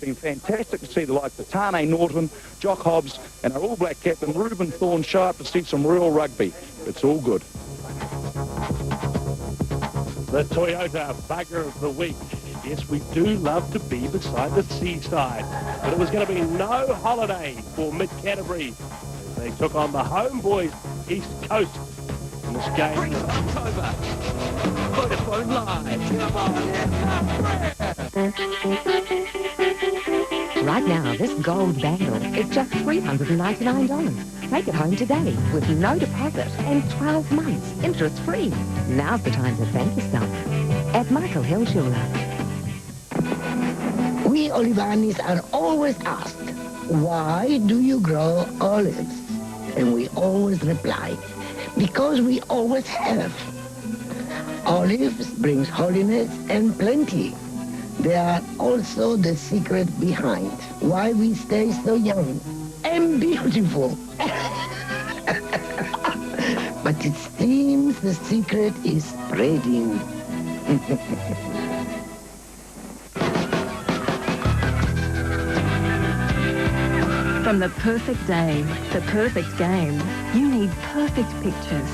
been fantastic to see the likes of Tane Norton, Jock Hobbs, and our All Black captain Reuben Thorne show up to see some real rugby. It's all good. The Toyota Bugger of the Week. Yes, we do love to be beside the seaside, but it was going to be no holiday for Mid-Canterbury. They took on the homeboys, East Coast, in this game. Bring it October. Vodafone Live. Right now, this gold bangle is just $399. Take it home today with no deposit and 12 months interest-free. Now's the time to thank yourself. At Michael Hill Jeweller. We Olivanis are always asked, why do you grow olives? And we always reply, because we always have. Olives brings holiness and plenty. They are also the secret behind why we stay so young and beautiful. But it seems the secret is spreading. From the perfect day, the perfect game, you need perfect pictures.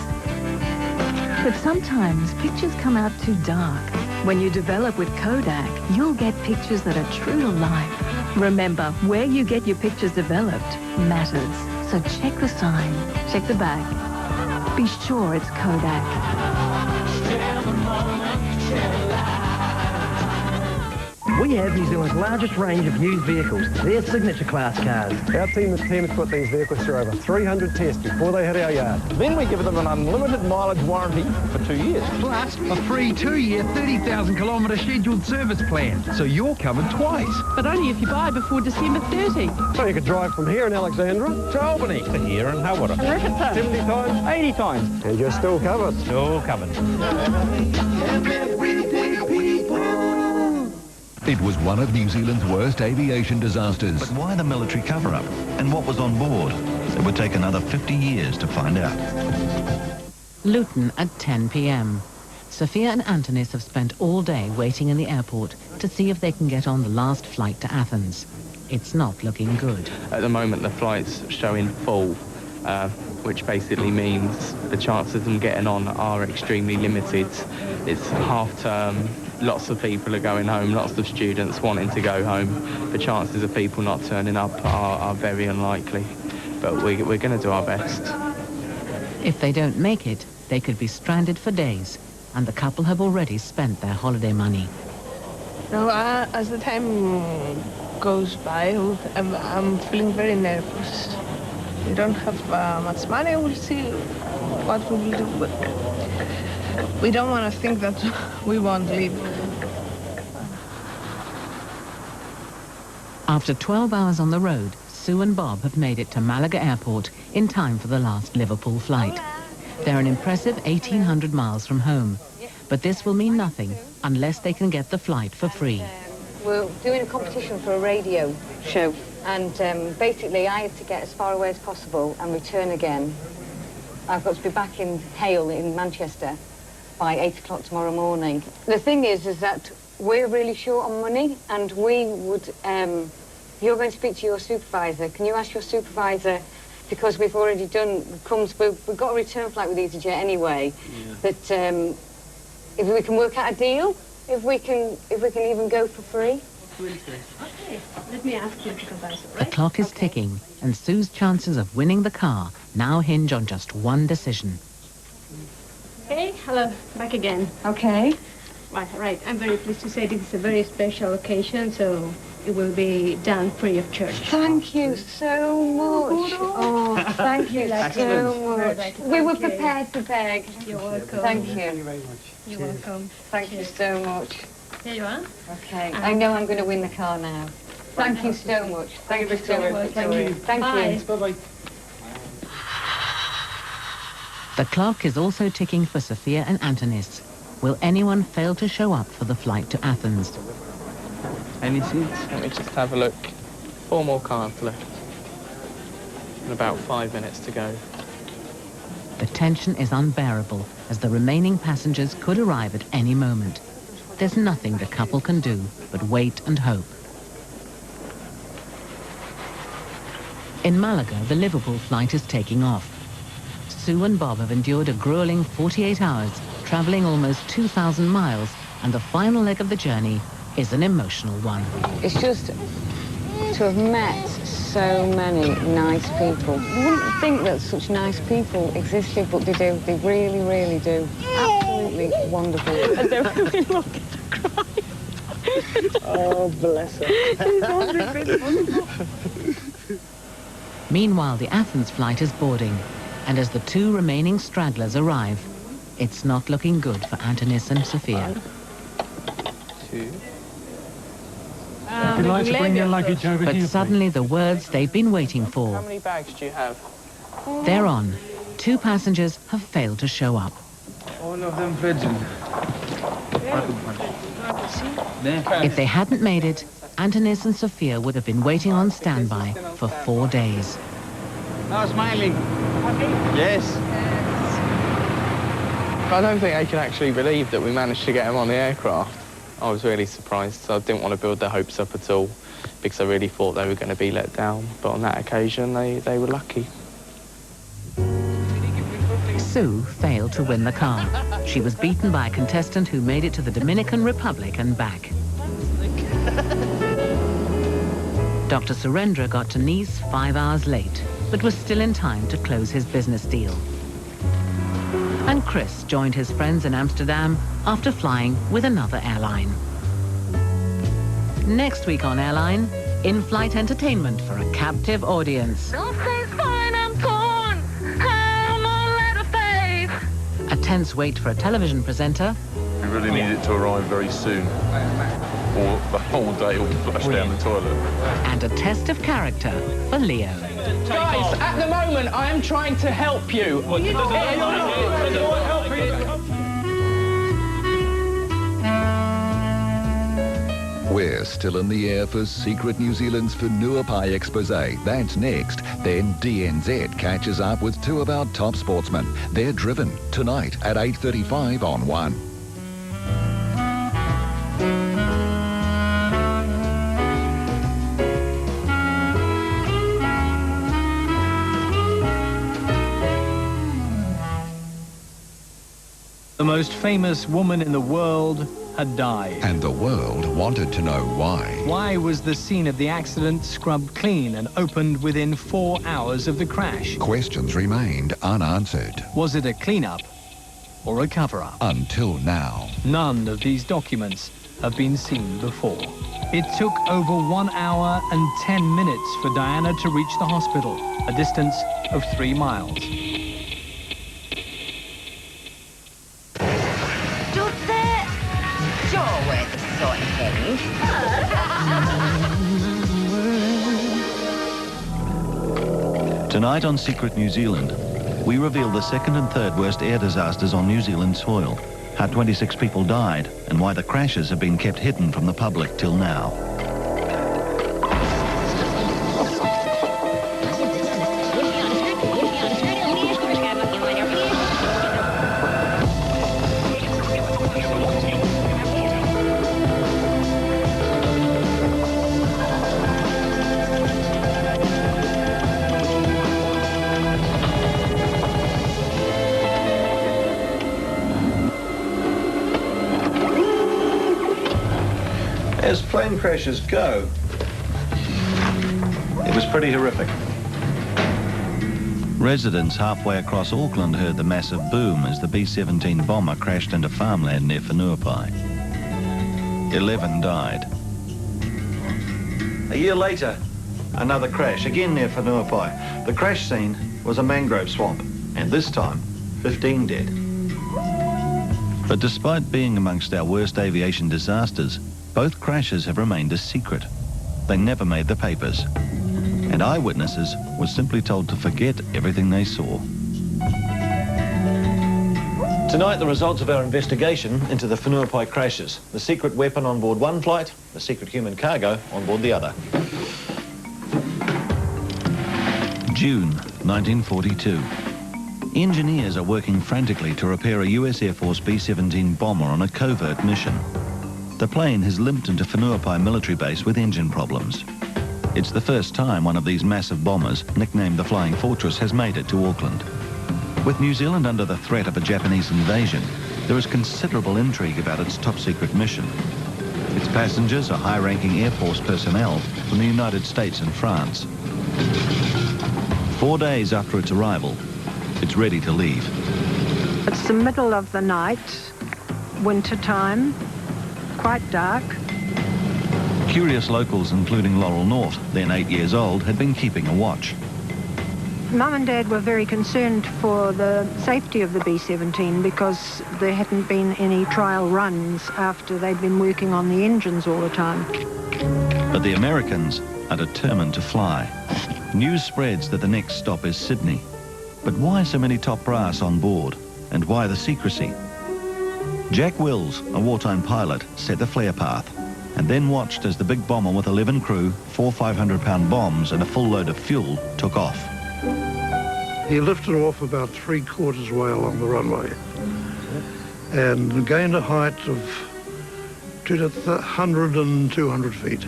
But sometimes pictures come out too dark. When you develop with Kodak, you'll get pictures that are true to life. Remember, where you get your pictures developed matters. So check the sign, check the back. Be sure it's Kodak. Share the moment, share the life. We have New Zealand's largest range of used vehicles. They're signature class cars. Our team of teams put these vehicles through over 300 tests before they hit our yard. Then we give them an unlimited mileage warranty for 2 years. Plus a free 2-year, 30,000 kilometre scheduled service plan. So you're covered twice. But only if you buy before December 30. So you could drive from here in Alexandra to Albany to here in Hawera. 70 times, 80 times. And you're still covered. Still covered. It was one of New Zealand's worst aviation disasters. But why the military cover-up? And what was on board? It would take another 50 years to find out. Luton at 10 p.m. Sophia and Antonis have spent all day waiting in the airport to see if they can get on the last flight to Athens. It's not looking good. At the moment, the flight's showing full, which basically means the chances of them getting on are extremely limited. It's half-term. Lots of people are going home, lots of students wanting to go home. The chances of people not turning up are very unlikely, but we're going to do our best. If they don't make it, they could be stranded for days, and the couple have already spent their holiday money. Now, as the time goes by, I'm feeling very nervous. We don't have much money, we'll see what we will do, but we don't want to think that we won't leave. After 12 hours on the road, Sue and Bob have made it to Malaga Airport in time for the last Liverpool flight. They're an impressive 1,800 miles from home, but this will mean nothing unless they can get the flight for free. We're doing a competition for a radio show, and basically I had to get as far away as possible and return again. I've got to be back in Hale in Manchester by 8 o'clock tomorrow morning. The thing is that we're really short on money, and we would, you're going to speak to your supervisor. Can you ask your supervisor, because we've already done, we've got a return flight with EasyJet anyway, that if we can work out a deal, if we can even go for free. Okay, let me ask your supervisor, right? The clock is ticking, and Sue's chances of winning the car now hinge on just one decision. Okay, hello, back again. Okay. Right, I'm very pleased to say this is a very special occasion, so it will be done free of charge. Thank you so much. Oh, thank you so much. We were prepared to beg. You're welcome. Thank you. Thank you very much. You're welcome. Thank you so much. Here you are. Okay, I know I'm going to win the car now. Thank you so much. Thank you so much. Thank you. Thank you. Bye-bye. The clock is also ticking for Sophia and Antonis. Will anyone fail to show up for the flight to Athens? Any seats? Let me just have a look. 4 more cars left. And about 5 minutes to go. The tension is unbearable as the remaining passengers could arrive at any moment. There's nothing the couple can do but wait and hope. In Malaga, the Liverpool flight is taking off. Sue and Bob have endured a grueling 48 hours, travelling almost 2,000 miles, and the final leg of the journey is an emotional one. It's just to have met so many nice people. You wouldn't think that such nice people existed, but they do. They really, really do. Absolutely wonderful. I don't really look to cry. Oh, bless her. It's wonderful. Meanwhile, the Athens flight is boarding, and as the two remaining stragglers arrive, it's not looking good for Antonis and Sophia. If you'd like to bring your luggage over But here, suddenly the words they've been waiting for, How many bags do you have? they're on. Two passengers have failed to show up. all of them virgin. If they hadn't made it, Antonis and Sophia would have been waiting on standby for 4 days. No, smiling. Yes. I don't think they can actually believe that we managed to get them on the aircraft. I was really surprised. I didn't want to build their hopes up at all because I really thought they were going to be let down. But on that occasion, they were lucky. Sue failed to win the car. She was beaten by a contestant who made it to the Dominican Republic and back. Dr. Surendra got to Nice 5 hours late, but was still in time to close his business deal. And Chris joined his friends in Amsterdam after flying with another airline. Next week on Airline, in-flight entertainment for a captive audience. Nothing's fine, I'm torn. I'm all out of faith. A tense wait for a television presenter. We really need it to arrive very soon, or the whole day will flush down the toilet. And a test of character for Leo. Guys, at the moment, I am trying to help you. We're still in the air for Secret New Zealand's Whenuapai Expose. That's next. Then DNZ catches up with two of our top sportsmen. They're driven tonight at 8:35 on 1. The most famous woman in the world had died. And the world wanted to know why. Why was the scene of the accident scrubbed clean and opened within 4 hours of the crash? Questions remained unanswered. Was it a clean-up or a cover-up? Until now. None of these documents have been seen before. It took over 1 hour and 10 minutes for Diana to reach the hospital, a distance of 3 miles. Tonight on Secret New Zealand, we reveal the second and third worst air disasters on New Zealand soil, how 26 people died, and why the crashes have been kept hidden from the public till now. As plane crashes go, it was pretty horrific. Residents halfway across Auckland heard the massive boom as the B-17 bomber crashed into farmland near Whenuapai. 11 died. A year later, another crash, again near Whenuapai. The crash scene was a mangrove swamp, and this time, 15 dead. But despite being amongst our worst aviation disasters, both crashes have remained a secret. They never made the papers. And eyewitnesses were simply told to forget everything they saw. Tonight, the results of our investigation into the Whenuapai crashes. The secret weapon on board one flight, the secret human cargo on board the other. June 1942. Engineers are working frantically to repair a US Air Force B-17 bomber on a covert mission. The plane has limped into Whenuapai military base with engine problems. It's the first time one of these massive bombers, nicknamed the Flying Fortress, has made it to Auckland. With New Zealand under the threat of a Japanese invasion, there is considerable intrigue about its top-secret mission. Its passengers are high-ranking Air Force personnel from the United States and France. 4 days after its arrival, it's ready to leave. It's the middle of the night, winter time, quite dark. Curious locals, including Laurel North, then 8 years old, had been keeping a watch. Mum and Dad were very concerned for the safety of the B-17 because there hadn't been any trial runs after they'd been working on the engines all the time. But the Americans are determined to fly. News spreads that the next stop is Sydney. But why so many top brass on board? And why the secrecy? Jack Wills, a wartime pilot, set the flare path and then watched as the big bomber with 11 crew, 4 500-pound bombs and a full load of fuel took off. He lifted off about 3/4 way along the runway and gained a height of 100 and 200 feet.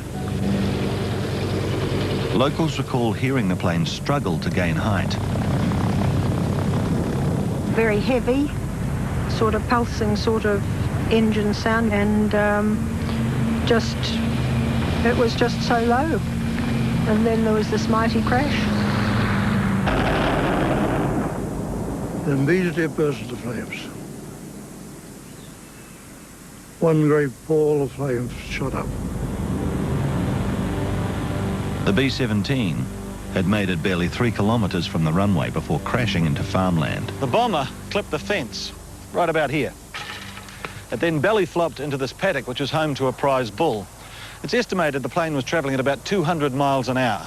Locals recall hearing the plane struggle to gain height. Very heavy, sort of pulsing sort of engine sound, and it was just so low. And then there was this mighty crash. It immediately burst into flames. One great ball of flames shot up. The B-17 had made it barely 3 kilometres from the runway before crashing into farmland. The bomber clipped the fence right about here. It then belly flopped into this paddock, which was home to a prize bull. It's estimated the plane was travelling at about 200 miles an hour.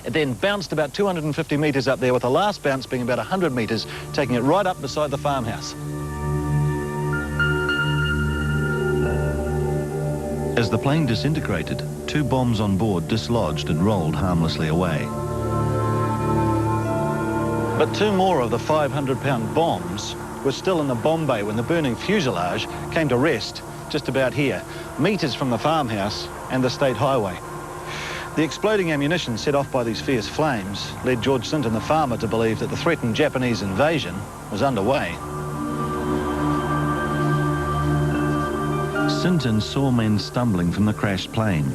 It then bounced about 250 metres up there, with the last bounce being about 100 metres, taking it right up beside the farmhouse. As the plane disintegrated, 2 bombs on board dislodged and rolled harmlessly away. But 2 more of the 500-pound bombs were still in the bomb bay when the burning fuselage came to rest just about here, metres from the farmhouse and the state highway. The exploding ammunition set off by these fierce flames led George Sinton, the farmer, to believe that the threatened Japanese invasion was underway. Sinton saw men stumbling from the crashed plane,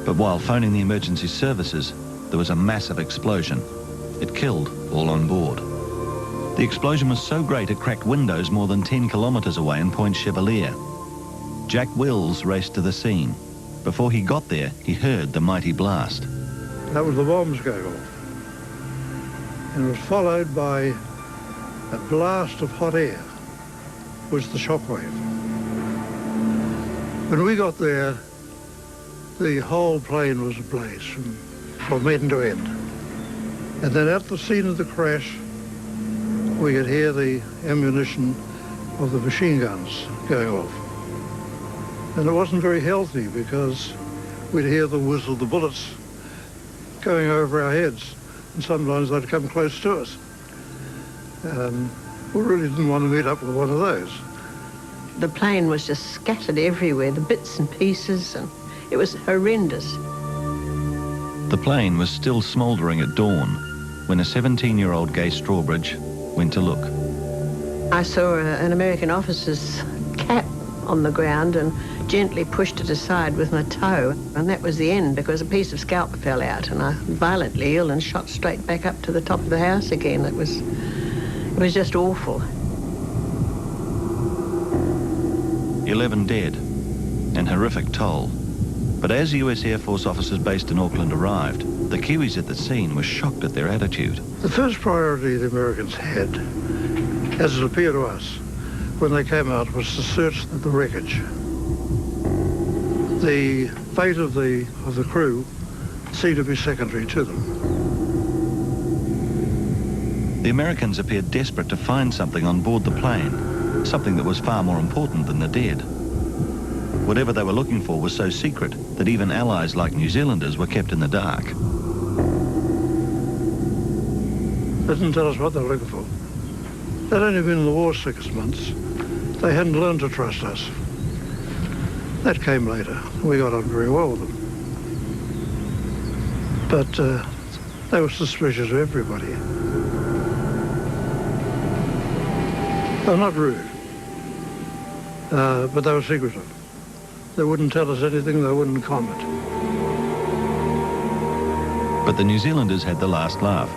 but while phoning the emergency services, there was a massive explosion. It killed all on board. The explosion was so great it cracked windows more than 10 kilometres away in Point Chevalier. Jack Wills raced to the scene. Before he got there, he heard the mighty blast. That was the bombs going off. And it was followed by a blast of hot air, was the shockwave. When we got there, the whole plane was ablaze from end to end. And then at the scene of the crash, we could hear the ammunition of the machine guns going off. And it wasn't very healthy because we'd hear the whiz of the bullets going over our heads, and sometimes they'd come close to us. We really didn't want to meet up with one of those. The plane was just scattered everywhere, the bits and pieces, and it was horrendous. The plane was still smouldering at dawn when a 17-year-old Gay Strawbridge went to look. I saw an American officer's cap on the ground and gently pushed it aside with my toe, and that was the end because a piece of scalp fell out and I violently ill and shot straight back up to the top of the house again. It was just awful. 11 dead, an horrific toll. But as US Air Force officers based in Auckland arrived, the Kiwis at the scene were shocked at their attitude. The first priority the Americans had, as it appeared to us, when they came out, was to search the wreckage. The fate of the crew seemed to be secondary to them. The Americans appeared desperate to find something on board the plane, something that was far more important than the dead. Whatever they were looking for was so secret that even allies like New Zealanders were kept in the dark. They didn't tell us what they were looking for. They'd only been in the war 6 months. They hadn't learned to trust us. That came later. We got on very well with them. But they were suspicious of everybody. They're not rude, but they were secretive. They wouldn't tell us anything, they wouldn't comment. But the New Zealanders had the last laugh.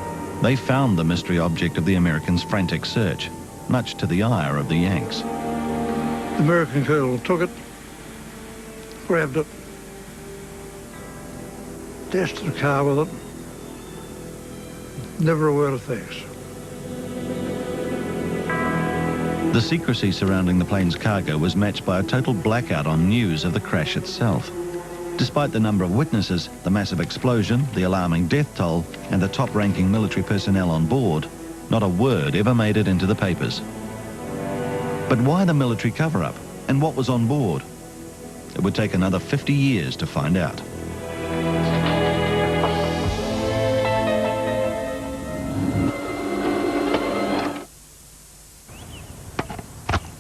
They found the mystery object of the Americans' frantic search, much to the ire of the Yanks. The American colonel took it, grabbed it, dashed the car with it. Never a word of thanks. The secrecy surrounding the plane's cargo was matched by a total blackout on news of the crash itself. Despite the number of witnesses, the massive explosion, the alarming death toll, and the top-ranking military personnel on board, not a word ever made it into the papers. But why the military cover-up, and what was on board? It would take another 50 years to find out.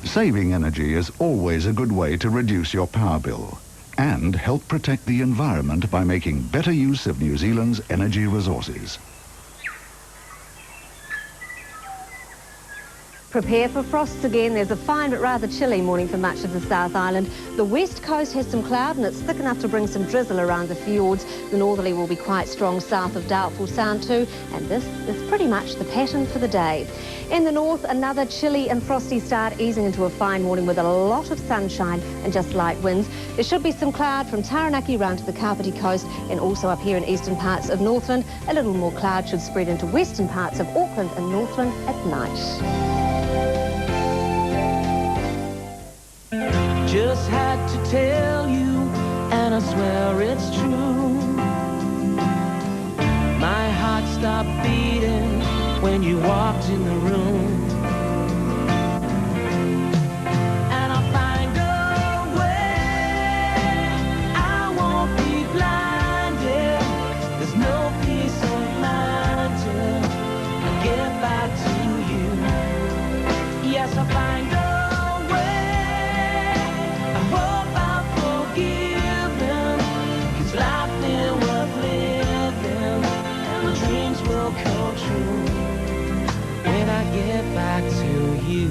Saving energy is always a good way to reduce your power bill and help protect the environment by making better use of New Zealand's energy resources. Prepare for frosts again. There's a fine but rather chilly morning for much of the South Island. The west coast has some cloud and it's thick enough to bring some drizzle around the fjords. The northerly will be quite strong south of Doubtful Sound too, and this is pretty much the pattern for the day. In the north, another chilly and frosty start, easing into a fine morning with a lot of sunshine and just light winds. There should be some cloud from Taranaki round to the Kapiti coast and also up here in eastern parts of Northland. A little more cloud should spread into western parts of Auckland and Northland at night. Just had to tell you, and I swear it's true. My heart stopped beating when you walked in the room. And I'll find a way, I won't be blinded. There's no peace of mind till I get back to you. Yes, I'll find a way. I hope I'm forgiven, 'cause life ain't worth living, and the dreams will come true when I get back to you.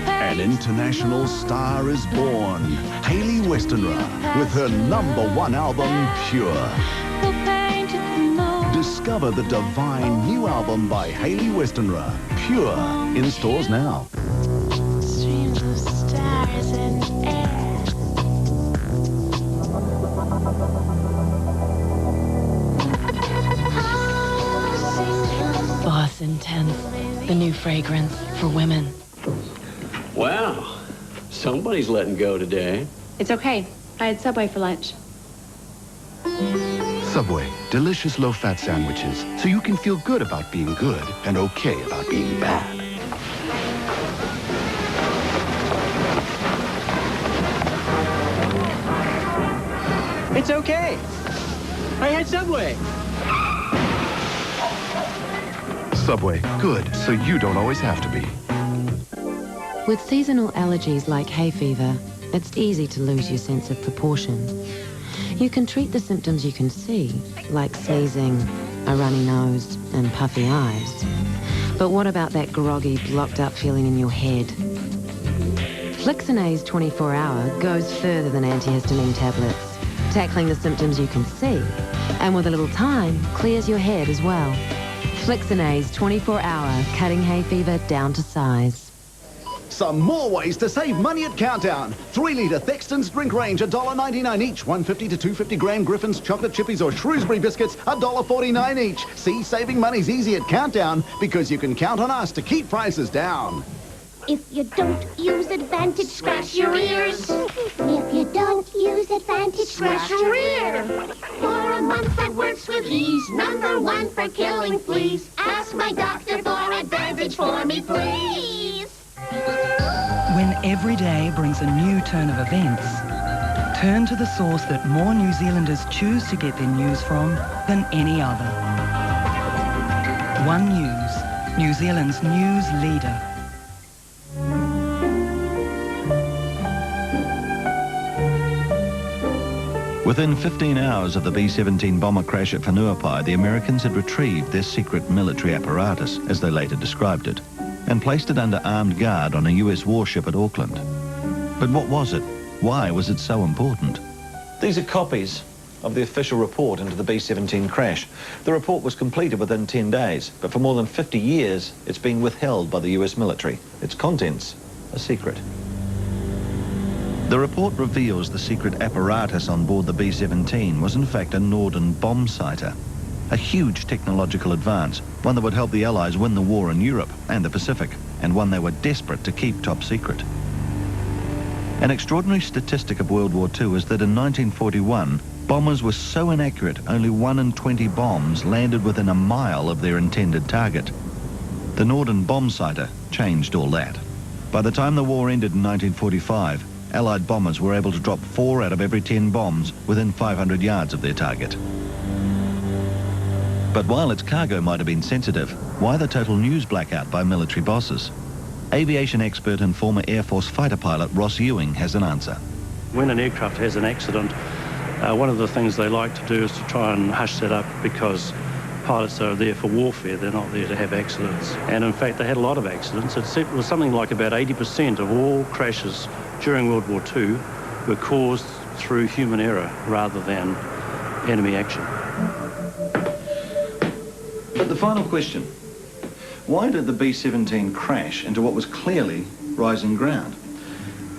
An international star is born. Hayley Westenra with her #1 album, Pure. Discover the divine new album by Hayley Westenra, Pure, in stores now. Streams of stars in air. Boss Intense, the new fragrance for women. Wow, somebody's letting go today. It's okay. I had Subway for lunch. Subway, delicious low-fat sandwiches, so you can feel good about being good and okay about being bad. It's okay. I had Subway. Subway, good, so you don't always have to be. With seasonal allergies like hay fever, it's easy to lose your sense of proportion. You can treat the symptoms you can see, like sneezing, a runny nose, and puffy eyes. But what about that groggy, blocked-up feeling in your head? Flixinase 24-hour goes further than antihistamine tablets, tackling the symptoms you can see, and with a little time, clears your head as well. Flixinase 24-hour, cutting hay fever down to size. Some more ways to save money at Countdown. 3-litre Thexton's drink range, $1.99 each. 150 to 250 gram Griffin's chocolate chippies or Shrewsbury biscuits, $1.49 each. See, saving money's easy at Countdown because you can count on us to keep prices down. If you don't use Advantage, scratch your ears. If you don't use Advantage, scratch your ear. For a month that works with ease, #1 for killing fleas. Ask my doctor for Advantage for me, please. When every day brings a new turn of events, turn to the source that more New Zealanders choose to get their news from than any other. One News, New Zealand's news leader. Within 15 hours of the B-17 bomber crash at Whenuapai, the Americans had retrieved their secret military apparatus, as they later described it, and placed it under armed guard on a US warship at Auckland. But what was it? Why was it so important? These are copies of the official report into the B-17 crash. The report was completed within 10 days, but for more than 50 years, it's been withheld by the US military. Its contents are secret. The report reveals the secret apparatus on board the B-17 was in fact a Norden bomb sighter, a huge technological advance, one that would help the Allies win the war in Europe and the Pacific, and one they were desperate to keep top secret. An extraordinary statistic of World War II is that in 1941, bombers were so inaccurate only 1 in 20 bombs landed within a mile of their intended target. The Norden bomb sighter changed all that. By the time the war ended in 1945, Allied bombers were able to drop 4 out of every 10 bombs within 500 yards of their target. But while its cargo might have been sensitive, why the total news blackout by military bosses? Aviation expert and former Air Force fighter pilot Ross Ewing has an answer. When an aircraft has an accident, one of the things they like to do is to try and hush that up, because pilots are there for warfare, they're not there to have accidents. And in fact, they had a lot of accidents. It was something like about 80% of all crashes during World War II were caused through human error rather than enemy action. But the final question, why did the B-17 crash into what was clearly rising ground?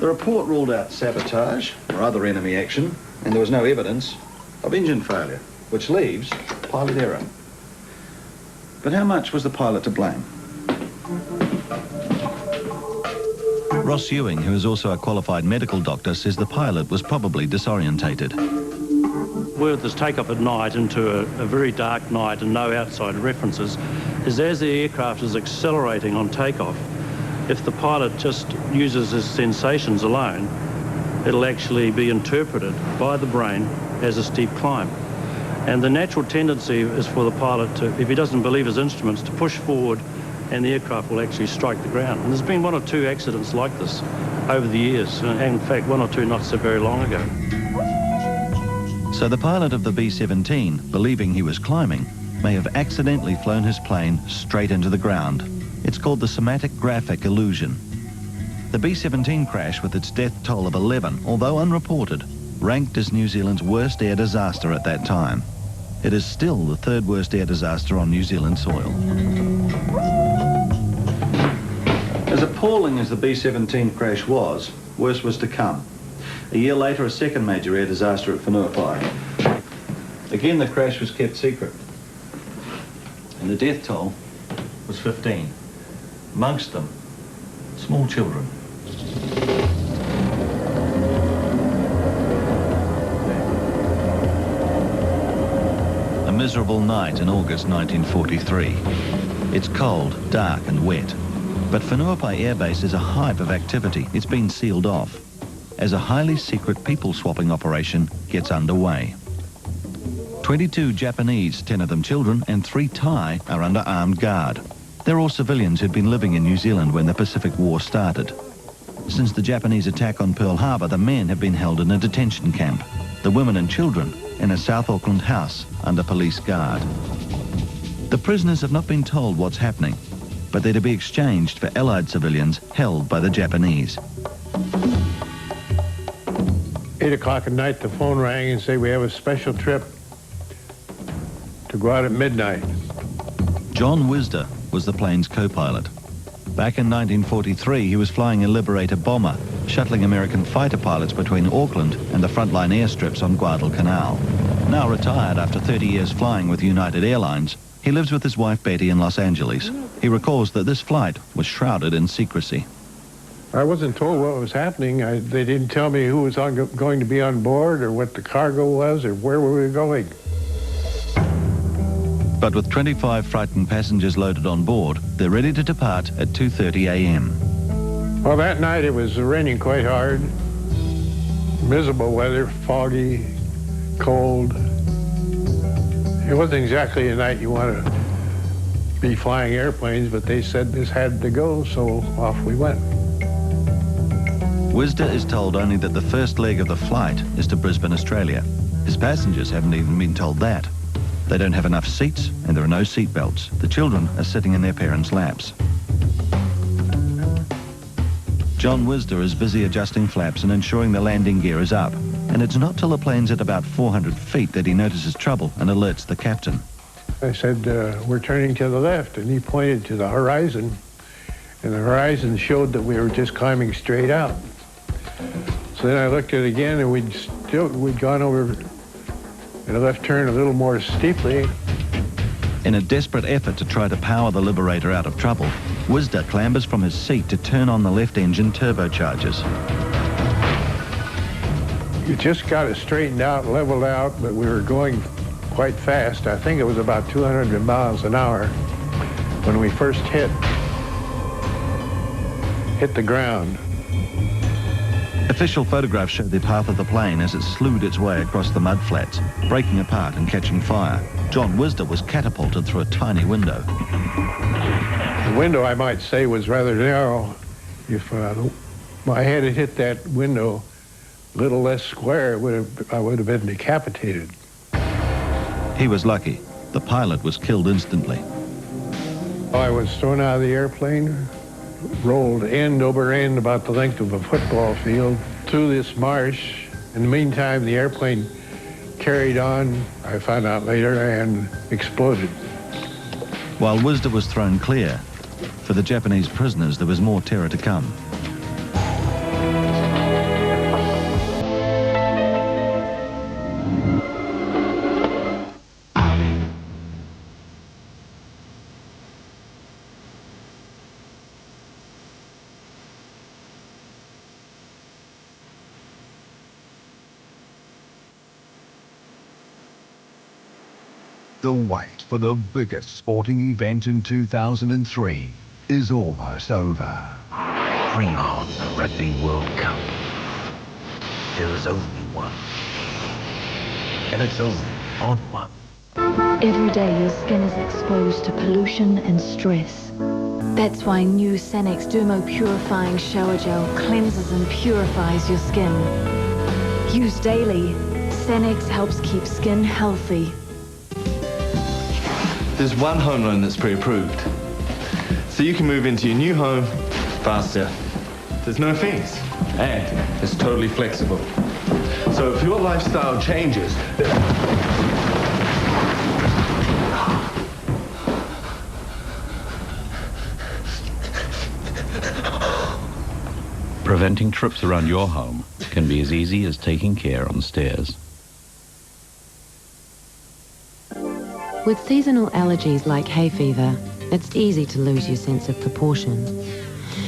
The report ruled out sabotage or other enemy action, and there was no evidence of engine failure, which leaves pilot error. But how much was the pilot to blame? Ross Ewing, who is also a qualified medical doctor, says the pilot was probably disorientated. With this take-off at night into a very dark night and no outside references, is as the aircraft is accelerating on takeoff, if the pilot just uses his sensations alone, it'll actually be interpreted by the brain as a steep climb. And the natural tendency is for the pilot to, if he doesn't believe his instruments, to push forward and the aircraft will actually strike the ground. And there's been 1 or 2 accidents like this over the years, and in fact 1 or 2 not so very long ago. So the pilot of the B-17, believing he was climbing, may have accidentally flown his plane straight into the ground. It's called the somatic graphic illusion. The B-17 crash, with its death toll of 11, although unreported, ranked as New Zealand's worst air disaster at that time. It is still the 3rd worst air disaster on New Zealand soil. As appalling as the B-17 crash was, worse was to come. A year later, a second major air disaster at Whenuapai. Again, the crash was kept secret, and the death toll was 15. Amongst them, small children. A miserable night in August 1943. It's cold, dark and wet. But Whenuapai Air Base is a hive of activity. It's been sealed off as a highly secret people-swapping operation gets underway. 22 Japanese, 10 of them children, and 3 Thai are under armed guard. They're all civilians who'd been living in New Zealand when the Pacific War started. Since the Japanese attack on Pearl Harbor, the men have been held in a detention camp, the women and children in a South Auckland house under police guard. The prisoners have not been told what's happening, but they're to be exchanged for Allied civilians held by the Japanese. 8 o'clock at night, the phone rang and said we have a special trip to go out at midnight. John Wisder was the plane's co-pilot. Back in 1943, he was flying a Liberator bomber, shuttling American fighter pilots between Auckland and the frontline airstrips on Guadalcanal. Now retired after 30 years flying with United Airlines, he lives with his wife Betty in Los Angeles. He recalls that this flight was shrouded in secrecy. I wasn't told what was happening. They didn't tell me who was going to be on board or what the cargo was or where we were going. But with 25 frightened passengers loaded on board, they're ready to depart at 2:30 a.m. Well, that night it was raining quite hard. Miserable weather, foggy, cold. It wasn't exactly a night you want to be flying airplanes, but they said this had to go, so off we went. Wisder is told only that the first leg of the flight is to Brisbane, Australia. His passengers haven't even been told that. They don't have enough seats and there are no seat belts. The children are sitting in their parents' laps. John Wisda is busy adjusting flaps and ensuring the landing gear is up. And it's not till the plane's at about 400 feet that he notices trouble and alerts the captain. I said, we're turning to the left, and he pointed to the horizon, and the horizon showed that we were just climbing straight out. So then I looked at it again, and we'd gone over in a left turn a little more steeply. In a desperate effort to try to power the Liberator out of trouble, Wisda clambers from his seat to turn on the left engine turbochargers. You just got it straightened out, leveled out, but we were going quite fast. I think it was about 200 miles an hour when we first hit the ground. Official photographs show the path of the plane as it slewed its way across the mud flats, breaking apart and catching fire. John Wisda was catapulted through a tiny window. The window, I might say, was rather narrow. If my head had hit that window a little less square, I would have been decapitated. He was lucky. The pilot was killed instantly. I was thrown out of the airplane, rolled end over end about the length of a football field through this marsh. In the meantime, the airplane carried on, I found out later, and exploded. While Wisda was thrown clear, for the Japanese prisoners there was more terror to come. The wait for the biggest sporting event in 2003 is almost over. Bring on the Rugby World Cup. There is only one. And it's only on one. Every day your skin is exposed to pollution and stress. That's why new Sanex Dermo Purifying Shower Gel cleanses and purifies your skin. Used daily, Sanex helps keep skin healthy. There's one home loan that's pre-approved. So you can move into your new home faster. There's no fees. And it's totally flexible. So if your lifestyle changes, Preventing trips around your home can be as easy as taking care on stairs. With seasonal allergies like hay fever, it's easy to lose your sense of proportion.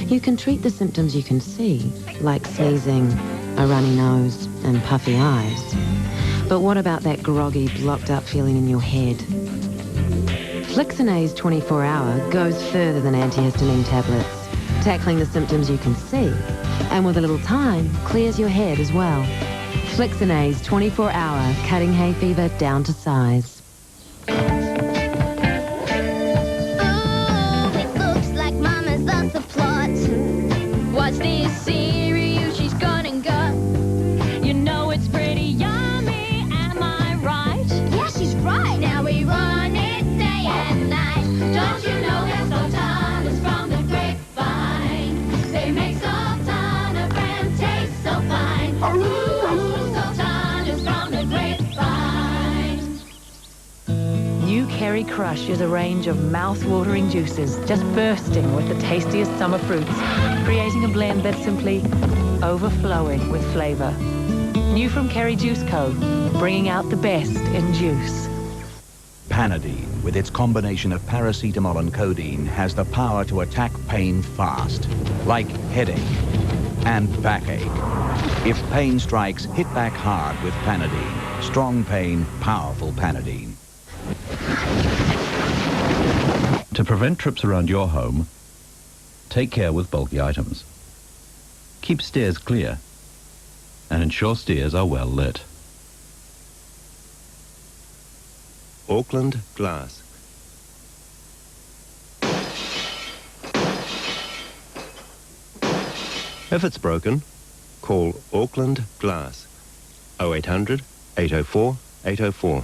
You can treat the symptoms you can see, like sneezing, a runny nose, and puffy eyes. But what about that groggy, blocked-up feeling in your head? Flixinase 24-hour goes further than antihistamine tablets, tackling the symptoms you can see, and with a little time, clears your head as well. Flixinase 24-hour, cutting hay fever down to size. What's this cereal she's gonna got? You know it's pretty yummy, am I right? Yeah, she's right. Now we run it day and night. Don't you know that sultanas from the grapevine? They make sultana brand taste so fine. Sultanas from the grapevine. New Kerry Crush is a range of mouth-watering juices, just bursting with the tastiest summer fruits, creating a blend that's simply overflowing with flavour. New from Kerry Juice Co., bringing out the best in juice. Panadeine, with its combination of paracetamol and codeine, has the power to attack pain fast, like headache and backache. If pain strikes, hit back hard with Panadeine. Strong pain, powerful Panadeine. To prevent trips around your home, take care with bulky items. Keep stairs clear and ensure stairs are well lit. Auckland Glass. If it's broken, call Auckland Glass 0800 804 804.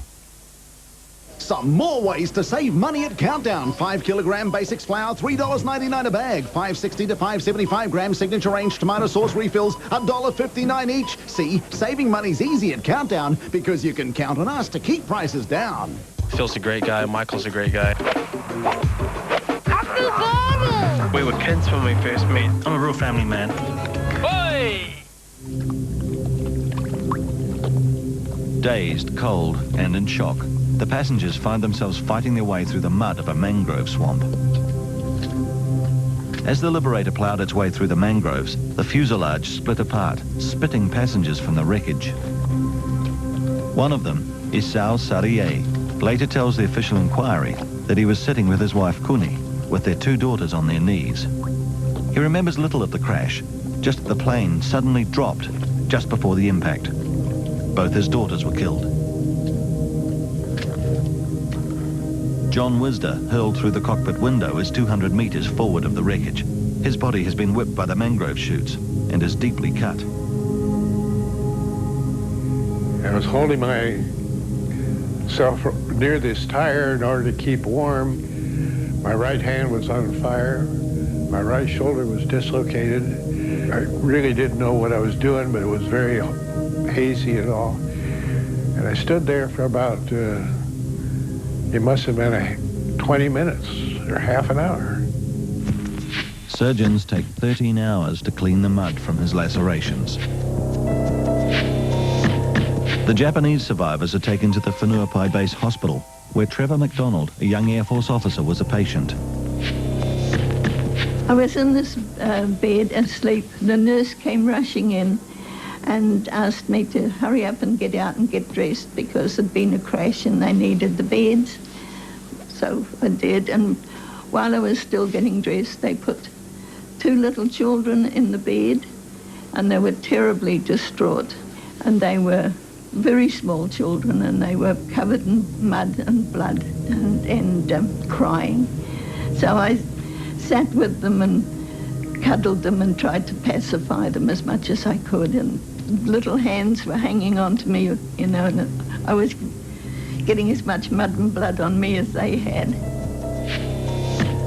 Some more ways to save money at Countdown. 5 kilogram basics flour, $3.99 a bag. 560 to 575 gram signature range tomato sauce refills, $1.59 each. See, saving money's easy at Countdown because you can count on us to keep prices down. Phil's a great guy. Michael's a great guy. We were kids when we first met. I'm a real family man. Hey! Dazed, cold, and in shock, the passengers find themselves fighting their way through the mud of a mangrove swamp. As the Liberator ploughed its way through the mangroves, the fuselage split apart, spitting passengers from the wreckage. One of them, Isao Sariye, later tells the official inquiry that he was sitting with his wife Kuni, with their 2 daughters on their knees. He remembers little of the crash, just that the plane suddenly dropped just before the impact. Both his daughters were killed. John Wisder hurled through the cockpit window is 200 meters forward of the wreckage. His body has been whipped by the mangrove shoots and is deeply cut. I was holding myself near this tire in order to keep warm. My right hand was on fire. My right shoulder was dislocated. I really didn't know what I was doing, but it was very hazy and all. And I stood there for about, it must have been 20 minutes or half an hour. Surgeons take 13 hours to clean the mud from his lacerations. The Japanese survivors are taken to the Whenuapai base hospital, where Trevor MacDonald, a young Air Force officer, was a patient. I was in this bed asleep. The nurse came rushing in and asked me to hurry up and get out and get dressed because there'd been a crash and they needed the beds. So I did, and while I was still getting dressed, they put 2 little children in the bed, and they were terribly distraught. And they were very small children, and they were covered in mud and blood and crying. So I sat with them and cuddled them and tried to pacify them as much as I could, and little hands were hanging on to me, you know, and I was getting as much mud and blood on me as they had.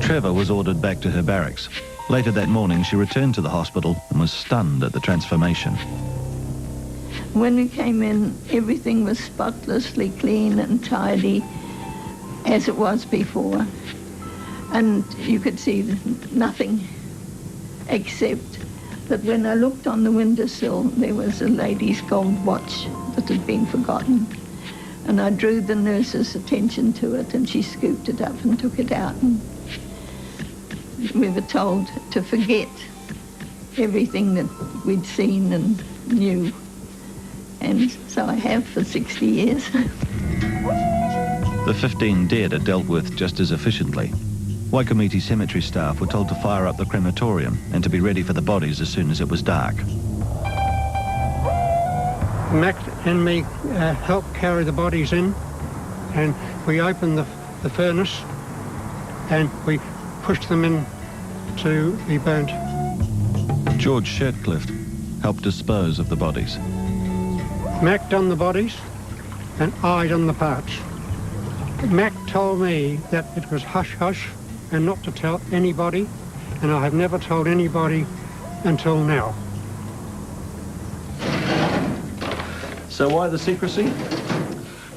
Trevor was ordered back to her barracks. Later that morning, she returned to the hospital and was stunned at the transformation. When we came in, everything was spotlessly clean and tidy, as it was before. And you could see nothing except that when I looked on the windowsill, there was a lady's gold watch that had been forgotten. And I drew the nurse's attention to it, and she scooped it up and took it out. And we were told to forget everything that we'd seen and knew. And so I have for 60 years. The 15 dead are dealt with just as efficiently. Waikomiti Cemetery staff were told to fire up the crematorium and to be ready for the bodies as soon as it was dark. Mac and me helped carry the bodies in, and we opened the furnace and we pushed them in to be burnt. George Shirtcliffe helped dispose of the bodies. Mac done the bodies and I done the parts. Mac told me that it was hush-hush and not to tell anybody, and I have never told anybody until now. So why the secrecy?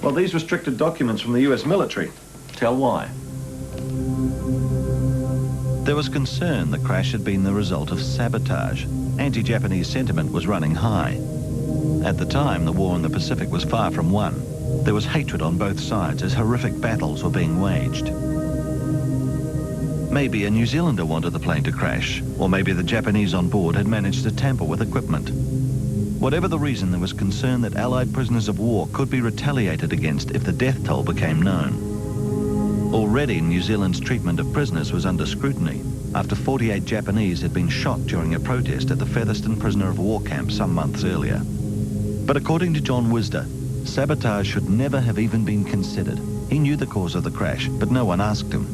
Well, these restricted documents from the US military tell why. There was concern the crash had been the result of sabotage. Anti-Japanese sentiment was running high. At the time, the war in the Pacific was far from won. There was hatred on both sides as horrific battles were being waged. Maybe a New Zealander wanted the plane to crash, or maybe the Japanese on board had managed to tamper with equipment. Whatever the reason, there was concern that Allied prisoners of war could be retaliated against if the death toll became known. Already, New Zealand's treatment of prisoners was under scrutiny after 48 Japanese had been shot during a protest at the Featherston prisoner of war camp some months earlier. But according to John Wisder, sabotage should never have even been considered. He knew the cause of the crash, but no one asked him.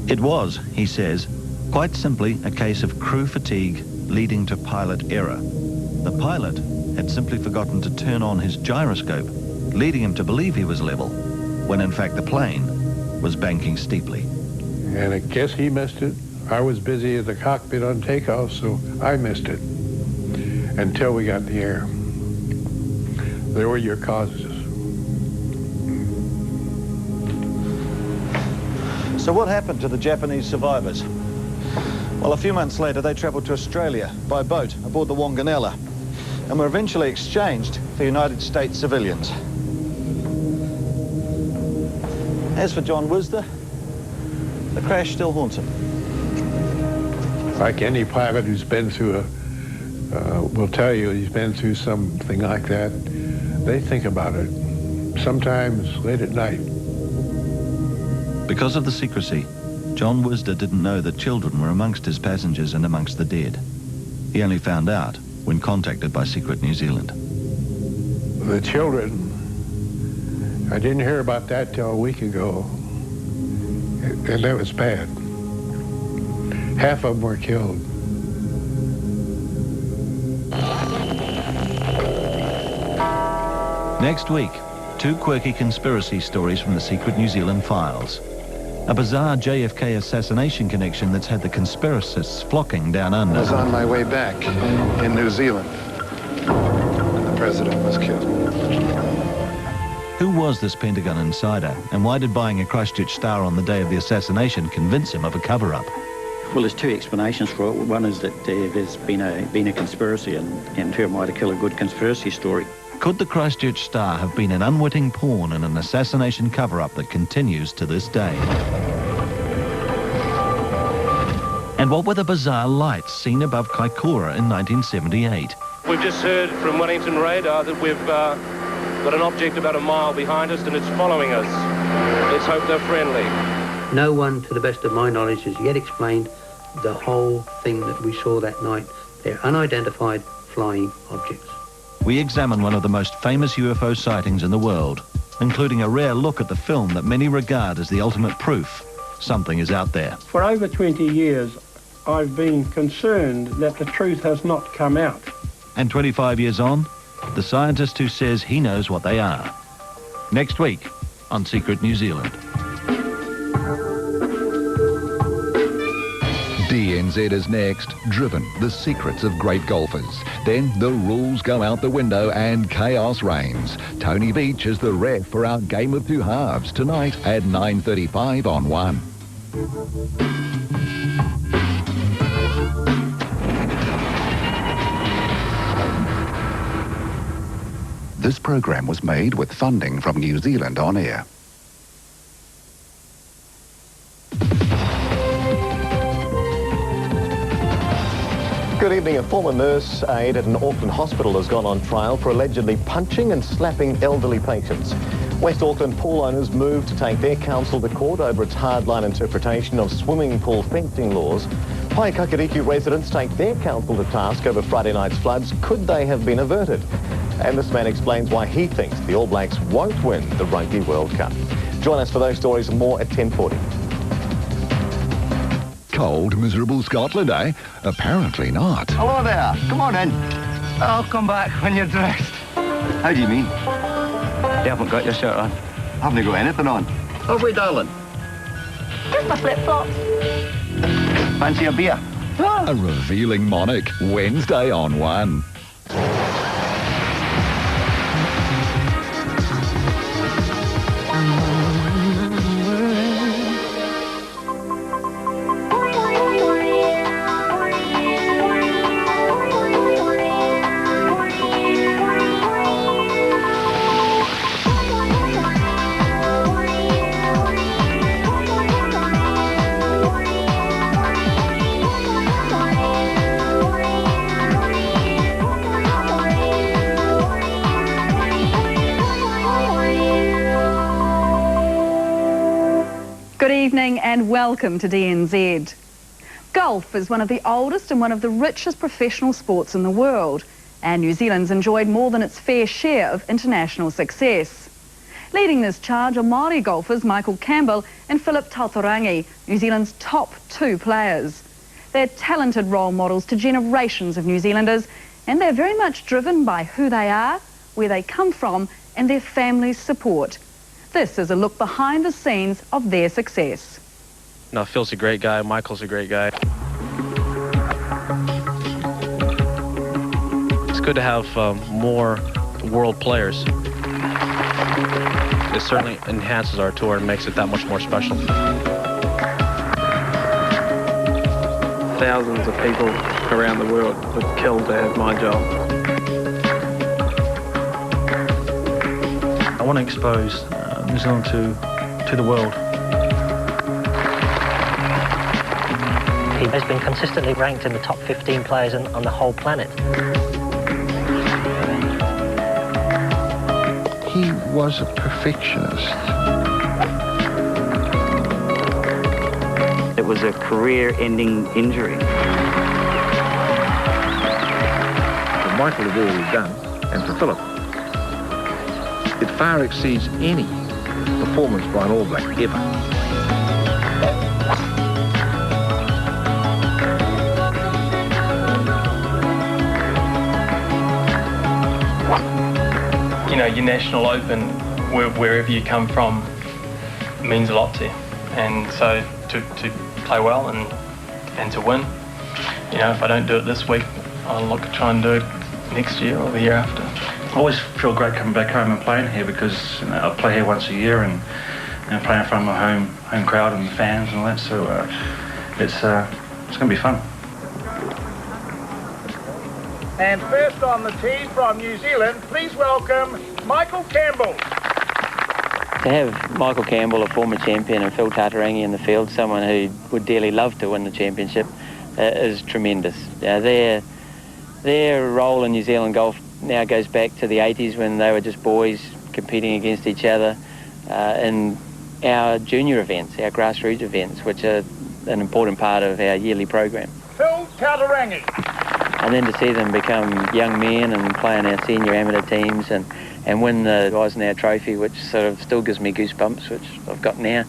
It was, he says, quite simply a case of crew fatigue leading to pilot error. The pilot had simply forgotten to turn on his gyroscope, leading him to believe he was level, when in fact the plane was banking steeply. And I guess he missed it. I was busy at the cockpit on takeoff, so I missed it until we got in the air. There were your causes. So what happened to the Japanese survivors? Well, a few months later, they travelled to Australia by boat aboard the Wanganella and were eventually exchanged for United States civilians. As for John Wisder, the crash still haunts him. Like any pilot who's been through will tell you he's been through something like that, they think about it, sometimes late at night. Because of the secrecy, John Wisder didn't know that children were amongst his passengers and amongst the dead. He only found out when contacted by Secret New Zealand. The children, I didn't hear about that till a week ago, and that was bad. Half of them were killed. Next week, 2 quirky conspiracy stories from the Secret New Zealand files. A bizarre JFK assassination connection that's had the conspiracists flocking down under. I was on my way back in New Zealand when the president was killed. Who was this Pentagon insider, and why did buying a Christchurch Star on the day of the assassination convince him of a cover-up? Well, there's 2 explanations for it. One is that there's been a conspiracy, and who am I to kill a good conspiracy story? Could the Christchurch Star have been an unwitting pawn in an assassination cover-up that continues to this day? And what were the bizarre lights seen above Kaikoura in 1978? We've just heard from Wellington radar that we've got an object about a mile behind us and it's following us. Let's hope they're friendly. No one, to the best of my knowledge, has yet explained the whole thing that we saw that night. They're unidentified flying objects. We examine one of the most famous UFO sightings in the world, including a rare look at the film that many regard as the ultimate proof something is out there. For over 20 years, I've been concerned that the truth has not come out. And 25 years on, the scientist who says he knows what they are. Next week on Secret New Zealand. DNZ is next. Driven, the secrets of great golfers. Then the rules go out the window and chaos reigns. Tony Beach is the ref for our Game of Two Halves tonight at 9:35 on 1. This program was made with funding from New Zealand On Air. Good evening. A former nurse aide at an Auckland hospital has gone on trial for allegedly punching and slapping elderly patients. West Auckland pool owners moved to take their council to court over its hardline interpretation of swimming pool fencing laws. Paikakariku residents take their council to task over Friday night's floods. Could they have been averted? And this man explains why he thinks the All Blacks won't win the Rugby World Cup. Join us for those stories and more at 10:40. Cold, miserable Scotland, eh? Apparently not. Hello there. Come on in. I'll come back when you're dressed. How do you mean? You haven't got your shirt on. Haven't you got anything on? Have we, darling? Just my flip-flops. Fancy a beer? A revealing monarch, Wednesday on 1. Good evening and welcome to DNZ. Golf is one of the oldest and one of the richest professional sports in the world, and New Zealand's enjoyed more than its fair share of international success. Leading this charge are Māori golfers Michael Campbell and Philip Tautorangi, New Zealand's top 2 players. They're talented role models to generations of New Zealanders, And they're very much driven by who they are, where they come from, and their family's support. This is a look behind the scenes of their success. No, Phil's a great guy, Michael's a great guy. It's good to have more world players. It certainly enhances our tour and makes it that much more special. Thousands of people around the world would kill to have my job. I want to expose New Zealand to the world. He has been consistently ranked in the top 15 players on the whole planet. He was a perfectionist. It was a career-ending injury. For Michael to do what he's done, and for Philip, it far exceeds any performance by an All Black ever. You know, your national open, wherever you come from, means a lot to you. And so to play well and to win, you know, if I don't do it this week, I'll look to try and do it next year or the year after. I always feel great coming back home and playing here because, you know, I play here once a year and play in front of my home crowd and the fans and all that. So it's going to be fun. And first on the tee from New Zealand, please welcome Michael Campbell. To have Michael Campbell, a former champion, and Phil Tatarangi in the field, someone who would dearly love to win the championship, is tremendous. Their role in New Zealand golf now goes back to the 80s when they were just boys competing against each other in our junior events, our grassroots events, which are an important part of our yearly program. Phil Tatarangi. And then to see them become young men and play in our senior amateur teams and win the Eisenhower Trophy, which sort of still gives me goosebumps, which I've got now.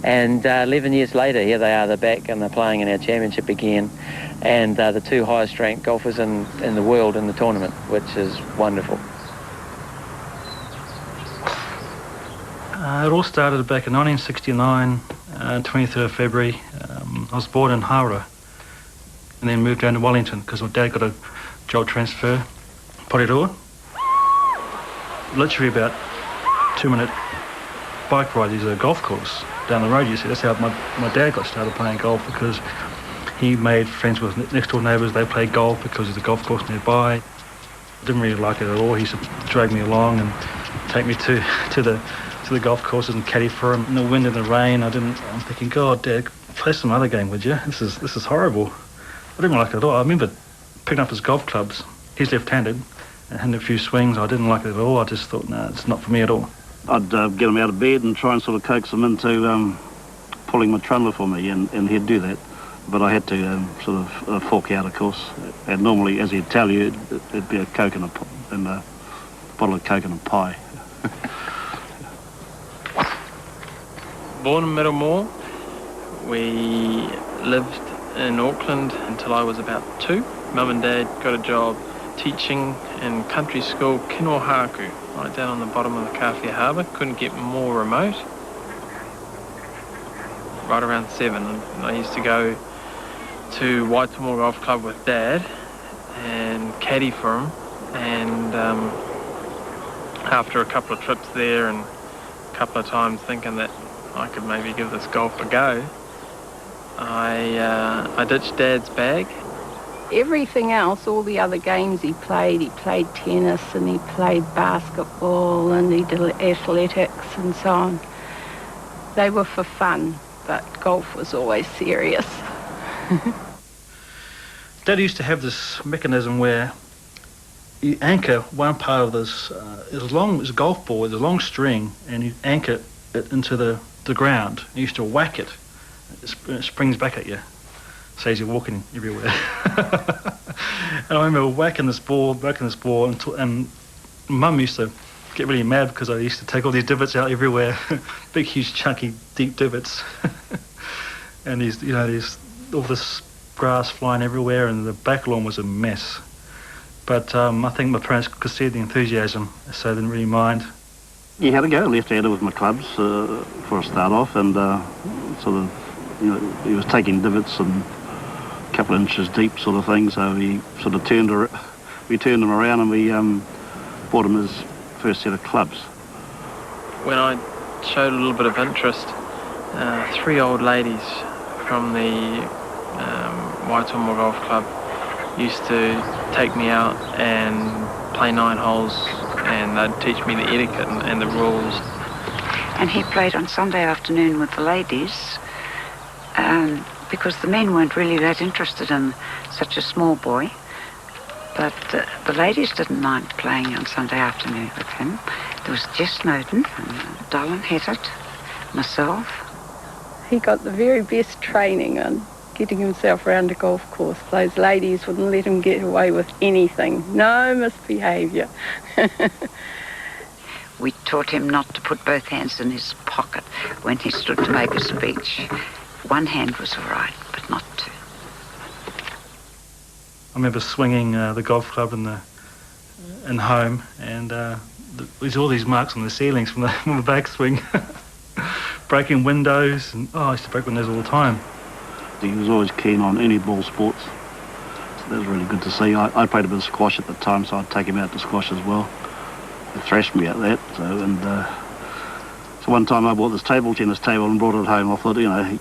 And 11 years later, here they are, they're back and they're playing in our championship again. And they're the two highest ranked golfers in the world in the tournament, which is wonderful. It all started back in 1969, 23rd of February. I was born in Hawera and then moved down to Wellington because my dad got a job transfer, Porirua. Literally about 2-minute bike ride. There's a golf course down the road, you see. That's how my dad got started playing golf, because he made friends with next door neighbours. They played golf because there's a golf course nearby. Didn't really like it at all. He used to drag me along and take me to the golf courses and caddy for him in the wind and the rain. I'm thinking, God, Dad, play some other game, would you? This is horrible. I didn't like it at all. I remember picking up his golf clubs. He's left-handed, and had a few swings. I didn't like it at all. I just thought, no, it's not for me at all. I'd get him out of bed and try and sort of coax him into pulling my trundler for me, and he'd do that. But I had to sort of fork out, of course. And normally, as he'd tell you, it'd be a Coke and a bottle of Coke and a pie. Born in Middlemore. We lived in Auckland until I was about 2. Mum and Dad got a job teaching in country school Whenuapai, right down on the bottom of the Kawhia Harbour. Couldn't get more remote. Right around 7, and I used to go to Waitemore Golf Club with Dad and caddy for him, and after a couple of trips there and a couple of times thinking that I could maybe give this golf a go, I ditched Dad's bag. Everything else, all the other games he played tennis and he played basketball and he did athletics and so on. They were for fun, but golf was always serious. Dad used to have this mechanism where you anchor one part of this, as long as a golf ball with a long string, and you anchor it into the ground. You used to whack it. It springs back at you. Says you're walking everywhere. And I remember whacking this ball, and Mum used to get really mad because I used to take all these divots out everywhere, big, huge, chunky, deep divots, and all this grass flying everywhere, and the back lawn was a mess. But I think my parents could see the enthusiasm, so they didn't really mind. You had to go left-hander with my clubs for a start off, and sort of, you know, he was taking divots and a couple of inches deep sort of thing, so he sort of we turned him around and we bought him his first set of clubs. When I showed a little bit of interest, 3 old ladies from the Waitomwa Golf Club used to take me out and play 9 holes, and they'd teach me the etiquette and the rules. And he played on Sunday afternoon with the ladies because the men weren't really that interested in such a small boy. But the ladies didn't mind playing on Sunday afternoon with him. There was Jess Snowden and Dylan Hattett, myself. He got the very best training on getting himself around a golf course. Those ladies wouldn't let him get away with anything. No misbehaviour. We taught him not to put both hands in his pocket when he stood to make a speech. One hand was all right, but not two. I remember swinging the golf club in home, and there's all these marks on the ceilings from the backswing. Breaking windows, and I used to break windows all the time. He was always keen on any ball sports. So that was really good to see. I played a bit of squash at the time, so I'd take him out to squash as well. He thrashed me at that. So one time I bought this table tennis table and brought it home. I thought, you know,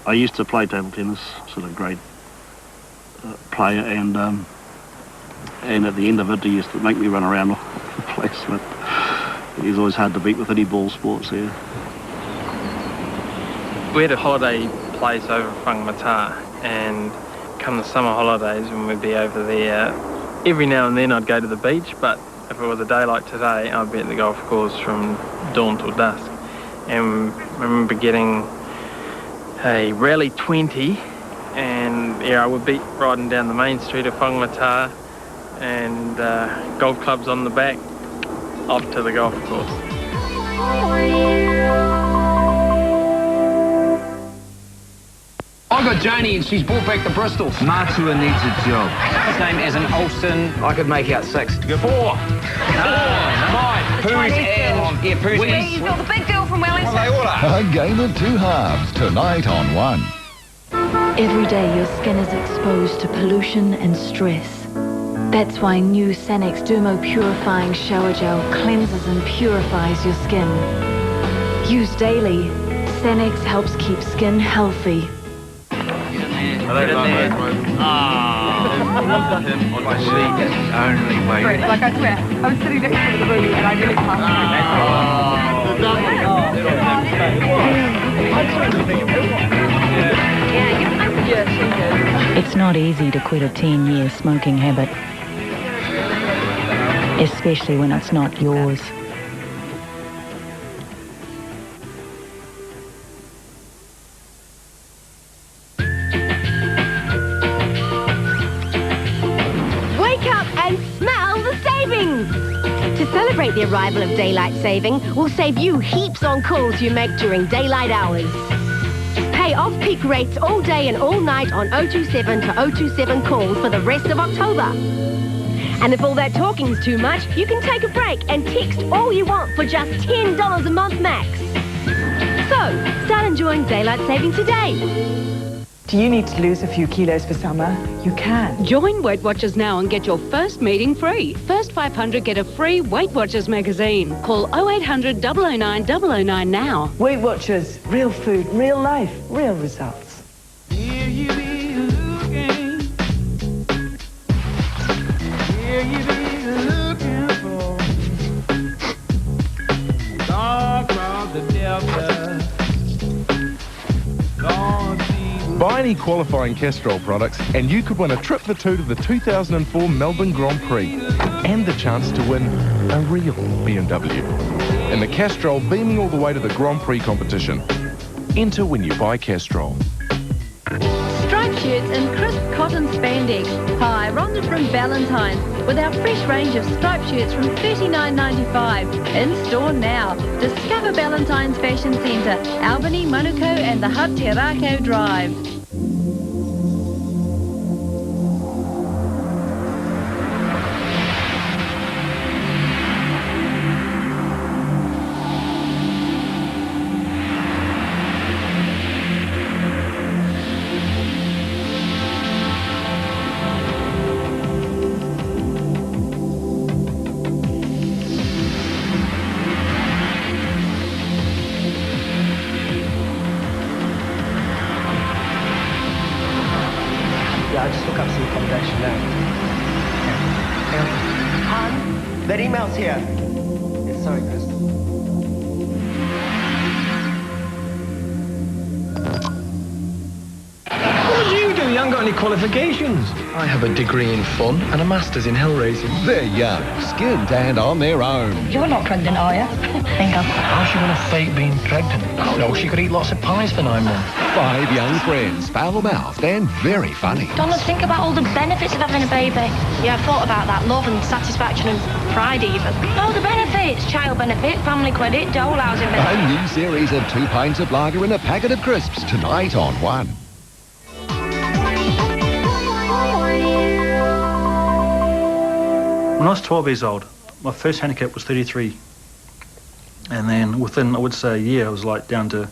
I used to play table tennis, sort of great player, and at the end of it, he used to make me run around the place. But he's always hard to beat with any ball sports there. We had a holiday place over Whangamata, and come the summer holidays when we'd be over there, every now and then I'd go to the beach, but if it was a day like today, I'd be at the golf course from dawn till dusk. And I remember getting a Rally 20, and I would be riding down the main street of Whangamata, and golf clubs on the back, off to the golf course. I got Janie and she's brought back the Bristol. Matua needs a job. His name is an Olsen. I could make out 6. 4. 5. Pooh's and... Yeah, Pooh's and... He's got the big girl from Wellington. A game of 2 halves tonight on One. Every day your skin is exposed to pollution and stress. That's why new Sanex Dermo Purifying Shower Gel cleanses and purifies your skin. Use daily. Sanex helps keep skin healthy. I don't like him on my seat. That's the only way. Like I swear, I was sitting next to the room and I really can't. It's not easy to quit a 10-year smoking habit, especially when it's not yours. To celebrate the arrival of daylight saving, we'll save you heaps on calls you make during daylight hours. Pay off-peak rates all day and all night on 027 to 027 calls for the rest of October. And if all that talking's too much, you can take a break and text all you want for just $10 a month max. So, start enjoying daylight saving today. Do you need to lose a few kilos for summer? You can. Join Weight Watchers now and get your first meeting free. First 500 get a free Weight Watchers magazine. Call 0800 009 009 now. Weight Watchers. Real food, real life, real results. Here you be looking. Here you be looking for. Dark across the Delta. Buy any qualifying Castrol products and you could win a trip for 2 to the 2004 Melbourne Grand Prix and the chance to win a real BMW. And the Castrol beaming all the way to the Grand Prix competition. Enter when you buy Castrol. Striped shirts in crisp cotton spandex. Hi, Rhonda from Valentine's with our fresh range of striped shirts from $39.95. In store now. Discover Valentine's Fashion Centre, Albany, Manukau and the Hut Te Rākau Drive. That email's here. Yes, sorry, Chris. What do you do? You haven't got any qualifications. I have a degree in fun and a master's in hell raising. They're young, skilled and on their own. You're not pregnant, are you? Bingo. How's she going to fake being pregnant? Oh no, she could eat lots of pies for 9 months. 5 young friends, foul-mouthed and very funny. Donald, think about all the benefits of having a baby. Yeah, I've thought about that. Love and satisfaction and pride even. Oh, the benefits. Child benefit, family credit, dole housing benefit. A new series of 2 pints of lager and a packet of crisps tonight on One. When I was 12 years old, my first handicap was 33. And then within, I would say, a year, I was like down to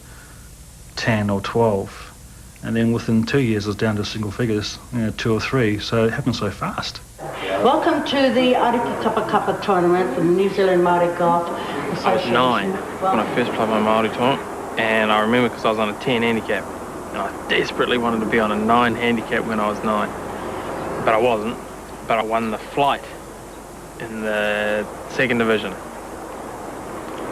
10 or 12. And then within 2 years, I was down to single figures, 2 or 3. So it happened so fast. Welcome to the Ariki Kappa tournament from the New Zealand Māori Golf Association. I was 9 when I first played my Māori tournament, and I remember because I was on a 10 handicap, and I desperately wanted to be on a 9 handicap when I was 9. But I wasn't, but I won the flight in the 2nd division.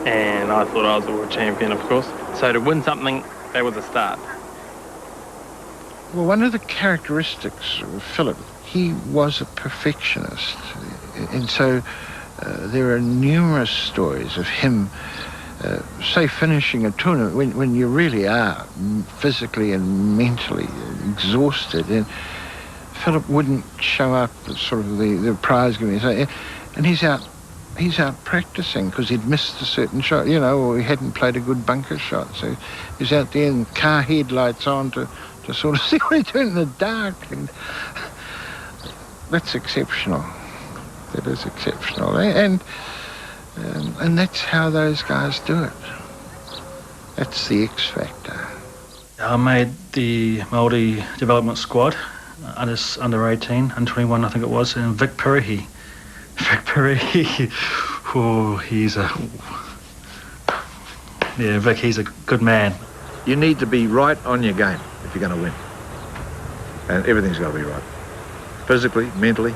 And I thought I was the world champion, of course. So to win something, that was a start. Well, one of the characteristics of Philip, he was a perfectionist. And so there are numerous stories of him, say, finishing a tournament when you really are physically and mentally exhausted. And Philip wouldn't show up at sort of the prize giving. And he's out practicing because he'd missed a certain shot, or he hadn't played a good bunker shot. So he's out there and car headlights on to sort of see what he's doing in the dark. And that's exceptional. That is exceptional. And that's how those guys do it. That's the X factor. I made the Māori development squad, under 18, under 21 I think it was, and Vic Pirihi. Oh, Vic, he's a good man. You need to be right on your game if you're going to win. And everything's got to be right. Physically, mentally,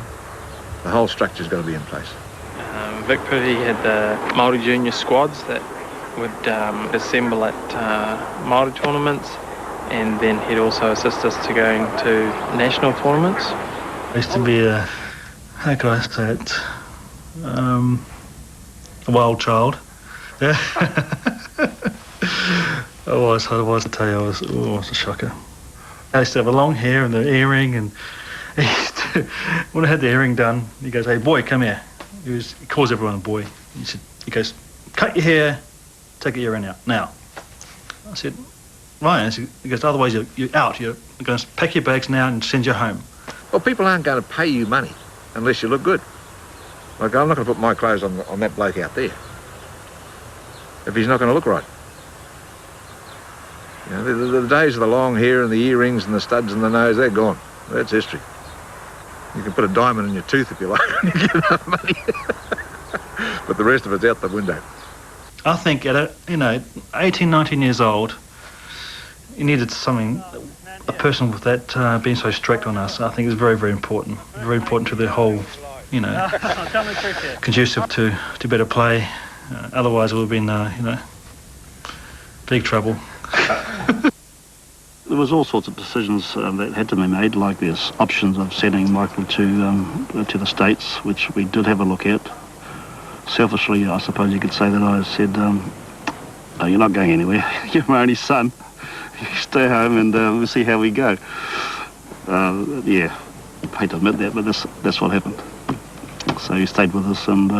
the whole structure's got to be in place. Vic Pirihi had the Māori junior squads that would assemble at Māori tournaments, and then he'd also assist us to going to national tournaments. I used to be how can I say it, a wild child. Yeah. I was, to tell you, I was a shocker. I used to have a long hair and the earring, and when I had the earring done, he goes, "Hey boy, come here." He calls everyone a boy. He goes, "Cut your hair, take your earring out, now." I said, "Right." He goes, "Otherwise you're out. You're going to pack your bags now and send you home." Well, people aren't going to pay you money unless you look good. Like, I'm not going to put my clothes on that bloke out there if he's not going to look right. The days of the long hair and the earrings and the studs and the nose, they're gone. That's history. You can put a diamond in your tooth if you like and you get enough money. But the rest of it's out the window. I think at 18, 19 years old, you needed something, a person with that being so strict on us. I think is very, very important. Very important to the whole, conducive to better play. Otherwise, it would have been, big trouble. There was all sorts of decisions that had to be made, like there's options of sending Michael to the States, which we did have a look at. Selfishly, I suppose you could say that I said, "No, you're not going anywhere. You're my only son. You stay home and we'll see how we go." Yeah, I hate to admit that, but that's what happened. So he stayed with us, and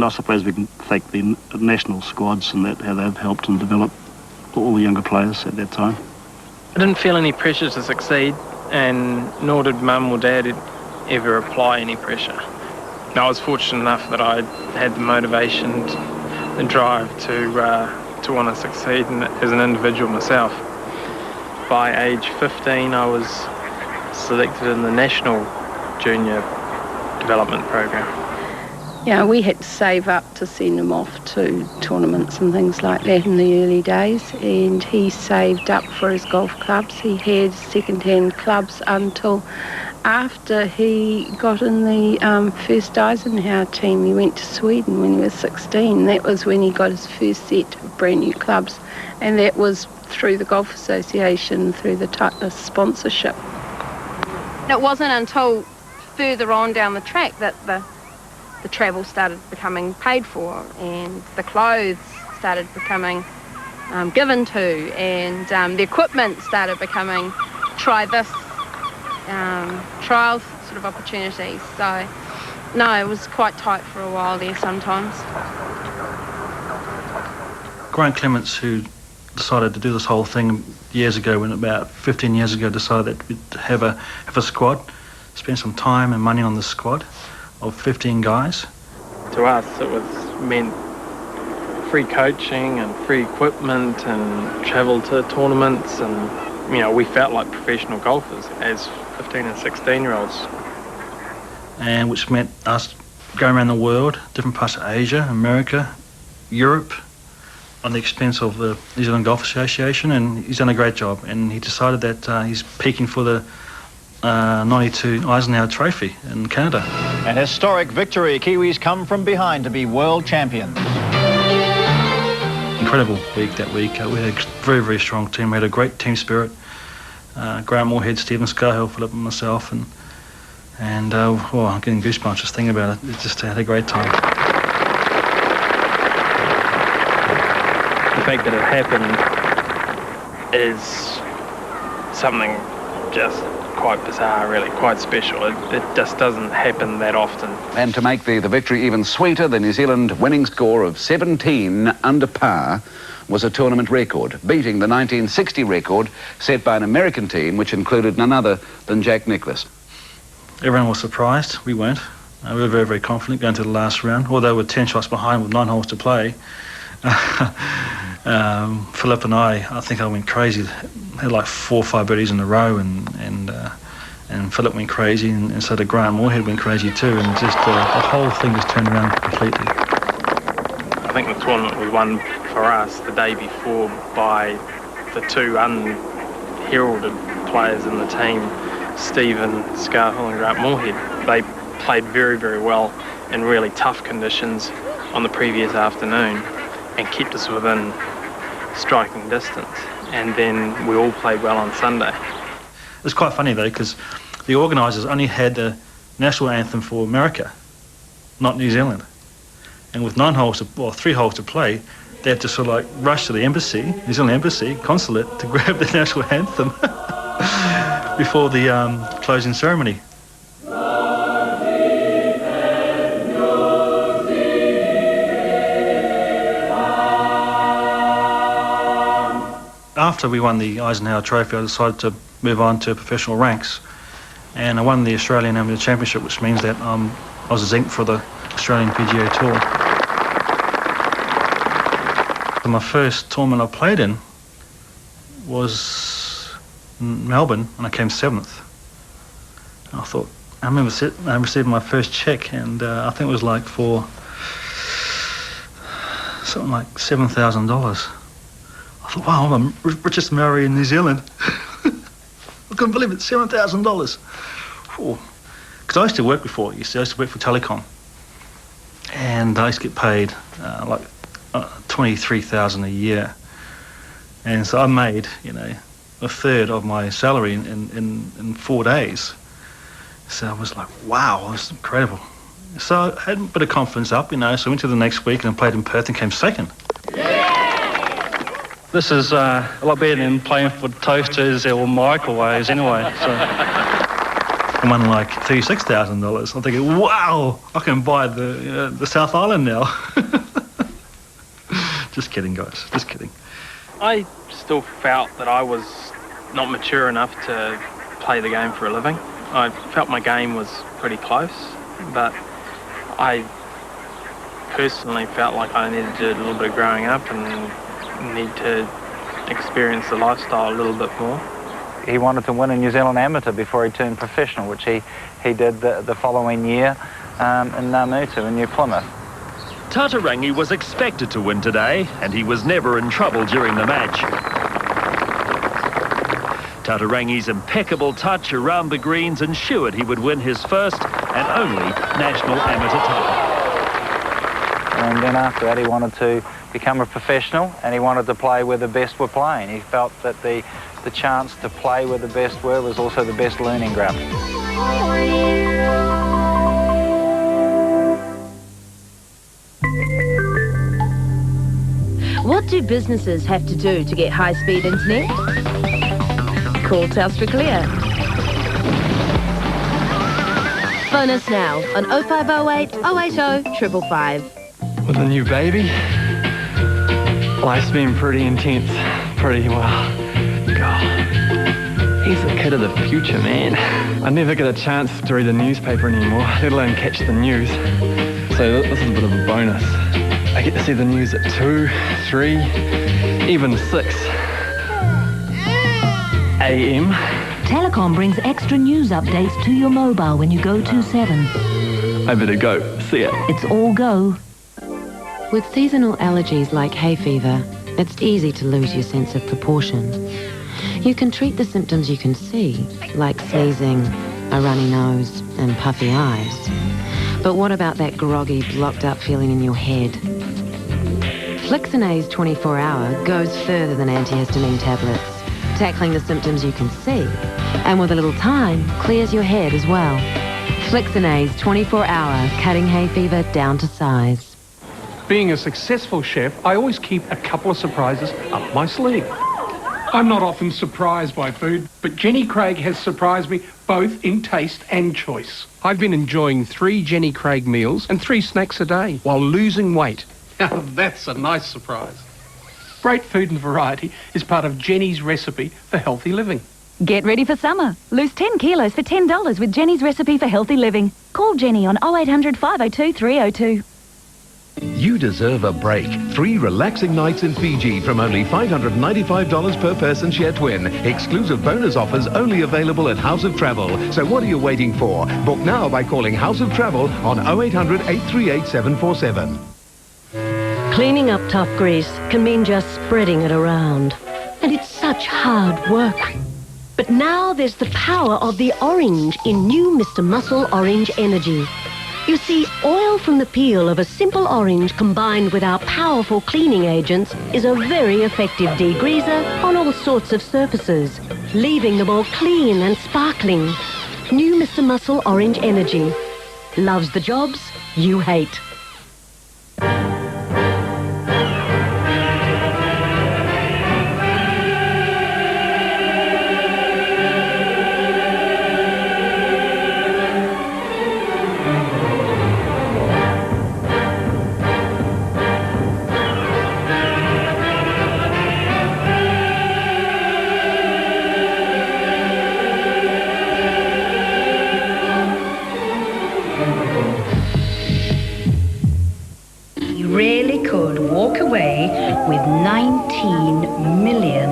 I suppose we can thank the national squads and how they've helped and developed all the younger players at that time. I didn't feel any pressure to succeed, and nor did Mum or Dad ever apply any pressure. I was fortunate enough that I had the motivation and drive to want to succeed as an individual myself. By age 15, I was selected in the National Junior Development Program. Yeah, we had to save up to send him off to tournaments and things like that in the early days, and he saved up for his golf clubs. He had second-hand clubs until after he got in the first Eisenhower team, he went to Sweden when he was 16. That was when he got his first set of brand new clubs, and that was through the Golf Association, through the sponsorship. It wasn't until further on down the track that the travel started becoming paid for, and the clothes started becoming given to, and the equipment started becoming try this, trial sort of opportunities. So, no, it was quite tight for a while there sometimes. Grant Clements, who decided to do this whole thing years ago, when about 15 years ago decided that we'd have a squad, spend some time and money on the squad of 15 guys. To us, it meant free coaching and free equipment and travel to tournaments, and we felt like professional golfers as 15 and 16-year-olds. And which meant us going around the world, different parts of Asia, America, Europe, on the expense of the New Zealand Golf Association, and he's done a great job. And he decided that he's peaking for the 92 Eisenhower Trophy in Canada. An historic victory. Kiwis come from behind to be world champions. Incredible week that week. We had a very, very strong team. We had a great team spirit. Grant Moorhead, Stephen Scahill, Philip and myself, and I'm getting goosebumps just thinking about it. We just had a great time. The fact that it happened is something just quite bizarre, really, quite special. It just doesn't happen that often. And to make the victory even sweeter, the New Zealand winning score of 17 under par was a tournament record, beating the 1960 record set by an American team which included none other than Jack Nicklaus. Everyone was surprised. We weren't. We were very, very confident going to the last round, although we're 10 shots behind with 9 holes to play. Philip and I think I went crazy. Had like 4 or 5 birdies in a row, and Philip went crazy, and so did Grant Moorhead went crazy too, and just the whole thing just turned around completely. I think the tournament was won for us the day before by the 2 unheralded players in the team, Stephen Scahill and Grant Moorhead. They played very, very well in really tough conditions on the previous afternoon and kept us within striking distance. And then we all played well on Sunday. It's quite funny though, because the organisers only had the national anthem for America, not New Zealand. And with 3 holes to play, they had to sort of like rush to the embassy, New Zealand embassy, consulate, to grab the national anthem before the closing ceremony. After we won the Eisenhower Trophy, I decided to move on to professional ranks, and I won the Australian Amateur Championship, which means that I was zinked for the Australian PGA Tour. My first tournament I played in was in Melbourne, and I came 7th. And I remember receiving my first cheque, and I think it was like for something like $7,000. I thought, wow, I'm the richest Maori in New Zealand. I couldn't believe it, $7,000. Because I used to work before, I used to work for Telecom. And I used to get paid like $23,000 a year. And so I made, a third of my salary in 4 days. So I was like, wow, this is incredible. So I had a bit of confidence up, so I went to the next week and played in Perth and came 2nd. This is a lot better than playing for toasters or microwaves anyway. So I won like $36,000. I'm thinking, wow, I can buy the South Island now. Just kidding, guys, just kidding. I still felt that I was not mature enough to play the game for a living. I felt my game was pretty close, but I personally felt like I needed to do a little bit of growing up and need to experience the lifestyle a little bit more. He wanted to win a New Zealand Amateur before he turned professional, which he did the following year in Namutu in New Plymouth. Tatarangi was expected to win today, and he was never in trouble during the match. Tatarangi's impeccable touch around the greens ensured he would win his first and only national amateur title. And then after that he wanted to become a professional, and he wanted to play where the best were playing. He felt that the chance to play where the best were was also the best learning ground. What do businesses have to do to get high-speed internet? Call Telstra Clear. Phone us now on 0508 080 555. With a new baby, life's been pretty intense, pretty well. God, he's the kid of the future, man. I never get a chance to read the newspaper anymore, let alone catch the news. So this is a bit of a bonus. I get to see the news at 2, 3, even 6 a.m. Telecom brings extra news updates to your mobile when you go to 7. I better go. See ya. It's all go. With seasonal allergies like hay fever, it's easy to lose your sense of proportion. You can treat the symptoms you can see, like sneezing, a runny nose, and puffy eyes. But what about that groggy, blocked-up feeling in your head? Flixinase 24-hour goes further than antihistamine tablets, tackling the symptoms you can see, and with a little time, clears your head as well. Flixinase 24-hour, cutting hay fever down to size. Being a successful chef, I always keep a couple of surprises up my sleeve. I'm not often surprised by food, but Jenny Craig has surprised me both in taste and choice. I've been enjoying 3 Jenny Craig meals and 3 snacks a day while losing weight. Now that's a nice surprise. Great food and variety is part of Jenny's recipe for healthy living. Get ready for summer. Lose 10 kilos for $10 with Jenny's recipe for healthy living. Call Jenny on 0800 502 302. You deserve a break. 3 relaxing nights in Fiji from only $595 per person share twin. Exclusive bonus offers only available at House of Travel. So what are you waiting for? Book now by calling House of Travel on 0800 838 747. Cleaning up tough grease can mean just spreading it around. And it's such hard work. But now there's the power of the orange in new Mr. Muscle Orange Energy. You see, oil from the peel of a simple orange combined with our powerful cleaning agents is a very effective degreaser on all sorts of surfaces, leaving them all clean and sparkling. New Mr. Muscle Orange Energy. Loves the jobs you hate. With £19 million.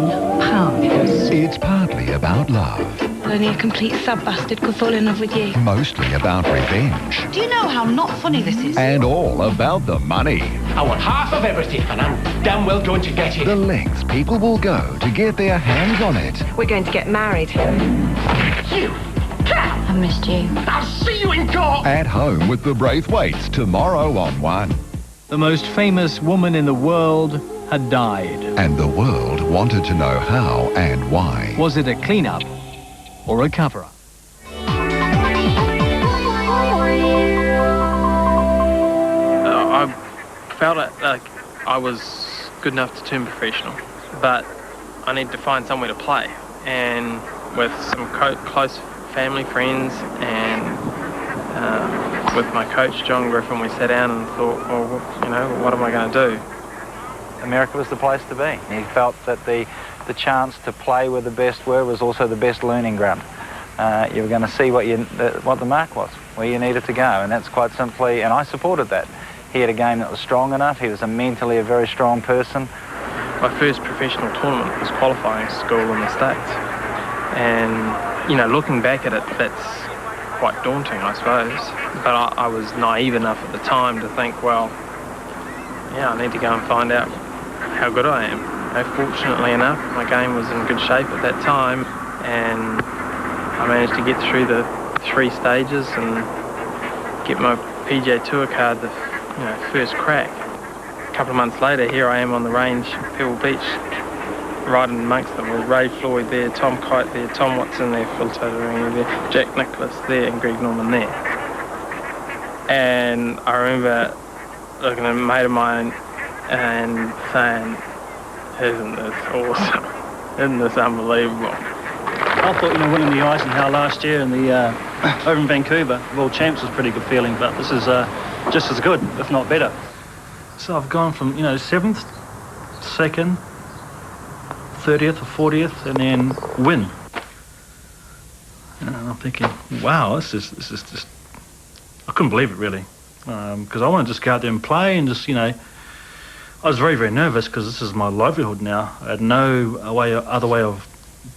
It's partly about love. Only a complete sub-bastard could fall in love with you. Mostly about revenge. Do you know how not funny this is? And all about the money. I want half of everything, and I'm damn well going to get it. The lengths people will go to get their hands on it. We're going to get married. You cow! I missed you. I'll see you in court! At Home with the Braithwaites, tomorrow on 1. The most famous woman in the world had died. And the world wanted to know how and why. Was it a clean-up or a cover-up? I felt like I was good enough to turn professional, but I needed to find somewhere to play. And with some close family, friends, and with my coach, John Griffin, we sat down and thought, well, you know, what am I going to do? America was the place to be. He felt that the chance to play where the best were was also the best learning ground. You were going to see what the mark was, where you needed to go, and that's quite simply, and I supported that. He had a game that was strong enough. He was mentally a very strong person. My first professional tournament was qualifying school in the States, and you know, looking back at it, that's quite daunting, I suppose. But I was naive enough at the time to think, well, yeah, I need to go and find out how good I am. Fortunately enough, my game was in good shape at that time. and I managed to get through the 3 stages and get my PGA Tour card the first crack. A couple of months later, here I am on the range, Pebble Beach, riding amongst them with Ray Floyd there, Tom Kite there, Tom Watson there, Phil Totering there, Jack Nicklaus there, and Greg Norman there. And I remember looking at a mate of mine and saying, "Isn't this awesome? Isn't this unbelievable?" I thought, winning the Eisenhower last year and the over in Vancouver, World Champs was a pretty good feeling, but this is just as good, if not better. So I've gone from, 7th, 2nd, 30th or 40th, and then win. And I'm thinking, wow, this is just, I couldn't believe it really, because I want to just go out there and play and just, I was very, very nervous because this is my livelihood now. I had no other way of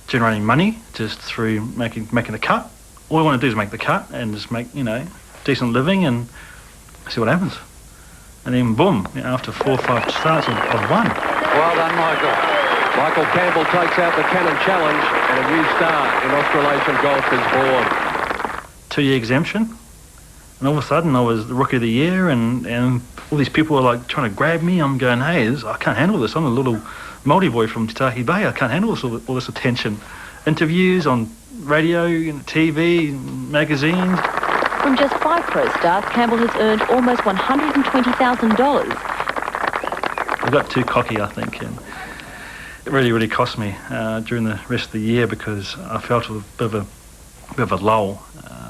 generating money just through making the cut. All I want to do is make the cut and just make, decent living and see what happens. And then boom, after 4 or 5 starts, I've won. Well done, Michael. Michael Campbell takes out the Cannon Challenge and a new star in Australasian golf is born. 2-year exemption. And all of a sudden I was the Rookie of the Year and all these people were like trying to grab me. I'm going, hey, I can't handle this. I'm a little Māori boy from Te Tahi Bay. I can't handle all this attention. Interviews on radio, TV, magazines. From just 5 pro starts, Campbell has earned almost $120,000. I got too cocky, I think, and it really, really cost me during the rest of the year because I felt a bit of a lull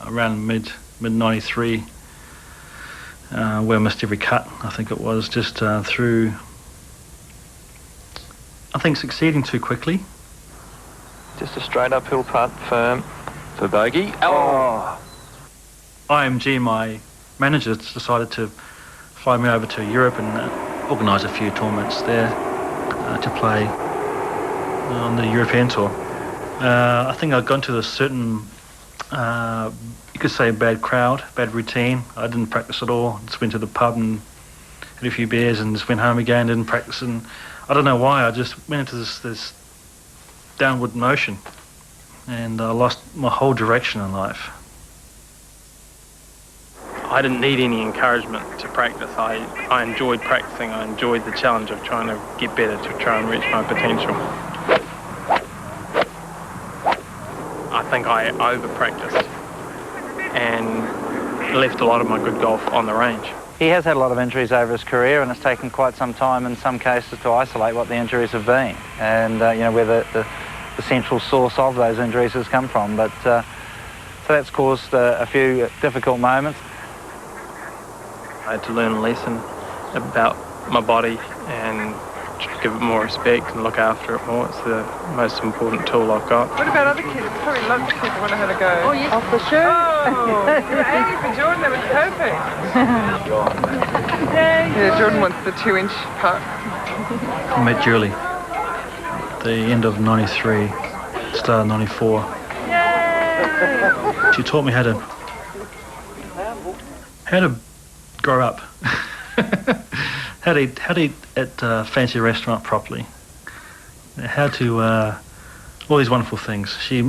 around mid-93 where I missed every cut. I think it was just through, I think, succeeding too quickly. Just a straight uphill putt, firm for bogey. Oh! IMG, my manager, decided to fly me over to Europe and organise a few tournaments there to play on the European tour. I think I'd gone to a certain, you could say, bad crowd, bad routine. I didn't practice at all. Just went to the pub and had a few beers and just went home again, didn't practice. And I don't know why, I just went into this downward motion and I lost my whole direction in life. I didn't need any encouragement to practice. I enjoyed practicing. I enjoyed the challenge of trying to get better, to try and reach my potential. I think I over-practiced and left a lot of my good golf on the range. He has had a lot of injuries over his career, and it's taken quite some time in some cases to isolate what the injuries have been and where the central source of those injuries has come from. But so that's caused a few difficult moments. I had to learn a lesson about my body and give it more respect and look after it more. It's the most important tool I've got. What about other kids? Probably lots of people want to have a go. Oh, yes. Off the shoe. Oh, you were aiming for Jordan. That was perfect. Yeah, Jordan wants the 2-inch putt. I met Julie at the end of 93, start of 94. She taught me how to grow up, how to eat at a fancy restaurant properly, how to all these wonderful things. She's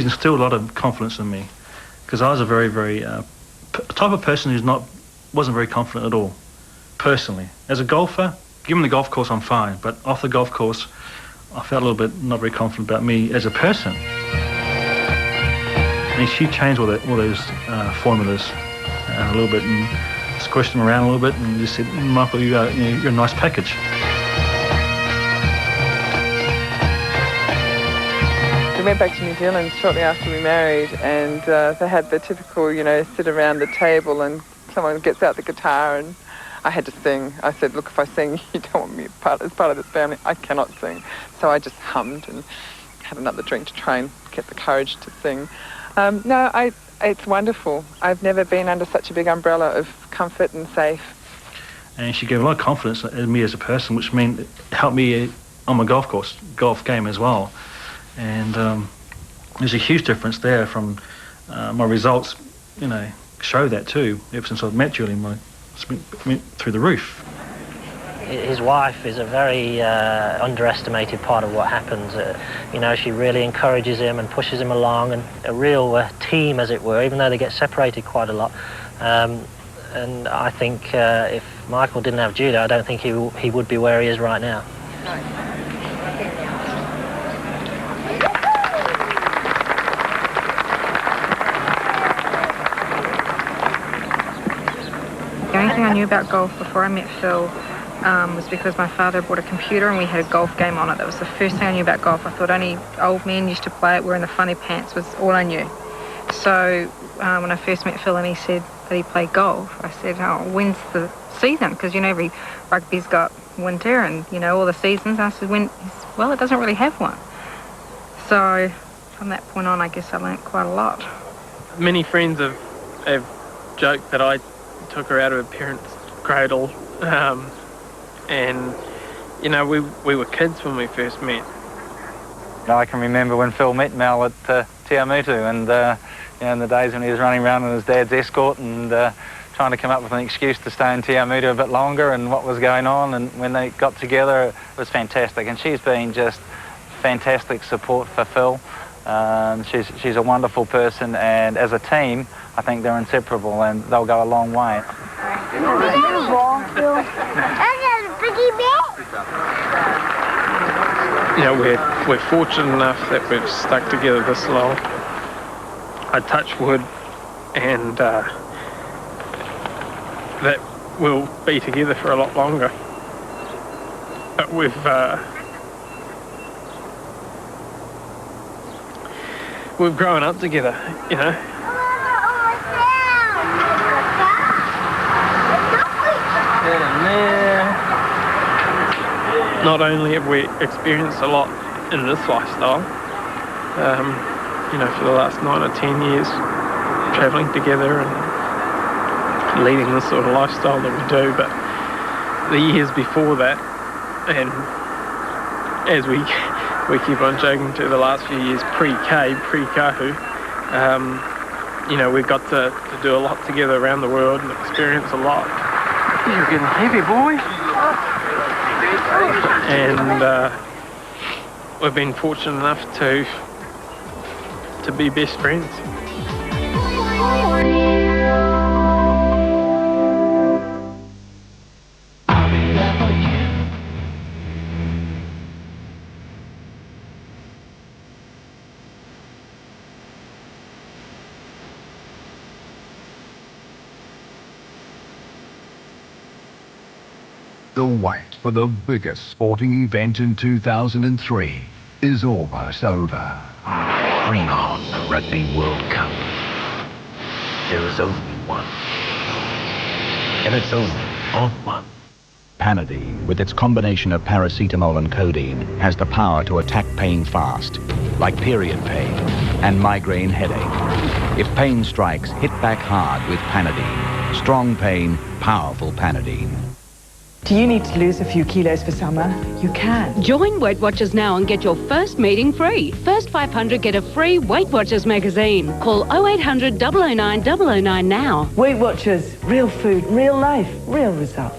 instilled a lot of confidence in me because I was a very, very type of person who's wasn't very confident at all, personally. As a golfer, given the golf course, I'm fine, but off the golf course, I felt a little bit not very confident about me as a person. And she changed all those formulas a little bit and squished them around a little bit and just said, Michael, you're a nice package. We went back to New Zealand shortly after we married, and they had the typical, sit around the table and someone gets out the guitar and I had to sing. I said, look, if I sing, you don't want me as part of this family. I cannot sing. So I just hummed and had another drink to try and get the courage to sing. It's wonderful. I've never been under such a big umbrella of comfort and safe. And she gave a lot of confidence in me as a person, which meant it helped me on my golf game as well. And there's a huge difference there from my results, show that too. Ever since I've met Julie, went through the roof. his wife is a very underestimated part of what happens. You know, she really encourages him and pushes him along, and a real team, as it were, even though they get separated quite a lot. And I think if Michael didn't have Judah, I don't think he would be where he is right now. The only thing I knew about golf before I met Phil was because my father bought a computer and we had a golf game on it. That was the first thing I knew about golf. I thought only old men used to play it, wearing the funny pants was all I knew. So when I first met Phil and he said that he played golf, I said, oh, when's the season? Because, you know, every rugby's got winter and, you know, all the seasons. I said, when? Well, it doesn't really have one. So from that point on, I guess I learnt quite a lot. Many friends have joked that I took her out of her parents' cradle, and you know, we were kids when we first met. I can remember when Phil met Mel at Tiamutu, and you know, in the days when he was running around on his dad's escort and trying to come up with an excuse to stay in Tiamutu a bit longer, and what was going on, and when they got together it was fantastic, and she's been just fantastic support for Phil. She's a wonderful person, and as a team I think they're inseparable and they'll go a long way. You know, we're fortunate enough that we've stuck together this long. I touch wood, and that we'll be together for a lot longer. But we've grown up together, you know. Not only have we experienced a lot in this lifestyle, you know, for the last 9 or 10 years, travelling together and leading this sort of lifestyle that we do, but the years before that, and as we keep on joking to the last few years, pre-K, pre-Kahu, you know, we've got to do a lot together around the world and experience a lot. You're getting heavy, boy. And we've been fortunate enough to be best friends. The wait for the biggest sporting event in 2003 is almost over. Bring on the Rugby World Cup. There is only one. And it's only on one. Panadine, with its combination of paracetamol and codeine, has the power to attack pain fast, like period pain and migraine headache. If pain strikes, hit back hard with Panadine. Strong pain, powerful Panadine. Do you need to lose a few kilos for summer? You can. Join Weight Watchers now and get your first meeting free. First 500 get a free Weight Watchers magazine. Call 0800 009 009 now. Weight Watchers, real food, real life, real results.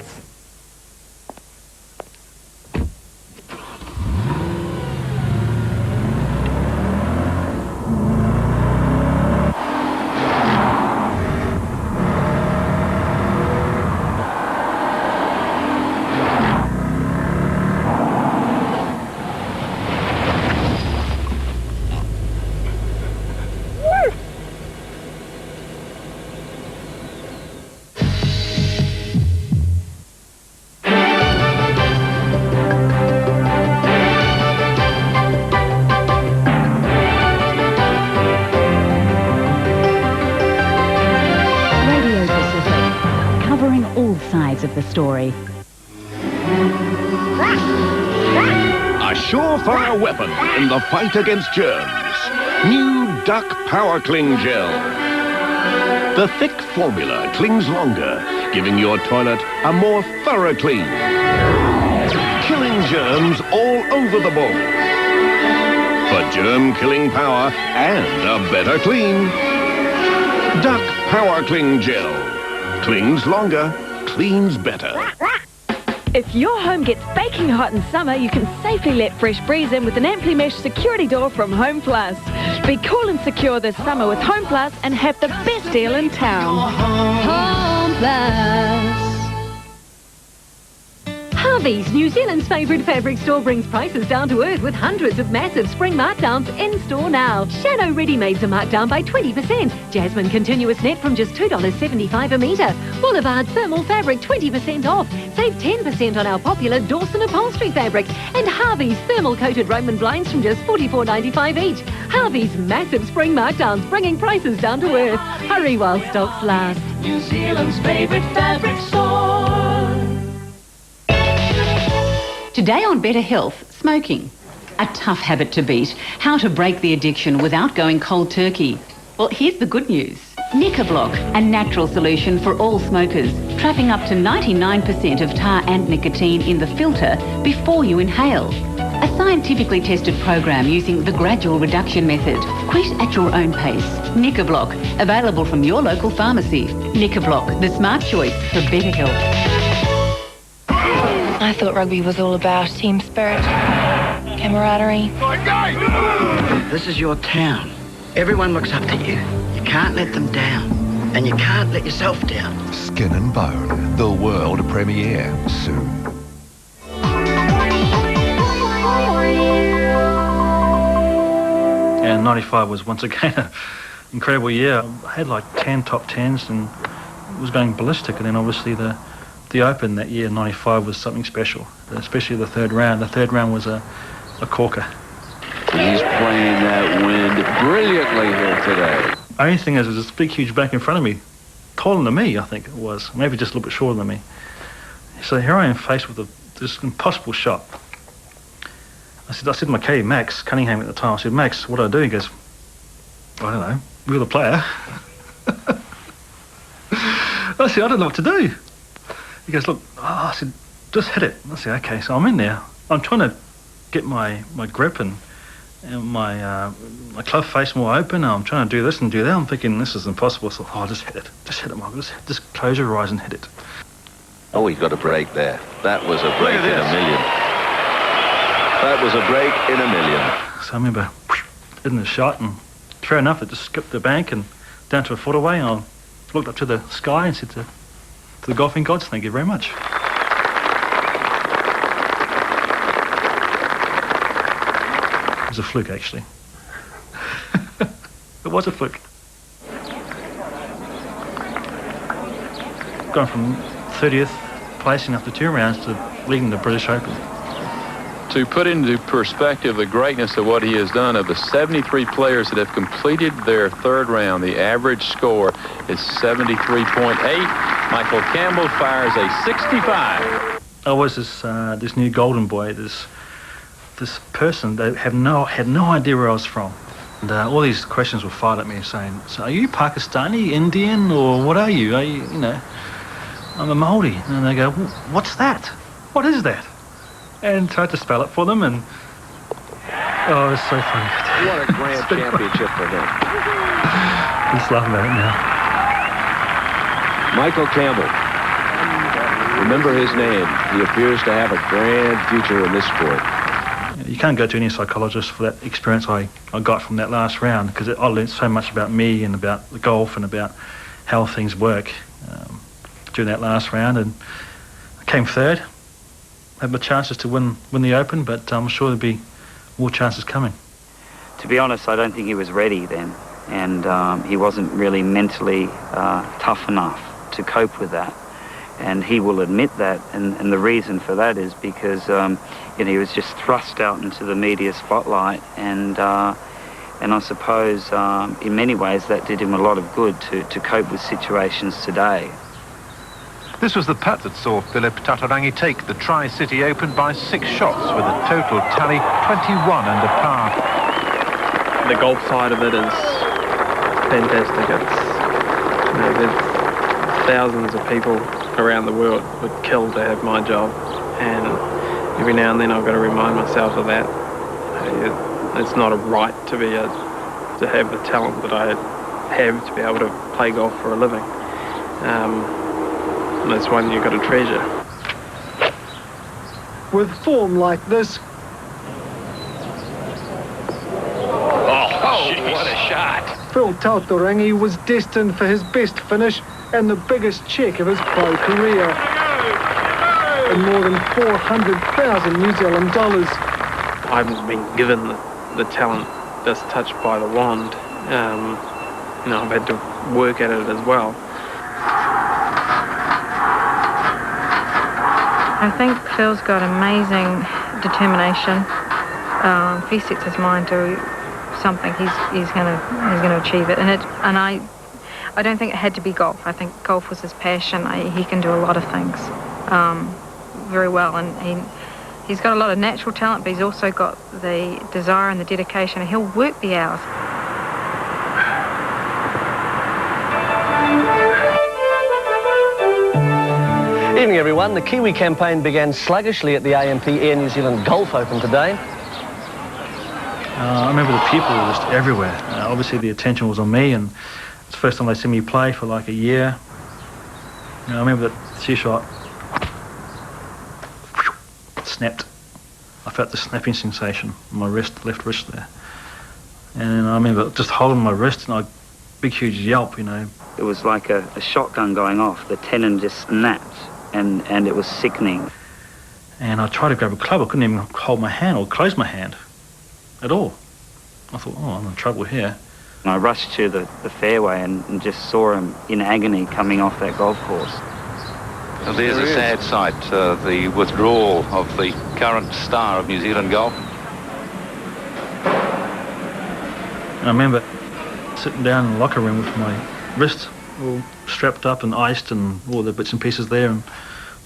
Of the story. A surefire weapon in the fight against germs. New Duck Power Cling Gel. The thick formula clings longer, giving your toilet a more thorough clean. Killing germs all over the bowl. For germ-killing power and a better clean. Duck Power Cling Gel. Clings longer, cleans better. If your home gets baking hot in summer, you can safely let fresh breeze in with an amply meshed security door from Home Plus. Be cool and secure this summer with Home Plus and have the best deal in town. Home Plus. Harvey's, New Zealand's favourite fabric store, brings prices down to earth with hundreds of massive spring markdowns in store now. Shadow ready-mades are marked down by 20%. Jasmine continuous net from just $2.75 a metre. Boulevard thermal fabric 20% off. Save 10% on our popular Dawson upholstery fabrics. And Harvey's thermal coated Roman blinds from just $44.95 each. Harvey's massive spring markdowns, bringing prices down to earth. Hurry while stocks last. New Zealand's favourite fabric store. Today on Better Health, smoking. A tough habit to beat. How to break the addiction without going cold turkey. Well, here's the good news. Nicoblock, a natural solution for all smokers, trapping up to 99% of tar and nicotine in the filter before you inhale. A scientifically tested program using the gradual reduction method. Quit at your own pace. Nicoblock, available from your local pharmacy. Nicoblock, the smart choice for better health. I thought rugby was all about team spirit, camaraderie. This is your town. Everyone looks up to you. You can't let them down. And you can't let yourself down. Skin and Bone, the world premiere, soon. And 95 was once again an incredible year. I had like 10 top 10s and was going ballistic, and then obviously the Open that year, 95, was something special, especially the third round. The third round was a corker. He's playing that wind brilliantly here today. Only thing is, there's this big, huge bank in front of me, taller than me, I think it was, maybe just a little bit shorter than me. So here I am faced with this impossible shot. I said to my caddy, Max Cunningham at the time, I said, Max, what do I do? He goes, I don't know, you're the player. I said, I don't know what to do. He goes, look, I said, just hit it. I said, okay, so I'm in there. I'm trying to get my grip and my club face more open. I'm trying to do this and do that. I'm thinking, this is impossible. So, just hit it. Just hit it, Michael. Just close your eyes and hit it. Oh, he got a break there. That was a break in a million. That was a break in a million. So I remember hitting the shot, and fair enough, it just skipped the bank and down to a foot away, and I looked up to the sky and said to the golfing gods, thank you very much. It was a fluke, actually. It was a fluke. Going from 30th placing after 2 rounds to leading the British Open. To put into perspective the greatness of what he has done, of the 73 players that have completed their third round, the average score is 73.8. Michael Campbell fires a 65. I was this new golden boy, this person that had no idea where I was from. And all these questions were fired at me saying, so are you Pakistani, Indian, or what are you? Are you, I'm a Māori. And they go, what's that? What is that? And tried to spell it for them, and oh, it was so funny. What a grand championship for him. Just laughing about it now. Michael Campbell. Remember his name. He appears to have a grand future in this sport. You can't go to any psychologist for that experience I got from that last round, because I learned so much about me and about the golf and about how things work during that last round. And I came third. Had my chances to win the Open, but I'm sure there'll be more chances coming. To be honest, I don't think he was ready then, and he wasn't really mentally tough enough to cope with that. And he will admit that, and the reason for that is because he was just thrust out into the media spotlight, and I suppose in many ways that did him a lot of good to cope with situations today. This was the putt that saw Philip Tatarangi take the Tri-City Open by 6 shots with a total tally 21 under par. The golf side of it is fantastic. It's, there's thousands of people around the world would kill to have my job, and every now and then I've got to remind myself of that. It's not a right to have the talent that I have to be able to play golf for a living. And it's one you've got to treasure. With form like this, What a shot. Phil Tautorangi was destined for his best finish and the biggest check of his pro career. And more than 400,000 New Zealand dollars. I haven't been given the talent that's touched by the wand. You know, I've had to work at it as well. I think Phil's got amazing determination. If he sets his mind to something, he's gonna achieve it. And I don't think it had to be golf. I think golf was his passion. He can do a lot of things very well, and he's got a lot of natural talent, but he's also got the desire and the dedication, and he'll work the hours. Evening everyone, the Kiwi campaign began sluggishly at the AMP Air New Zealand Golf Open today. I remember the people were just everywhere. Obviously the attention was on me, and it's the first time they see me play for like a year. I remember that tee shot snapped. I felt the snapping sensation on my wrist, left wrist there. And I remember just holding my wrist and a big huge yelp, you know. It was like a shotgun going off. The tendon just snapped and it was sickening. And I tried to grab a club. I couldn't even hold my hand or close my hand at all. I thought, oh, I'm in trouble here. And I rushed to the fairway and just saw him in agony coming off that golf course. And there's a sad sight, the withdrawal of the current star of New Zealand golf. And I remember sitting down in the locker room with my wrist all strapped up and iced and all the bits and pieces there, and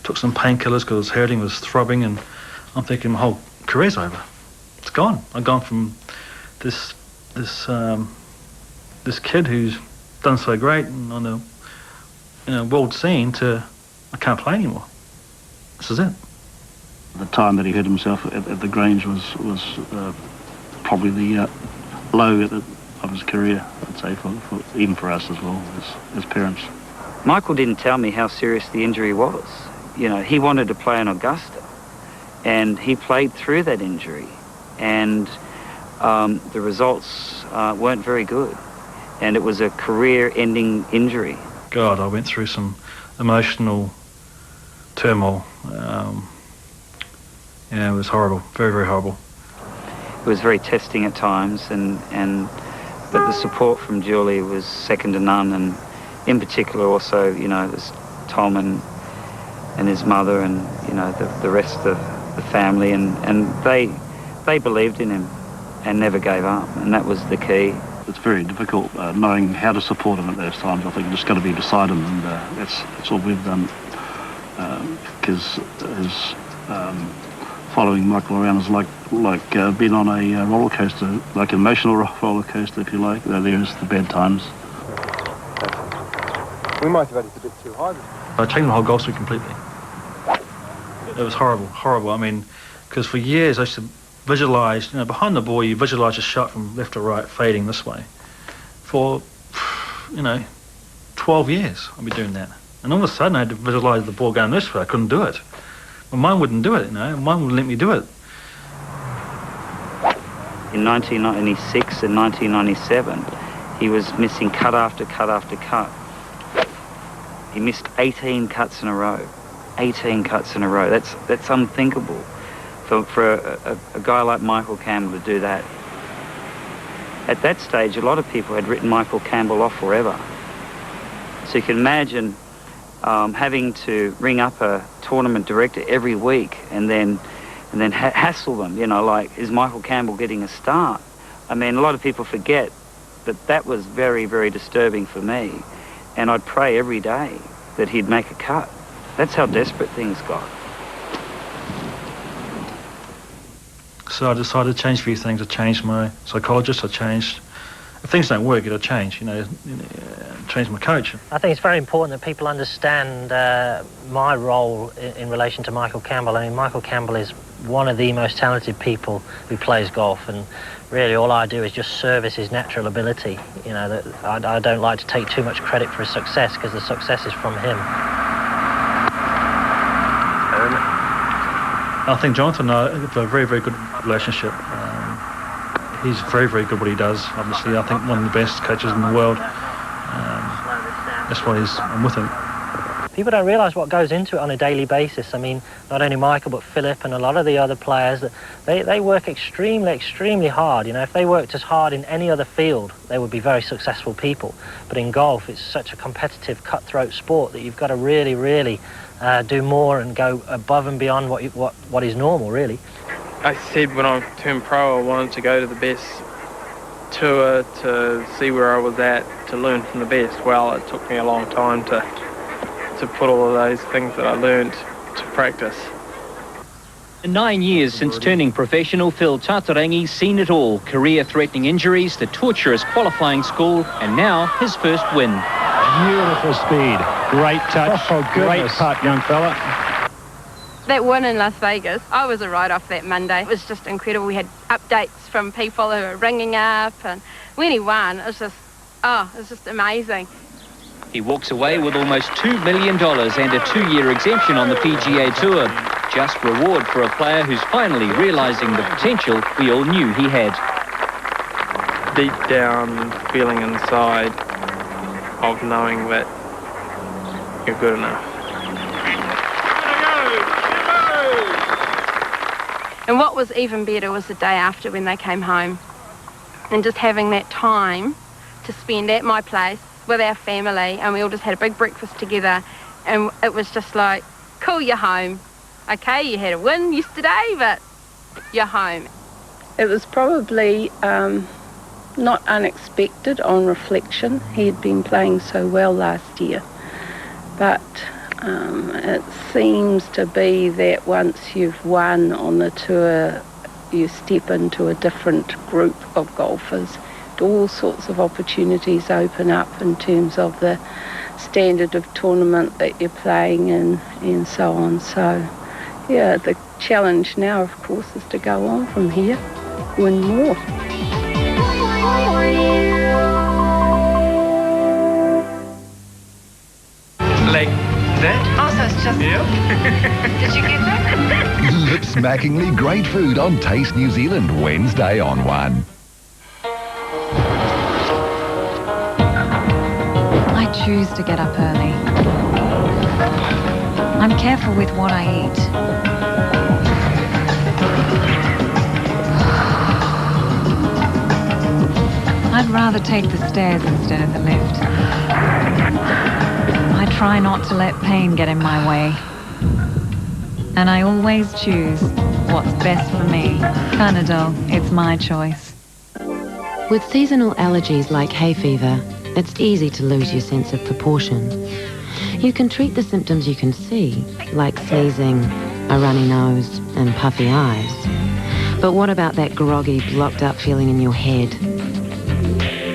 took some painkillers because it was hurting, it was throbbing, and I'm thinking my whole career's over. It's gone. I've gone from this kid who's done so great and on the world scene to I can't play anymore. This is it. The time that he hurt himself at the Grange was probably the low of his career, I'd say, even for us as well, as parents. Michael didn't tell me how serious the injury was. You know, he wanted to play in Augusta, and he played through that injury, and the results weren't very good, and it was a career-ending injury. God, I went through some emotional turmoil. Yeah, it was horrible, very, very horrible. It was very testing at times, but the support from Julie was second to none, and in particular also, you know, there's Tom and his mother and, you know, the rest of the family, and they believed in him and never gave up, and that was the key. It's very difficult knowing how to support him at those times. I think you just got to be beside him, and that's all we've done, because his following Michael around is like being on a roller coaster, like an emotional roller coaster, if you like. There's the bad times. We might have had it a bit too high. I changed my whole golf swing completely. It was horrible, horrible. I mean, because for years I used to visualise, you know, behind the ball you visualise a shot from left to right fading this way. For, you know, 12 years I've been doing that. And all of a sudden I had to visualise the ball going this way. I couldn't do it. My mind wouldn't do it, you know. Mine wouldn't let me do it. In 1996 and 1997, he was missing cut after cut after cut. He missed 18 cuts in a row. 18 cuts in a row. That's unthinkable for a guy like Michael Campbell to do that. At that stage, a lot of people had written Michael Campbell off forever. So you can imagine having to ring up a tournament director every week and then hassle them, you know, like, is Michael Campbell getting a start? I mean, a lot of people forget that was very, very disturbing for me. And I'd pray every day that he'd make a cut. That's how desperate things got. So I decided to change a few things. I changed my psychologist, I changed... If things don't work, it'll change, you know, change my coach. I think it's very important that people understand my role in relation to Michael Campbell. I mean, Michael Campbell is one of the most talented people who plays golf, and really all I do is just service his natural ability. You know, that I don't like to take too much credit for his success, because the success is from him. I think Jonathan and I have a very, very good relationship. He's very, very good at what he does. Obviously, I think one of the best coaches in the world. That's why I'm with him. People don't realise what goes into it on a daily basis. I mean, not only Michael, but Philip and a lot of the other players, they work extremely, extremely hard. You know, if they worked as hard in any other field, they would be very successful people. But in golf, it's such a competitive, cutthroat sport that you've got to really, really do more and go above and beyond what is normal, really. I said when I turned pro, I wanted to go to the best tour to see where I was at, to learn from the best. Well, it took me a long time to put all of those things that I learned to practice. In 9 years since turning professional, Phil Tatarangi's seen it all. Career-threatening injuries, the torturous qualifying school, and now his first win. Beautiful speed. Great touch. Oh, great putt, young fella. That win in Las Vegas, I was a write-off that Monday. It was just incredible. We had updates from people who were ringing up, and when he won, it was just amazing. He walks away with almost $2 million and a 2-year exemption on the PGA Tour. Just reward for a player who's finally realising the potential we all knew he had. Deep down feeling inside of knowing that you're good enough. And what was even better was the day after when they came home, and just having that time to spend at my place with our family, and we all just had a big breakfast together, and it was just like, cool, you're home. Okay, you had a win yesterday, but you're home. It was probably not unexpected on reflection. He had been playing so well last year, but it seems to be that once you've won on the tour, you step into a different group of golfers. All sorts of opportunities open up in terms of the standard of tournament that you're playing in and so on. So, yeah, the challenge now, of course, is to go on from here, win more. Like that? Also, it's just... Yeah. Did you get that? Lip-smackingly great food on Taste New Zealand, Wednesday on 1. I choose to get up early. I'm careful with what I eat. I'd rather take the stairs instead of the lift. I try not to let pain get in my way. And I always choose what's best for me. Panadol, it's my choice. With seasonal allergies like hay fever, it's easy to lose your sense of proportion. You can treat the symptoms you can see, like sneezing, a runny nose, and puffy eyes. But what about that groggy, blocked-up feeling in your head?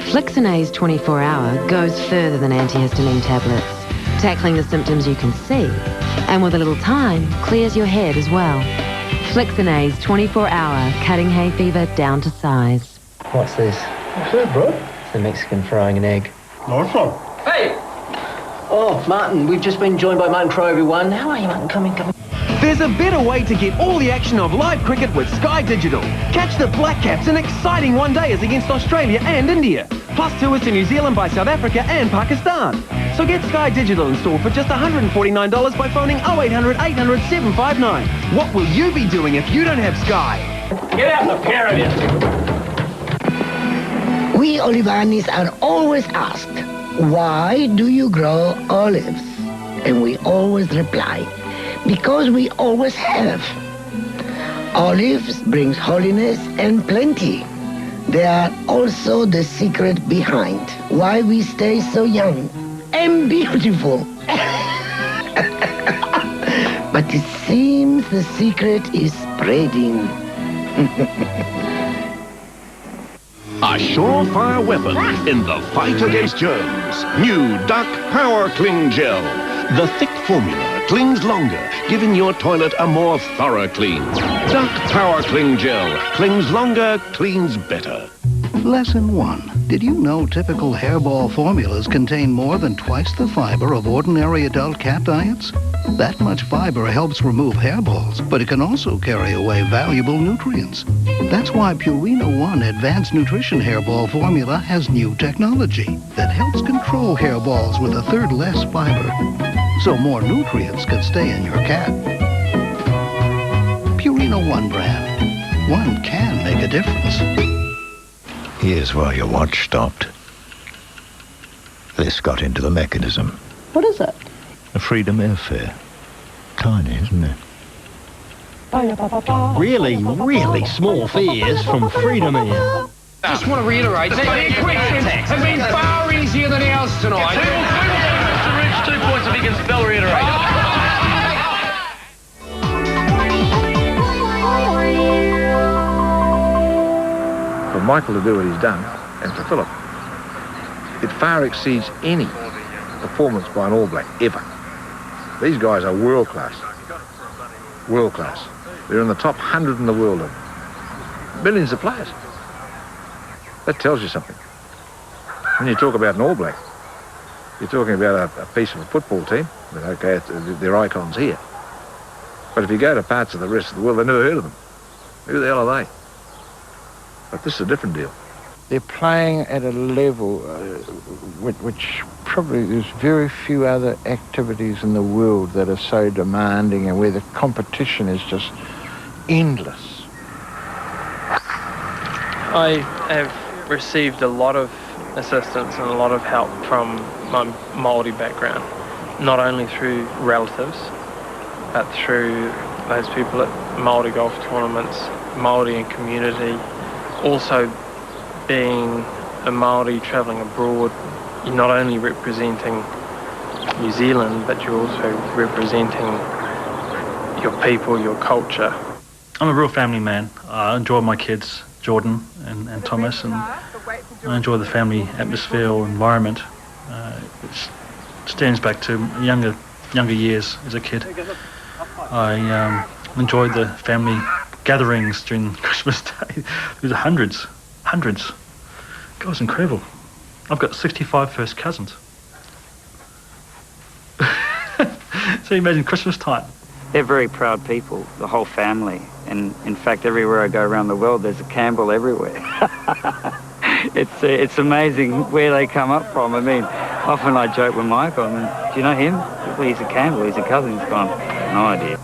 Flixinase 24-hour goes further than antihistamine tablets, tackling the symptoms you can see, and with a little time, clears your head as well. Flixinase 24-hour, cutting hay fever down to size. What's this? What's that, bro? It's the Mexican frying an egg. Nice one. Hey! Oh, Martin, we've just been joined by Martin Crowe, everyone. How are you, Martin? Come in. There's a better way to get all the action of live cricket with Sky Digital. Catch the Black Caps in exciting one-dayers against Australia and India, plus tours to New Zealand by South Africa and Pakistan. So get Sky Digital installed for just $149 by phoning 0800 800 759. What will you be doing if you don't have Sky? Get out the pair of you! We Olivanis are always asked, why do you grow olives? And we always reply, because we always have. Olives brings holiness and plenty. They are also the secret behind why we stay so young and beautiful. But it seems the secret is spreading. A surefire weapon in the fight against germs. New Duck Power Cling Gel. The thick formula clings longer, giving your toilet a more thorough clean. Duck Power Cling Gel. Clings longer, cleans better. Lesson 1. Did you know typical hairball formulas contain more than twice the fiber of ordinary adult cat diets? That much fiber helps remove hairballs, but it can also carry away valuable nutrients. That's why Purina One Advanced Nutrition Hairball Formula has new technology that helps control hairballs with a third less fiber, so more nutrients can stay in your cat. Purina One brand. One can make a difference. Here's why your watch stopped. This got into the mechanism. What is it? A Freedom airfare. Tiny, isn't it? Really, really small fares from Freedom Air. Just want to reiterate that the questions have been far easier than ours tonight. To reach 2 points if he can spell reiterate. For Michael to do what he's done, and for Philip, it far exceeds any performance by an All Black ever. These guys are world class. World class. They're in the top 100 in the world of millions of players. That tells you something. When you talk about an All Black, you're talking about a piece of a football team. But okay, they're icons here. But if you go to parts of the rest of the world, they've never heard of them. Who the hell are they? But this is a different deal. They're playing at a level which probably there's very few other activities in the world that are so demanding and where the competition is just endless. I have received a lot of assistance and a lot of help from my Māori background, not only through relatives, but through those people at Māori golf tournaments, Māori in community, also being a Māori travelling abroad. You're not only representing New Zealand, but you're also representing your people, your culture. I'm a real family man. I enjoy my kids, Jordan and Thomas, and I enjoy the family atmosphere or environment, which stems back to younger years as a kid. I enjoyed the family gatherings during Christmas Day. There was hundreds. God, it was incredible. I've got 65 first cousins. So you imagine Christmas time. They're very proud people, the whole family. And in fact, everywhere I go around the world, there's a Campbell everywhere. It's amazing where they come up from. I mean, often I joke with Michael, do you know him? Well, he's a Campbell, he's a cousin. He's gone, no idea.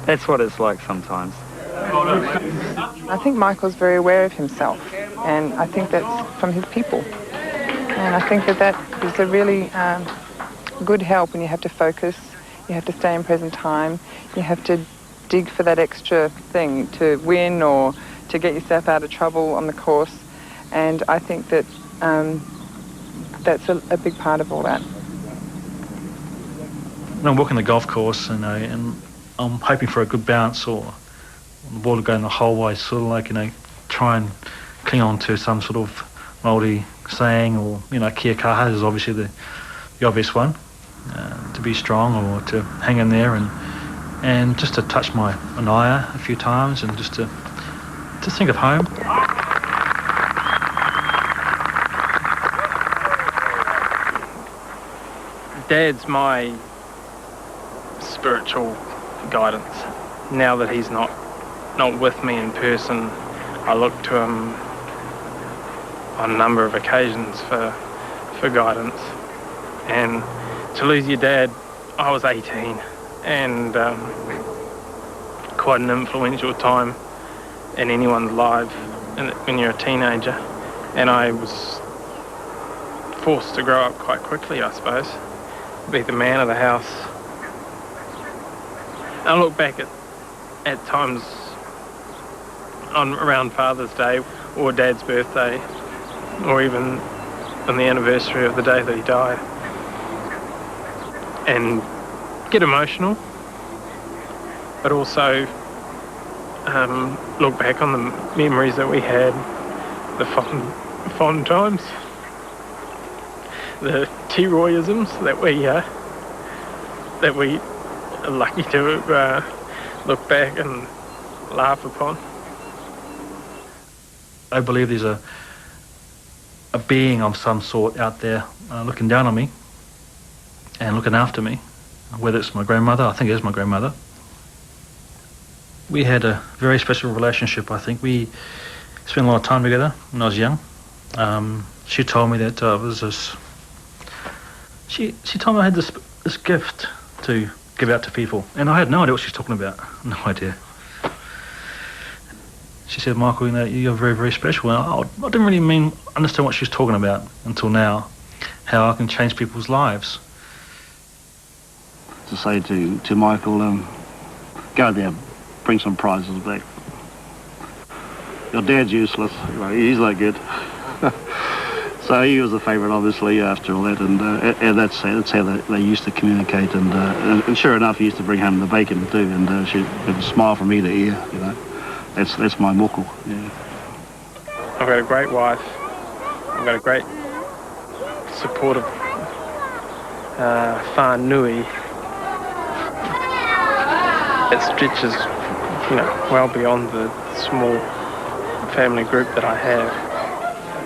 That's what it's like sometimes. I think Michael's very aware of himself, and I think that's from his people. And I think that is a really good help when you have to focus, you have to stay in present time, you have to dig for that extra thing to win or to get yourself out of trouble on the course. And I think that that's a big part of all that. When I'm walking the golf course, and I'm hoping for a good bounce or the ball to go in the hole, I sort of like, try and cling on to some sort of Māori saying, or, kia kaha is obviously the obvious one, to be strong or to hang in there and just to touch my anaya a few times and just to think of home. Dad's my spiritual guidance. Now that he's not with me in person, I look to him on a number of occasions for guidance. And to lose your dad, I was 18, and quite an influential time in anyone's life when you're a teenager. And I was forced to grow up quite quickly, I suppose, be the man of the house. I look back at times around Father's Day or Dad's birthday, or even on the anniversary of the day that he died, and get emotional, but also look back on the memories that we had, the fond times, the T-Royisms that we are lucky to look back and laugh upon. I believe there's a being of some sort out there looking down on me and looking after me. whether it's my grandmother, I think it is my grandmother. We had a very special relationship, I think. We spent a lot of time together when I was young. She told me that she told me I had this gift to give out to people, and I had no idea what she was talking about. No idea. She said, Michael, you're very, very special. And I didn't really understand what she was talking about until now, how I can change people's lives. To say to Michael, go out there, bring some prizes back. Your dad's useless, he's no good. So he was a favourite, obviously, after all that, and that's how they used to communicate. And sure enough, he used to bring home the bacon too, and she'd smile from ear to ear. That's my moko. Yeah. I've got a great wife. I've got a great, supportive whanui. It stretches, well beyond the small family group that I have.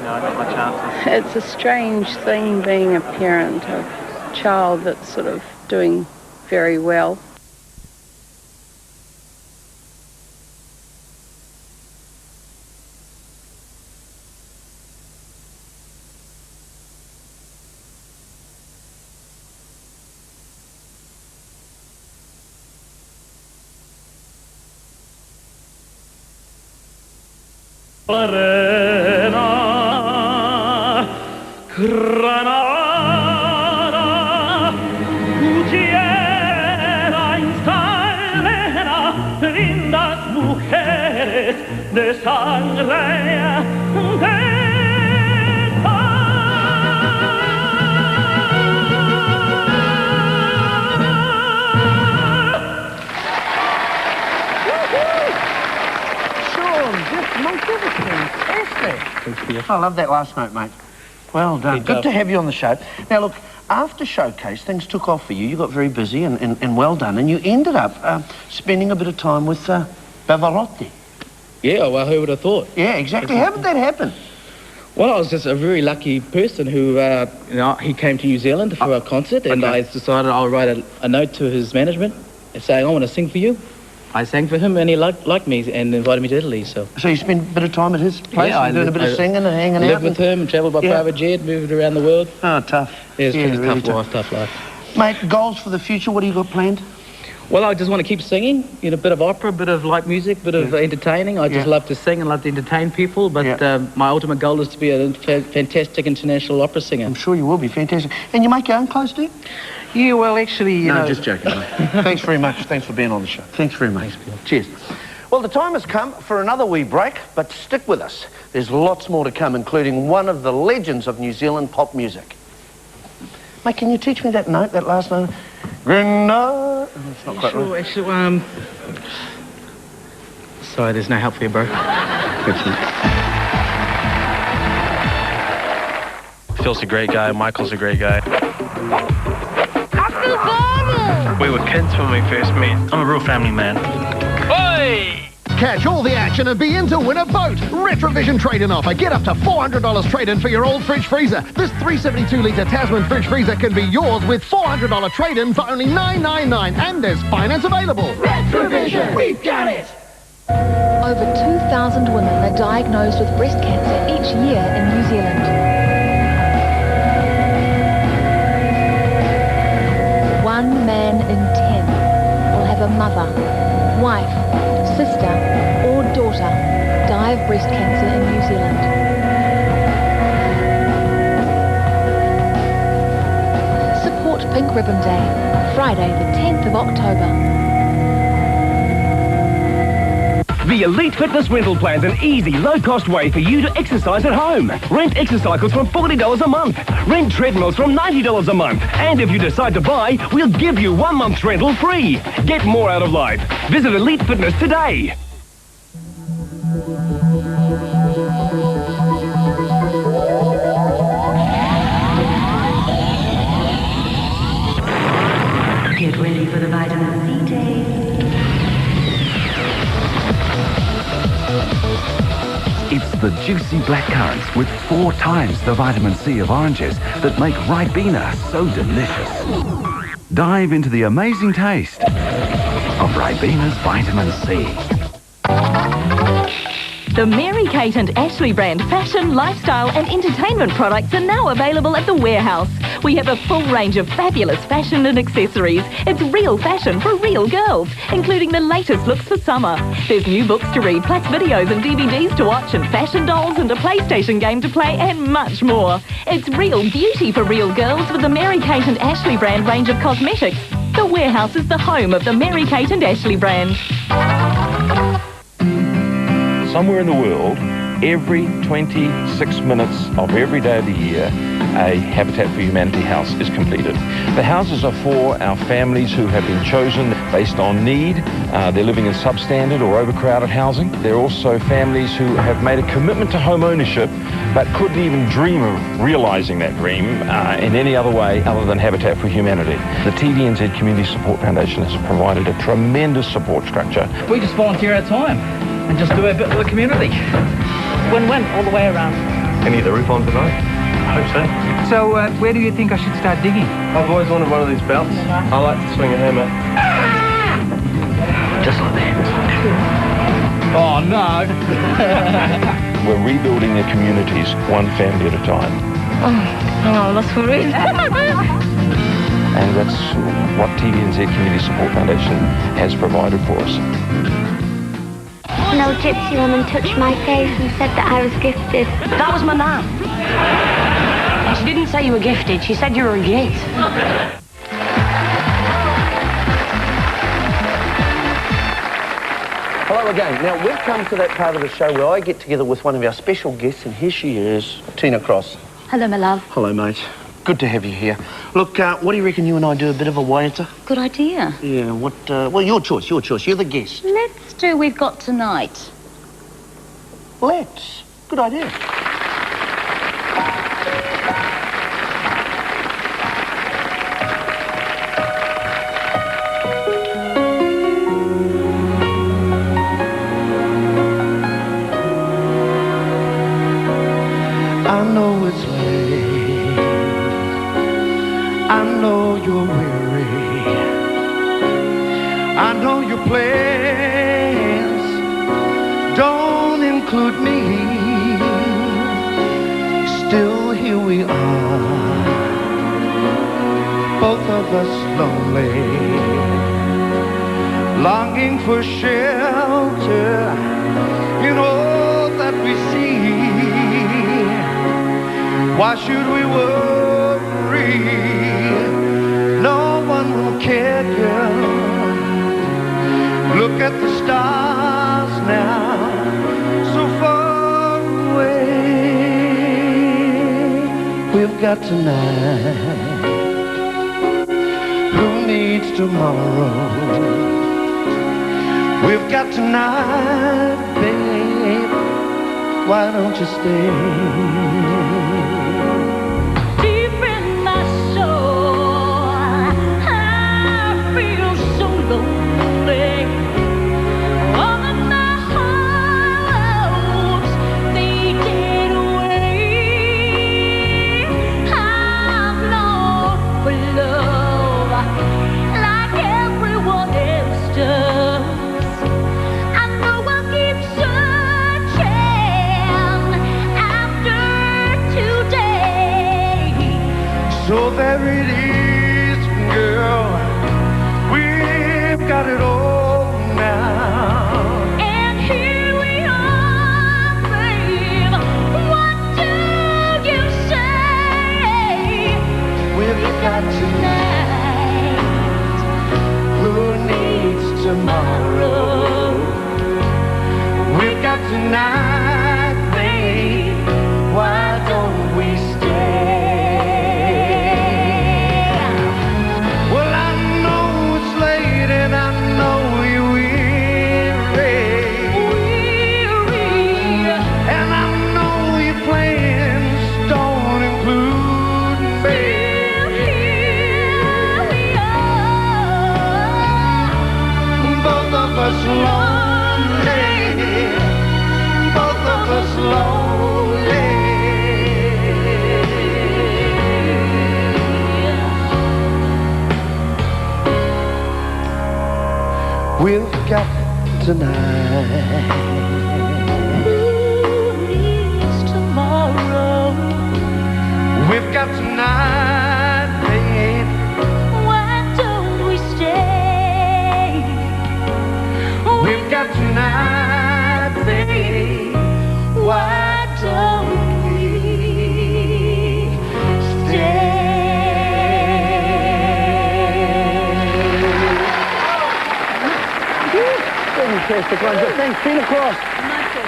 I got my chances. It's a strange thing being a parent of a child that's sort of doing very well. Granada, Gutiera instalena, lindas mujeres de sangre de I love that last note, mate. Well done. Good to have you on the show. Now, look, after Showcase, things took off for you. You got very busy and well done, and you ended up spending a bit of time with Pavarotti. Yeah, well, who would have thought? Yeah, exactly. How did that happen? Well, I was just a very lucky person who, he came to New Zealand for a concert, and I decided I'll write a note to his management saying, I want to sing for you. I sang for him, and he liked me and invited me to Italy. So you spent a bit of time at his place, yeah, doing a bit of singing and hanging out. Lived with him, and travelled by private jet, moved around the world. Oh, tough. Yeah, it's pretty really tough life. Mate, goals for the future? What do you got planned? Well, I just want to keep singing. A bit of opera, a bit of light music, a bit of entertaining. I just love to sing and love to entertain people. But my ultimate goal is to be a fantastic international opera singer. I'm sure you will be fantastic. And you make your own clothes, do you? Yeah, well, actually, you know... just joking, mate. Thanks very much. Thanks for being on the show. Thanks very much. Thanks, Bill. Cheers. Well, the time has come for another wee break, but stick with us. There's lots more to come, including one of the legends of New Zealand pop music. Mate, can you teach me that note, that last note? Granada. It's not quite right. Actually, sorry, there's no help for you, bro. Phil's a great guy. Michael's a great guy. We were kids when we first met. I'm a real family man. Oi! Catch all the action and be in to win a boat. Retrovision trade-in offer. Get up to $400 trade-in for your old fridge freezer. This 372-litre Tasman fridge freezer can be yours with $400 trade-in for only $999, and there's finance available. Retrovision, we've got it! Over 2,000 women are diagnosed with breast cancer each year in New Zealand. One man in 10 will have a mother, wife, sister or daughter die of breast cancer in New Zealand. Support Pink Ribbon Day, Friday the 10th of October. The Elite Fitness rental plan's an easy, low-cost way for you to exercise at home. Rent exercycles from $40 a month. Rent treadmills from $90 a month. And if you decide to buy, we'll give you 1 month's rental free. Get more out of life. Visit Elite Fitness today. Get ready for the vitamin C taste. It's the juicy black currants with 4 times the vitamin C of oranges that make Ribena so delicious. Dive into the amazing taste of Ribena's Vitamin C. The Mary-Kate and Ashley brand fashion, lifestyle and entertainment products are now available at the warehouse. We have a full range of fabulous fashion and accessories. It's real fashion for real girls, including the latest looks for summer. There's new books to read, plus videos and DVDs to watch, and fashion dolls and a PlayStation game to play, and much more. It's real beauty for real girls with the Mary-Kate and Ashley brand range of cosmetics. The warehouse is the home of the Mary-Kate and Ashley brand. Somewhere in the world, every 26 minutes of every day of the year, a Habitat for Humanity house is completed. The houses are for our families who have been chosen based on need. They're living in substandard or overcrowded housing. They're also families who have made a commitment to home ownership but couldn't even dream of realising that dream in any other way other than Habitat for Humanity. The TVNZ Community Support Foundation has provided a tremendous support structure. We just volunteer our time and just do our bit for the community. Win-win all the way around. Can you get the roof on tonight? I hope so. So, where do you think I should start digging? I've always wanted one of these belts. I like to swing a hammer. Just like that. Oh, no. We're rebuilding their communities one family at a time. Oh, that's for real. And that's what TVNZ Community Support Foundation has provided for us. No gypsy woman touched my face and said that I was gifted. That was my nan. She didn't say you were gifted, she said you were a gift. Hello again. Now, we've come to that part of the show where I get together with one of our special guests, and here she is, Tina Cross. Hello, my love. Hello, mate. Good to have you here. Look, what do you reckon you and I do a bit of a waiter? Good idea. Yeah, what, well, your choice. You're the guest. Let's do We've Got Tonight. Let's. Good idea. I know it's late. I know you're weary. I know your plans don't include me. Still here we are, both of us lonely, longing for shelter in all that we see. Why should we worry? No one will care, girl. Look at the stars now, so far away. We've got tonight. Who needs tomorrow? We've got tonight, babe. Why don't you stay? So there it is, girl. We've got it all now. And here we are, babe. What do you say? We've got tonight. Who needs tomorrow? We've got tonight, babe. Why don't we stay? Both tonight. Who needs tomorrow? We've got tonight, babe. Why don't we stay? We've got tonight, babe. Why don't we stay? Fantastic one. Thanks, Peter Cross.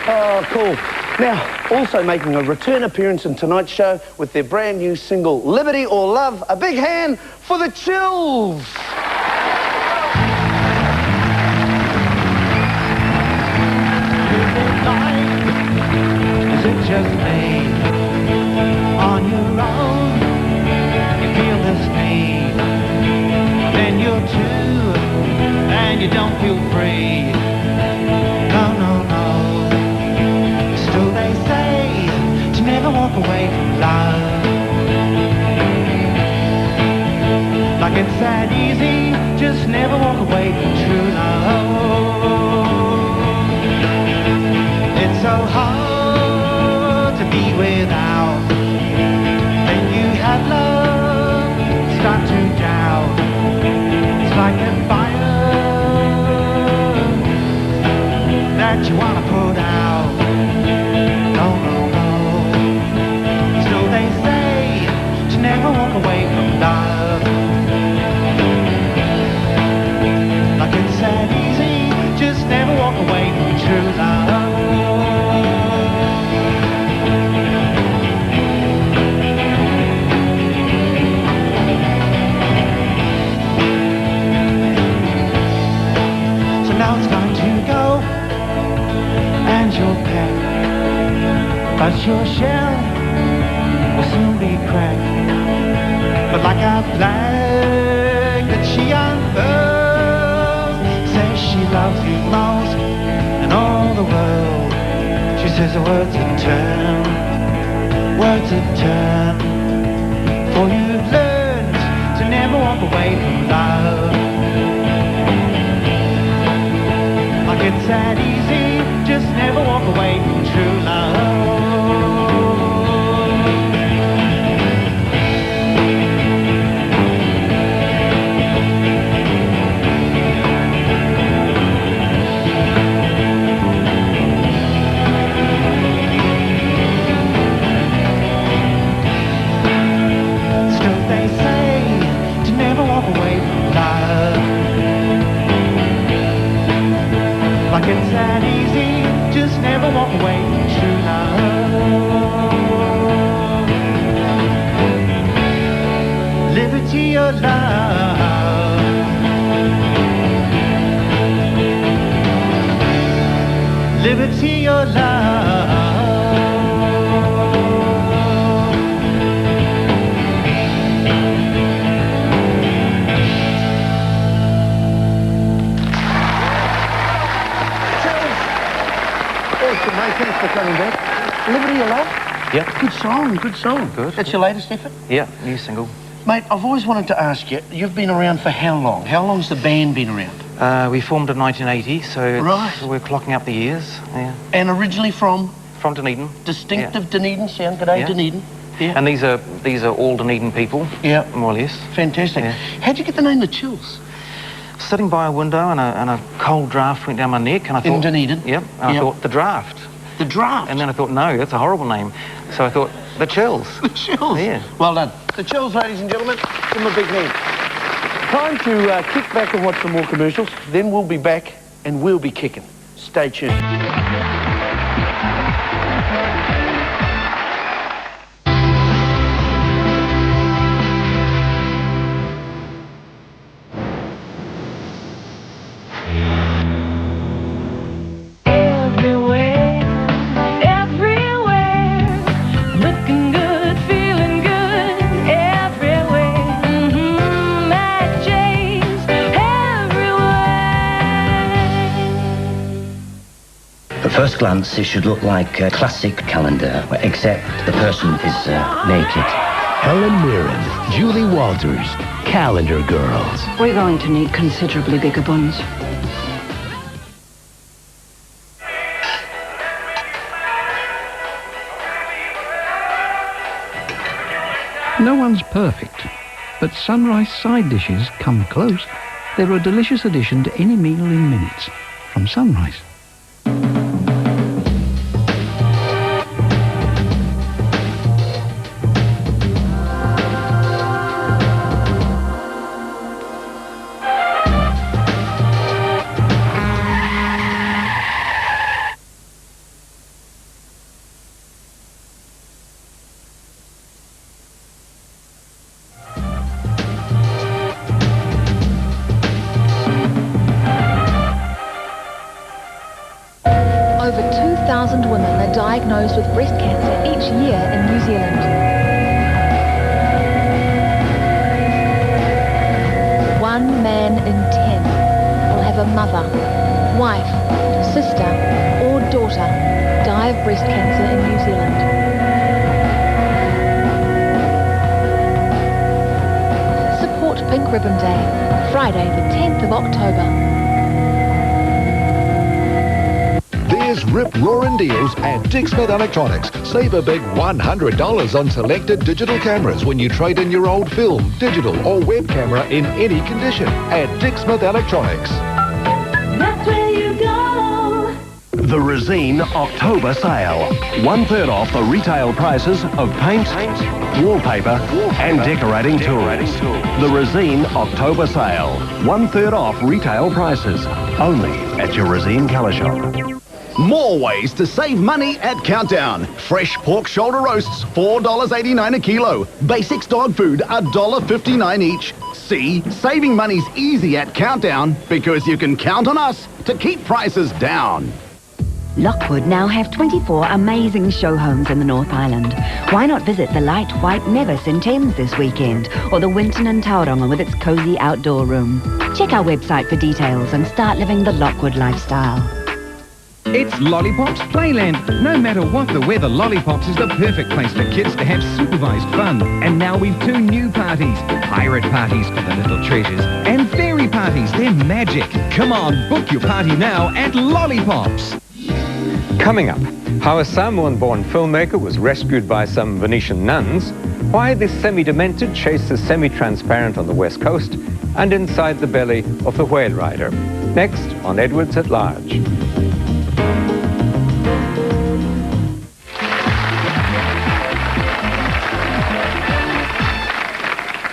Oh, cool. Now, also making a return appearance in tonight's show with their brand new single, Liberty or Love. A big hand for the Chills. Is it just me? On your own, you feel this need. Then you're two, and you don't feel free. No, no, no. Still they say to never walk away from love. Like it's that easy, just never walk away from true love. It's so hard to be without. Then you have love, start to doubt. It's like a fire that you wanna put out. No, no, no. Still they say to never walk away from love. Like it's that easy, just never walk away from true love. So now it's time to go, and you'll pack, but your shell will soon be cracked. But like a flag that she unfurls, says she loves you most in all the world. She says the words that turn, for you've learned to never walk away from love. Like it's that easy, just never walk away from true love. Still they say to never walk away from love. Like it's that easy, just never walk away from true love. Liberty or love. Liberty or love. Awesome, mate. Thanks for coming back. Liberty or Love? Yep. Good song, good song. Good. That's your latest effort? Yeah, new single. Mate, I've always wanted to ask you, you've been around for how long? How long's the band been around? We formed in 1980, so we're clocking up the years. Yeah. And originally from? From Dunedin. Distinctive Dunedin sound. G'day, Yeah. Dunedin. Yeah. And these are all Dunedin people. Yeah. More or less. Fantastic. Yeah. How'd you get the name The Chills? Sitting by a window and a cold draft went down my neck, and I thought... In Dunedin? Yep. And I thought, the draft. The draft? And then I thought, no, that's a horrible name. So I thought, The Chills. The Chills? Yeah. Well done. The Chills, ladies and gentlemen. Give them a big hand. Time to kick back and watch some more commercials. Then we'll be back and we'll be kicking. Stay tuned. At first glance, it should look like a classic calendar, except the person is naked. Helen Mirren, Julie Walters, Calendar Girls. We're going to need considerably bigger buns. No one's perfect, but Sunrise side dishes come close. They're a delicious addition to any meal in minutes. From Sunrise. Over 2,000 women are diagnosed with breast cancer each year in New Zealand. One man in 10 will have a mother, wife, sister or daughter die of breast cancer in New Zealand. Support Pink Ribbon Day, Friday the 10th of October. There's rip-roaring deals at Dick Smith Electronics. Save a big $100 on selected digital cameras when you trade in your old film, digital or web camera in any condition at Dick Smith Electronics. That's where you go. The Resine October Sale. 1/3 off the retail prices of paint, wallpaper and decorating tools. The Resine October Sale. 1/3 off retail prices. Only at your Resine colour shop. More ways to save money at Countdown. Fresh pork shoulder roasts, $4.89 a kilo. Basics dog food, $1.59 each. See, saving money's easy at Countdown because you can count on us to keep prices down. Lockwood now have 24 amazing show homes in the North Island. Why not visit the Light White Nevis in Thames this weekend, or the Winton and Tauranga with its cosy outdoor room? Check our website for details and start living the Lockwood lifestyle. It's Lollipops Playland. No matter what the weather, Lollipops is the perfect place for kids to have supervised fun. And now we've 2 new parties. Pirate parties for the little treasures and fairy parties. They're magic. Come on, book your party now at Lollipops. Coming up, how a Samoan-born filmmaker was rescued by some Venetian nuns, why this semi-demented chased the semi-transparent on the west coast, and inside the belly of the whale rider. Next on Edwards at Large.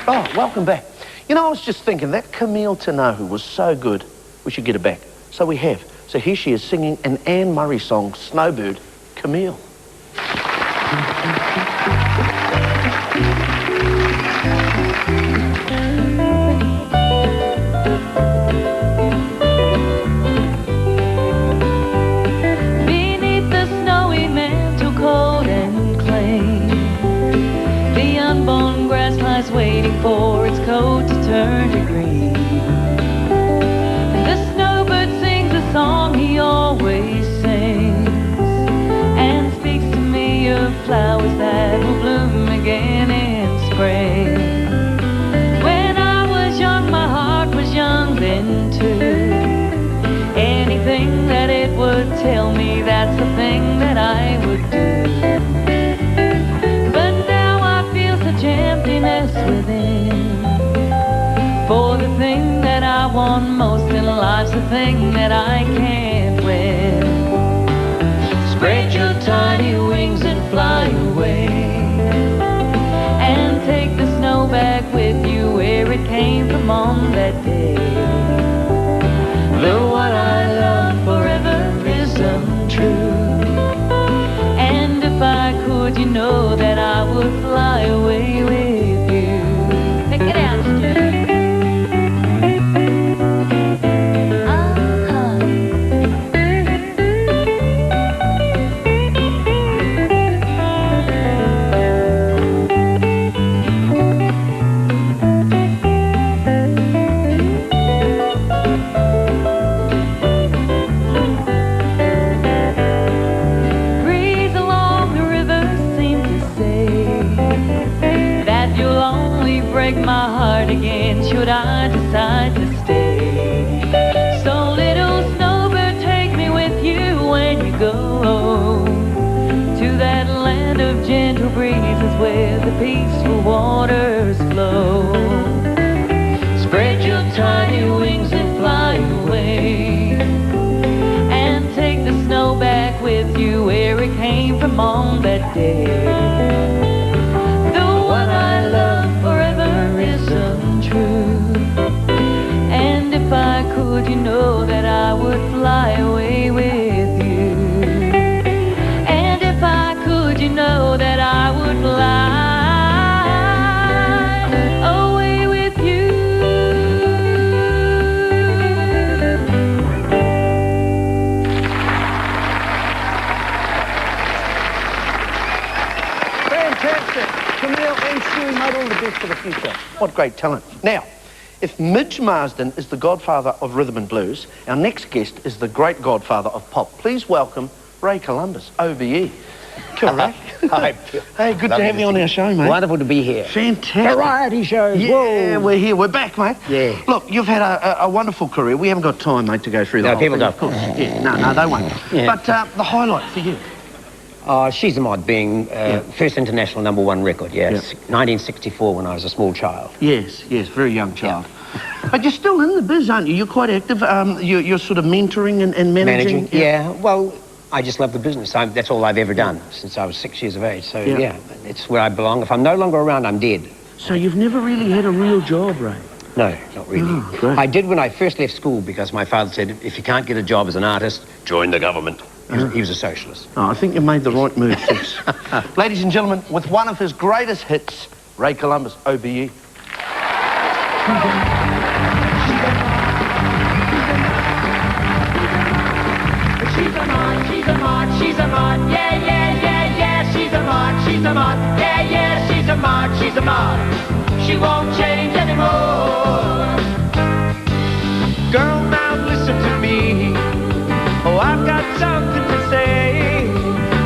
Oh, welcome back. You know, I was just thinking, that Camille Tanahu was so good, we should get her back. So we have. So here she is singing an Anne Murray song, Snowbird, Camille. Beneath the snowy mantle, cold and clean, the unborn grass lies waiting for its coat to turn to green. The snowbird sings a song he always sings, and speaks to me of flowers that will bloom again in spring. When I was young, my heart was young then too. Anything that it would tell me, that's the thing that I would do. But now I feel such emptiness within, for the thing that I want most in life's the thing that I can't win. Spread your tiny wings and fly away, and take the snow back with you where it came from on that day. The what I love forever is untrue, and if I could, you know that I would fly away with you. Pick it out, Stu. My heart again should I decide to stay. So little snowbird, take me with you when you go to that land of gentle breezes with the peaceful waters flow. Spread your tiny wings and fly away, and take the snow back with you where it came from on that day. The one I love forever is untrue, and if I could, you know that I would fly away with you. And if I could, you know that I would fly away with you. Fantastic. Camille and Stewie made all the best for the future. What great talent. Now, if Midge Marsden is the godfather of rhythm and blues, our next guest is the great godfather of pop. Please welcome Ray Columbus, OBE. Kia ora, Ray. Hi. Hey, good to have you on our show, mate. Wonderful to be here. Fantastic. Variety shows. Yeah, Whoa. we're here. We're back, mate. Yeah. Look, you've had a wonderful career. We haven't got time, mate, to go through the whole people thing, go. of course. Yeah, no, they won't. Yeah. But the highlight for you? She's a Mod being first international #1 record, yes. 1964 when I was a small child. Yes, very young child. But you're still in the biz, aren't you? You're quite active. You're sort of mentoring and managing. Yeah, well, I just love the business. That's all I've ever done since I was 6 years of age. So, yeah, it's where I belong. If I'm no longer around, I'm dead. So you've never really had a real job, Ray? No, not really. Oh, great. I did when I first left school because my father said, if you can't get a job as an artist, join the government. He was a socialist. Oh, I think you made the right move, Six. Ladies and gentlemen, with one of his greatest hits, Ray Columbus, OBE. She's a mod, she's a mod, she's a mod, yeah, yeah, yeah, yeah, she's a mod, yeah, yeah, she's a mod, she won't change anymore. Girl, now listen to me, oh, I've got something to say.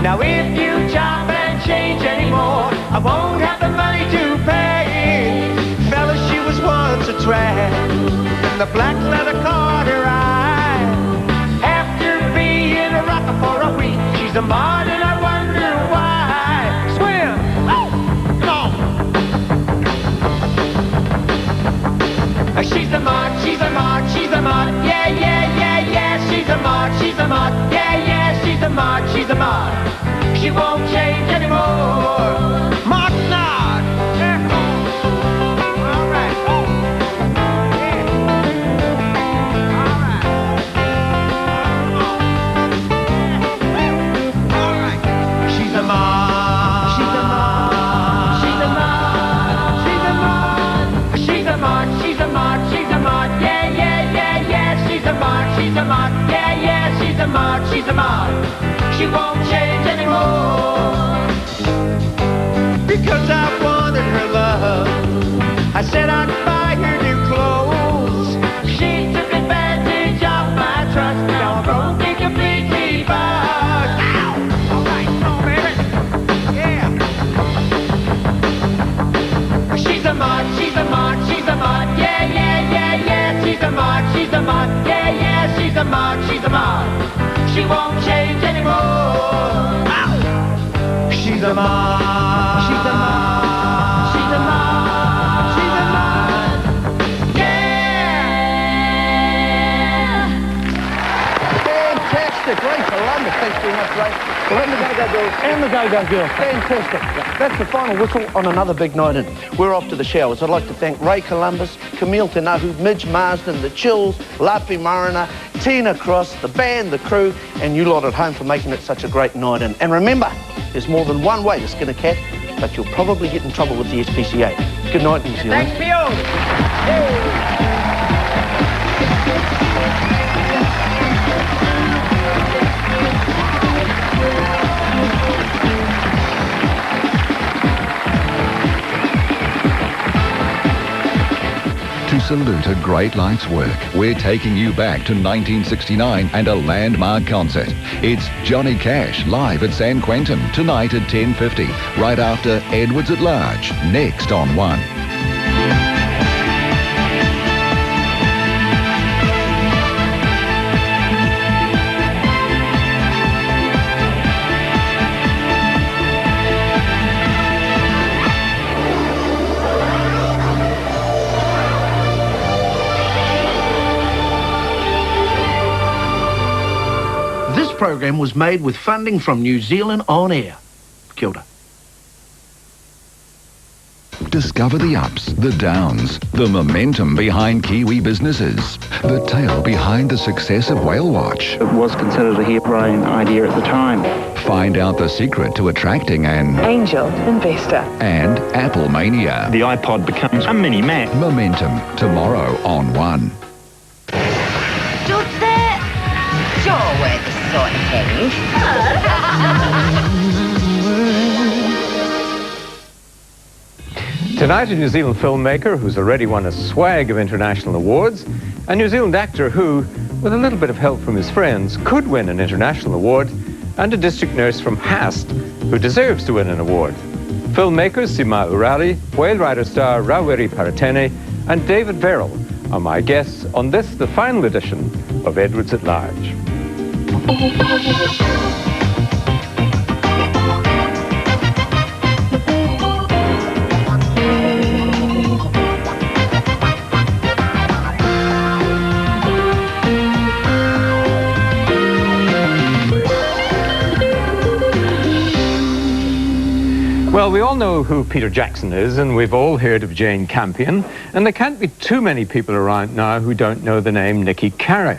Now if you chop and change anymore, I won't have the money to pay. Fella, she was once a trap, and the black leather caught her eye. After being a rocker for a week, she's a mod and I wonder why. Swim! Oh, come on! She's a mod, she's a mod, she's a mod, yeah, yeah, yeah, yeah, she's a mod, yeah, yeah, she's a mod, she won't change anymore. Mod nod! Yeah. All right. Oh. Yeah. All right. All right. She's a mod. She's a mod. She's a mod. She's a mod. She's a mod. She's a mod. She's a mod. Yeah, yeah, yeah, yeah. She's a mod. She's a mod. Yeah, yeah. She's a mod. She's a mod. She won't change anymore. Because I wanted her love, I said I'd buy her new clothes. She took advantage of my trust. Now I'm broke and completely bugged. Ow! All right, come on, baby. Yeah. She's a mod, she's a mod, she's a mod. Yeah, yeah, yeah, yeah. She's a mod, she's a mod. Yeah, yeah, she's a mod, she's a mod. She won't change anymore. Ow! She's a mod. She's a mod. She's a mod. She's a mod. Yeah. Fantastic. Ray Columbus. Thanks very much, Ray. And the Go-Go Girls. And the Go-Go Girls. Fantastic. That's the final whistle on another big night in. We're off to the showers. I'd like to thank Ray Columbus, Camille Tenahu, Midge Marsden, The Chills, Lapi Mariner, Tina Cross, the band, the crew, and you lot at home for making it such a great night in. And remember, there's more than one way to skin a cat, but you'll probably get in trouble with the SPCA. Good night, New Zealand. Thanks, Pio. To salute a great life's work, we're taking you back to 1969 and a landmark concert. It's Johnny Cash live at San Quentin tonight at 10:50, right after Edwards at Large, next on One. program was made with funding from New Zealand On Air. Kia ora. Discover the ups, the downs, the momentum behind Kiwi businesses, the tale behind the success of Whale Watch. It was considered a harebrained idea at the time. Find out the secret to attracting an angel investor and Apple mania. The iPod becomes a mini Mac. Momentum, tomorrow on One. Just there. Sure, we're the sort of Tonight, a New Zealand filmmaker who's already won a swag of international awards, a New Zealand actor who, with a little bit of help from his friends, could win an international award, and a district nurse from Haast who deserves to win an award. Filmmakers Sima Urali, whale rider star Rawiri Paratene, and David Verrill are my guests on this, the final edition of Edwards at Large. Well, we all know who Peter Jackson is, and we've all heard of Jane Campion, and there can't be too many people around now who don't know the name Nikki Caro.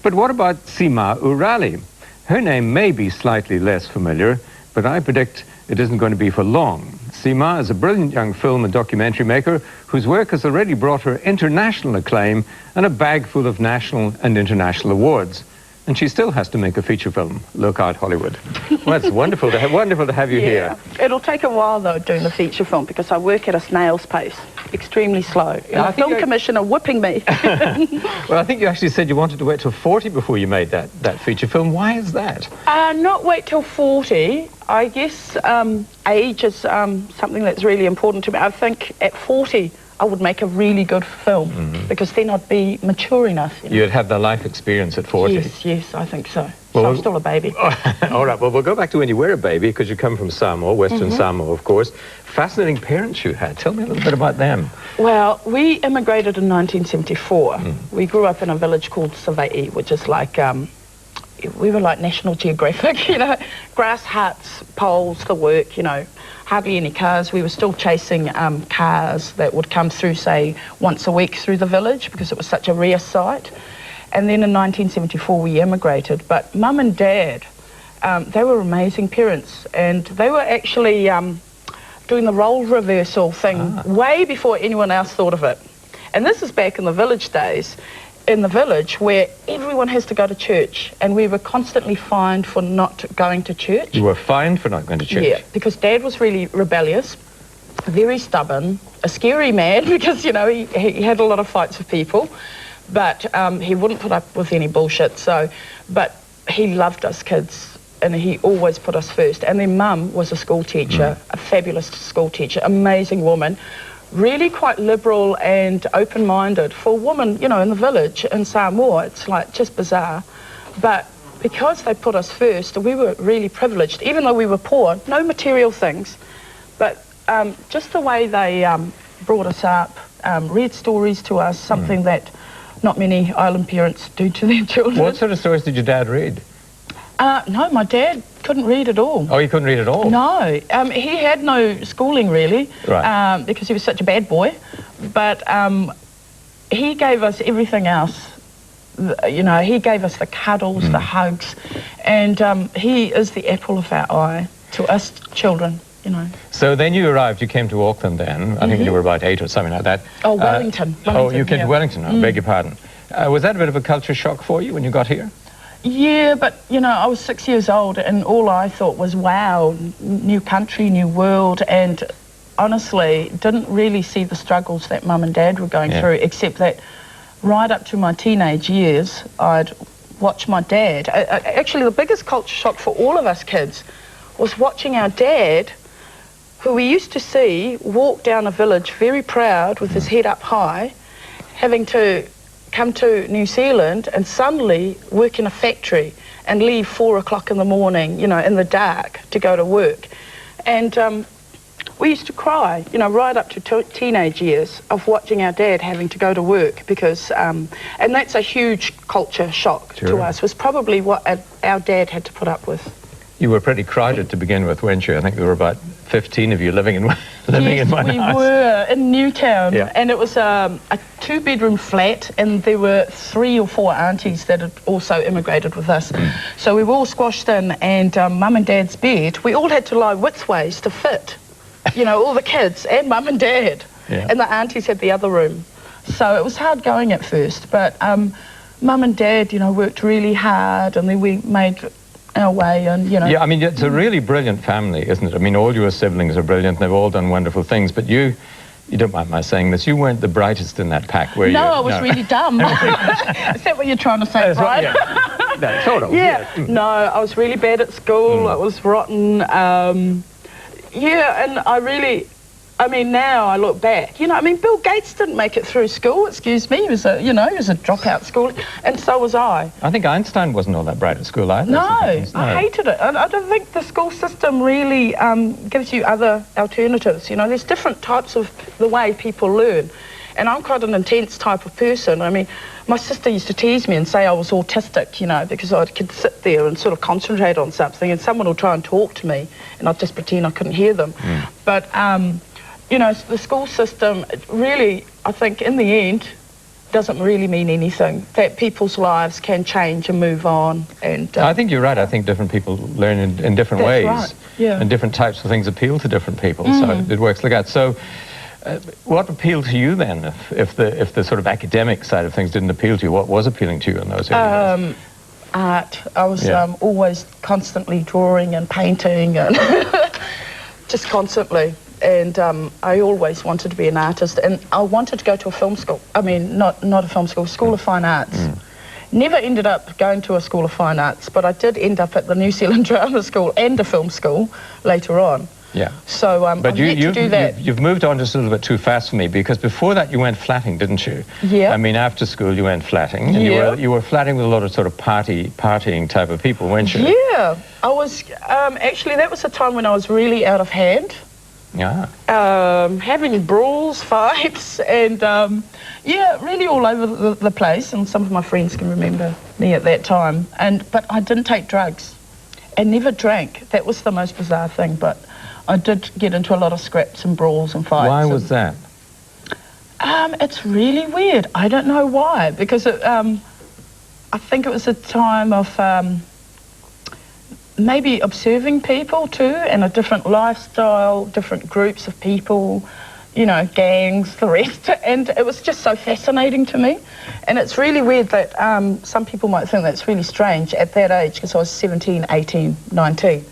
But what about Sima Urali? Her name may be slightly less familiar, but I predict it isn't going to be for long. Sima is a brilliant young film and documentary maker whose work has already brought her international acclaim and a bag full of national and international awards. And she still has to make a feature film. Look out, Hollywood. Well, it's wonderful to have you here. It'll take a while, though, doing the feature film, because I work at a snail's pace, extremely slow. And the film commissioner whipping me. Well, I think you actually said you wanted to wait till 40 before you made that feature film. Why is that? Not wait till 40. I guess age is something that's really important to me. I think at 40, I would make a really good film, because then I'd be mature enough. You'd have the life experience at 40. Yes, I think so. Well, so I'm still a baby. All right, well, we'll go back to when you were a baby, because you come from Samoa, Western Samoa, of course. Fascinating parents you had. Tell me a little bit about them. Well, we immigrated in 1974. We grew up in a village called Savai'i, which is like, we were like National Geographic, you know, grass huts, poles, the work, you know. Hardly any cars. We were still chasing cars that would come through, say, once a week through the village, because it was such a rare sight. And then in 1974 we emigrated. But Mum and Dad, they were amazing parents, and they were actually doing the role reversal thing way before anyone else thought of it. And this is back in the village days, in the village where everyone has to go to church, and we were constantly fined for not going to church. You were fined for not going to church? Yeah, because Dad was really rebellious, very stubborn, a scary man, because, you know, he had a lot of fights with people, but he wouldn't put up with any bullshit. But he loved us kids, and he always put us first. And then Mum was a school teacher, a fabulous school teacher, amazing woman, really quite liberal and open-minded for a woman, you know, in the village in Samoa. It's like just bizarre. But because they put us first, we were really privileged, even though we were poor, no material things, but just the way they brought us up, read stories to us, something that not many island parents do to their children. What sort of stories did your dad read? No, my dad couldn't read at all. Oh, he couldn't read at all? No. He had no schooling, really, right. Because he was such a bad boy. But he gave us everything else. You know, he gave us the cuddles, the hugs, and he is the apple of our eye to us children, you know. So then you arrived, you came to Auckland then. I think you were about 8 or something like that. Oh, Wellington. Oh, you came to Wellington, I beg your pardon. Was that a bit of a culture shock for you when you got here? Yeah, but, you know, I was 6 years old, and all I thought was, wow, new country, new world, and honestly didn't really see the struggles that Mum and Dad were going through, except that right up to my teenage years, I'd watch my dad. Actually, the biggest culture shock for all of us kids was watching our dad, who we used to see walk down a village very proud with his head up high, having to come to New Zealand and suddenly work in a factory and leave 4 o'clock in the morning, you know, in the dark to go to work. And we used to cry, you know, right up to teenage years of watching our dad having to go to work because, and that's a huge culture shock to us, was probably what our dad had to put up with. You were pretty crowded to begin with, weren't you? I think there were about 15 of you living in one house. We were in Newtown, and it was a 2-bedroom flat, and there were 3 or 4 aunties that had also immigrated with us. So we were all squashed in, and Mum and Dad's bed, we all had to lie widthways to fit, you know, all the kids and Mum and Dad, and the aunties had the other room. So it was hard going at first, but Mum and Dad, you know, worked really hard, and then we made our way, and you know. Yeah, I mean, it's a really brilliant family, isn't it? I mean, all your siblings are brilliant, and they've all done wonderful things, but you don't mind my saying this, you weren't the brightest in that pack, were you? No, I was really dumb. Is that what you're trying to say, Brian? No, sort of. No, I was really bad at school, I was rotten, and I mean, now I look back, you know, I mean, Bill Gates didn't make it through school, excuse me, he was a, you know, he was a dropout school, and so was I. I think Einstein wasn't all that bright at school either. No, I hated it. I don't think the school system really gives you other alternatives, you know, there's different types of the way people learn, and I'm quite an intense type of person. I mean, my sister used to tease me and say I was autistic, you know, because I could sit there and sort of concentrate on something, and someone will try and talk to me, and I'd just pretend I couldn't hear them. But, you know, the school system really, I think, in the end, doesn't really mean anything. That people's lives can change and move on. And I think you're right. I think different people learn in different ways. Right. Yeah. And different types of things appeal to different people. So it works like that. So what appealed to you then, if the sort of academic side of things didn't appeal to you? What was appealing to you in those areas? Art. I was always constantly drawing and painting and just constantly. And I always wanted to be an artist, and I wanted to go to a film school. I mean, not a film school, School of Fine Arts. Never ended up going to a School of Fine Arts, but I did end up at the New Zealand Drama School and a film school later on. Yeah. So but I'm yet to do that. You've moved on just a little bit too fast for me, because before that you went flatting, didn't you? Yeah. I mean, after school you went flatting, and you were flatting with a lot of sort of partying type of people, weren't you? Yeah. I was, actually that was a time when I was really out of hand. Yeah. Having brawls, fights, and yeah, really all over the place, and some of my friends can remember me at that time. But I didn't take drugs and never drank. That was the most bizarre thing, but I did get into a lot of scraps and brawls and fights. Why was that? It's really weird. I don't know why, because I think it was a time of maybe observing people too, and a different lifestyle, different groups of people, you know, gangs, the rest, and it was just so fascinating to me. And it's really weird that some people might think that's really strange at that age, because I was 17, 18, 19.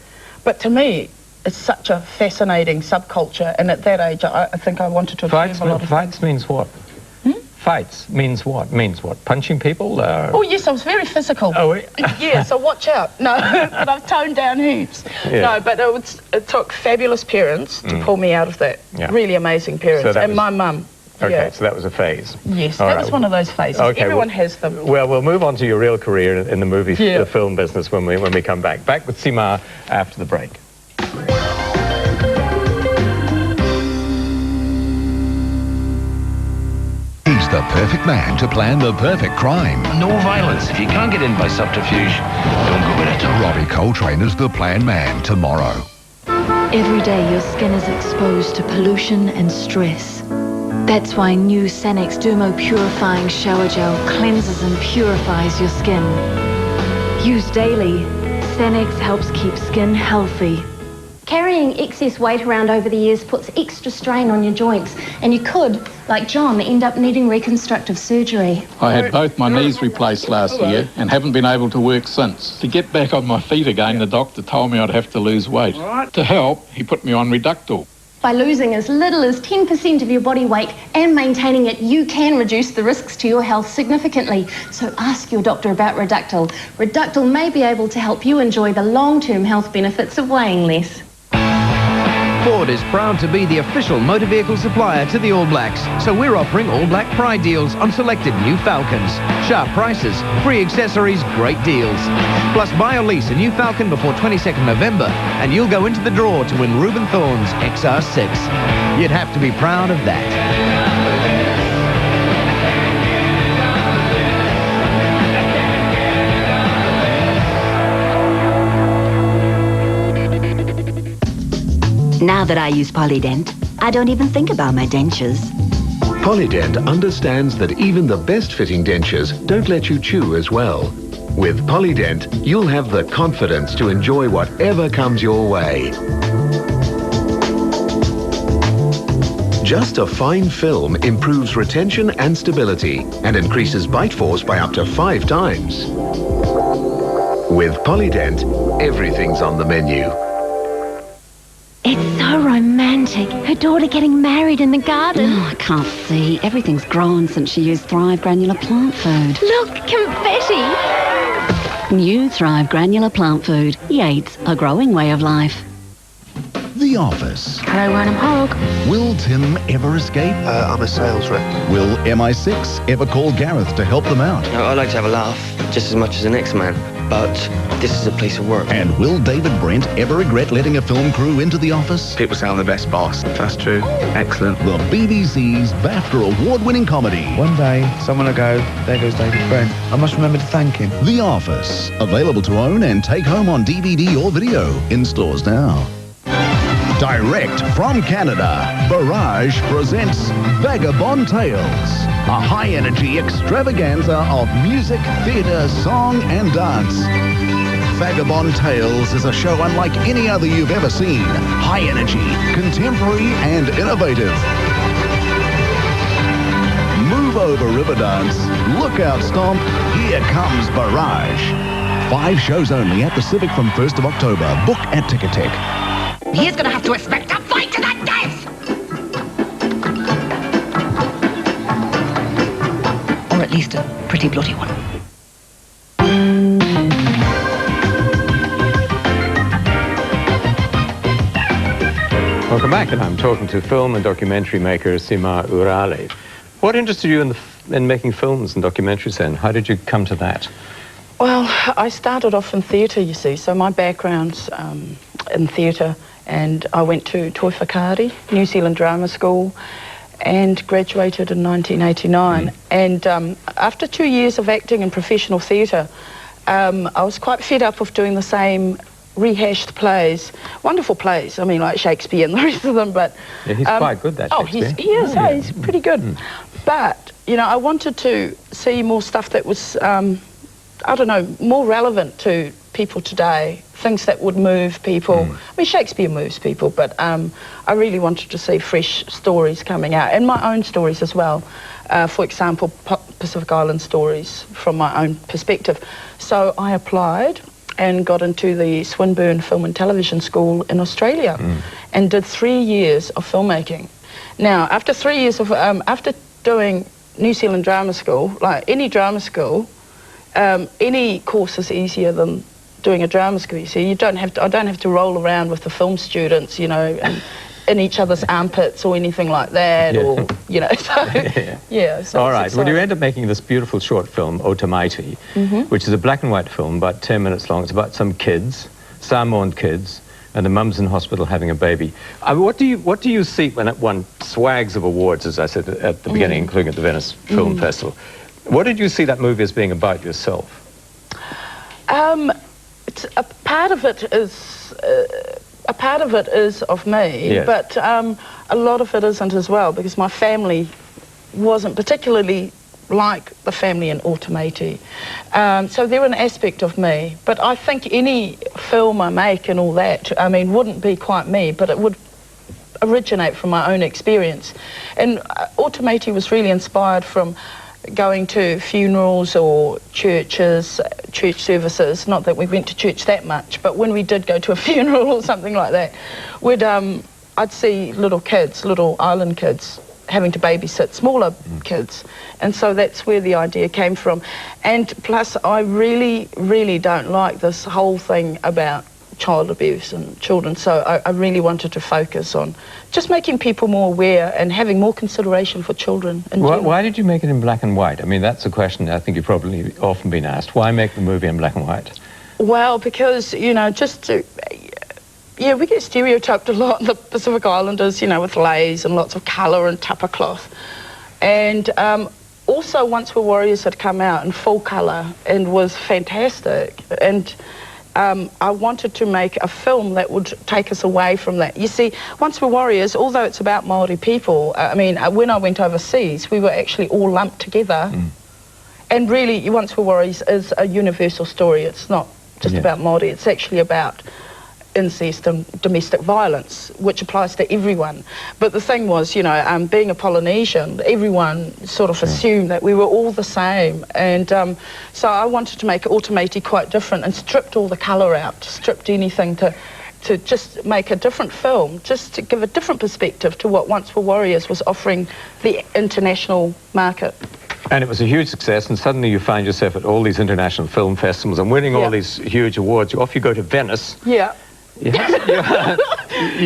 But to me, it's such a fascinating subculture, and at that age, I think I wanted to observe a lot of Fights means what? Fights means what? Means what? Punching people? Oh, yes, I was very physical. Oh, yeah, so watch out. No, but I've toned down heaps. Yeah. No, but it took fabulous parents to pull me out of that. Yeah. Really amazing parents. So and my mum. Okay, so that was a phase. Yes, All that right. was one of those phases. Okay, Everyone has them. Well, we'll move on to your real career in the movie, the film business when we come back. Back with Sima after the break. He's the perfect man to plan the perfect crime. No violence. If you can't get in by subterfuge, don't go in at all. Robbie Coltrane is the plan man tomorrow. Every day your skin is exposed to pollution and stress. That's why new Sanex Dermo Purifying Shower Gel cleanses and purifies your skin. Used daily, Sanex helps keep skin healthy. Carrying excess weight around over the years puts extra strain on your joints, and you could, like John, end up needing reconstructive surgery. I had both my knees replaced last year and haven't been able to work since. To get back on my feet again, the doctor told me I'd have to lose weight. To help, he put me on Reductil. By losing as little as 10% of your body weight and maintaining it, you can reduce the risks to your health significantly. So ask your doctor about Reductil. Reductil may be able to help you enjoy the long-term health benefits of weighing less. Ford is proud to be the official motor vehicle supplier to the All Blacks, so we're offering All Black Pride deals on selected new Falcons. Sharp prices, free accessories, great deals. Plus, buy or lease a new Falcon before 22nd November, and you'll go into the draw to win Reuben Thorne's XR6. You'd have to be proud of that. Now that I use Polydent, I don't even think about my dentures. Polydent understands that even the best-fitting dentures don't let you chew as well. With Polydent, you'll have the confidence to enjoy whatever comes your way. Just a fine film improves retention and stability and increases bite force by up to 5 times. With Polydent, everything's on the menu. It's so romantic. Her daughter getting married in the garden. Oh, I can't see. Everything's grown since she used Thrive Granular Plant Food. Look, confetti. New Thrive Granular Plant Food. Yates, a growing way of life. The Office. Hello, Wynnum Hogg. Will Tim ever escape? I'm a sales rep. Will MI6 ever call Gareth to help them out? I like to have a laugh, just as much as the next man. But this is a place of work. And will David Brent ever regret letting a film crew into the office? People say I'm the best boss. That's true. Excellent. The BBC's BAFTA award-winning comedy. One day, someone will go, there goes David Brent. I must remember to thank him. The Office. Available to own and take home on DVD or video. In stores now. Direct from Canada, Barrage presents Vagabond Tales, a high-energy extravaganza of music, theatre, song and dance. Vagabond Tales is a show unlike any other you've ever seen. High energy, contemporary and innovative. Move over Riverdance, look out Stomp, here comes Barrage. 5 shows only at the Civic from 1st of October. Book at Ticketek. He's gonna have to expect a fight to the death! Or at least a pretty bloody one. Welcome back, and I'm talking to film and documentary maker Sima Urale. What interested you in making films and documentaries then? How did you come to that? Well, I started off in theatre, you see, so my background's in theatre, and I went to Toi Whakaari, New Zealand Drama School, and graduated in 1989. And after 2 years of acting in professional theatre, I was quite fed up of doing the same rehashed plays, wonderful plays, I mean, like Shakespeare and the rest of them, but... Yeah, he's quite good, that Shakespeare. He is, he's pretty good. But, you know, I wanted to see more stuff that was, I don't know, more relevant to people today, things that would move people. I mean, Shakespeare moves people, but I really wanted to see fresh stories coming out, and my own stories as well. For example, Pacific Island stories from my own perspective. So I applied and got into the Swinburne Film and Television School in Australia and did 3 years of filmmaking. Now, after 3 years of, after doing New Zealand Drama School, like any drama school, any course is easier than doing a drama school, you see. I don't have to roll around with the film students, you know, and in each other's armpits or anything like that, or, you know, so, so all right, well, you end up making this beautiful short film, Otamaiti, which is a black and white film, about 10 minutes long. It's about some kids, Samoan kids, and the mum's in hospital having a baby. What do you see when it won swags of awards, as I said at the beginning, including at the Venice Film Festival? What did you see that movie as being about yourself? It's a part of it is of me, yes, but a lot of it isn't as well, because my family wasn't particularly like the family in Otamaiti. So they're an aspect of me, but I think any film I make and all that, I mean, wouldn't be quite me, but it would originate from my own experience. And Otamaiti was really inspired from going to funerals or churches, church services, not that we went to church that much, but when we did go to a funeral or something like that, I'd see little kids, little island kids, having to babysit smaller kids. And so that's where the idea came from. And plus, I really, really don't like this whole thing about child abuse and children. So I really wanted to focus on just making people more aware and having more consideration for children. Why did you make it in black and white? I mean, that's a question I think you've probably often been asked. Why make the movie in black and white? Well, because, you know, just to... Yeah, we get stereotyped a lot in the Pacific Islanders, you know, with leis and lots of colour and tapa cloth. And also, Once We're Warriors had come out in full colour and was fantastic. And I wanted to make a film that would take us away from that. You see, Once We're Warriors, although it's about Māori people, I mean, when I went overseas, we were actually all lumped together. And really, Once We're Warriors is a universal story. It's not just about Māori, it's actually about incest and domestic violence, which applies to everyone. But the thing was, you know, being a Polynesian, everyone sort of assumed that we were all the same. And so I wanted to make Automaiti quite different and stripped all the colour out, stripped anything to just make a different film, just to give a different perspective to what Once Were Warriors was offering the international market. And it was a huge success, and suddenly you find yourself at all these international film festivals and winning all these huge awards. Off you go to Venice. Yeah. You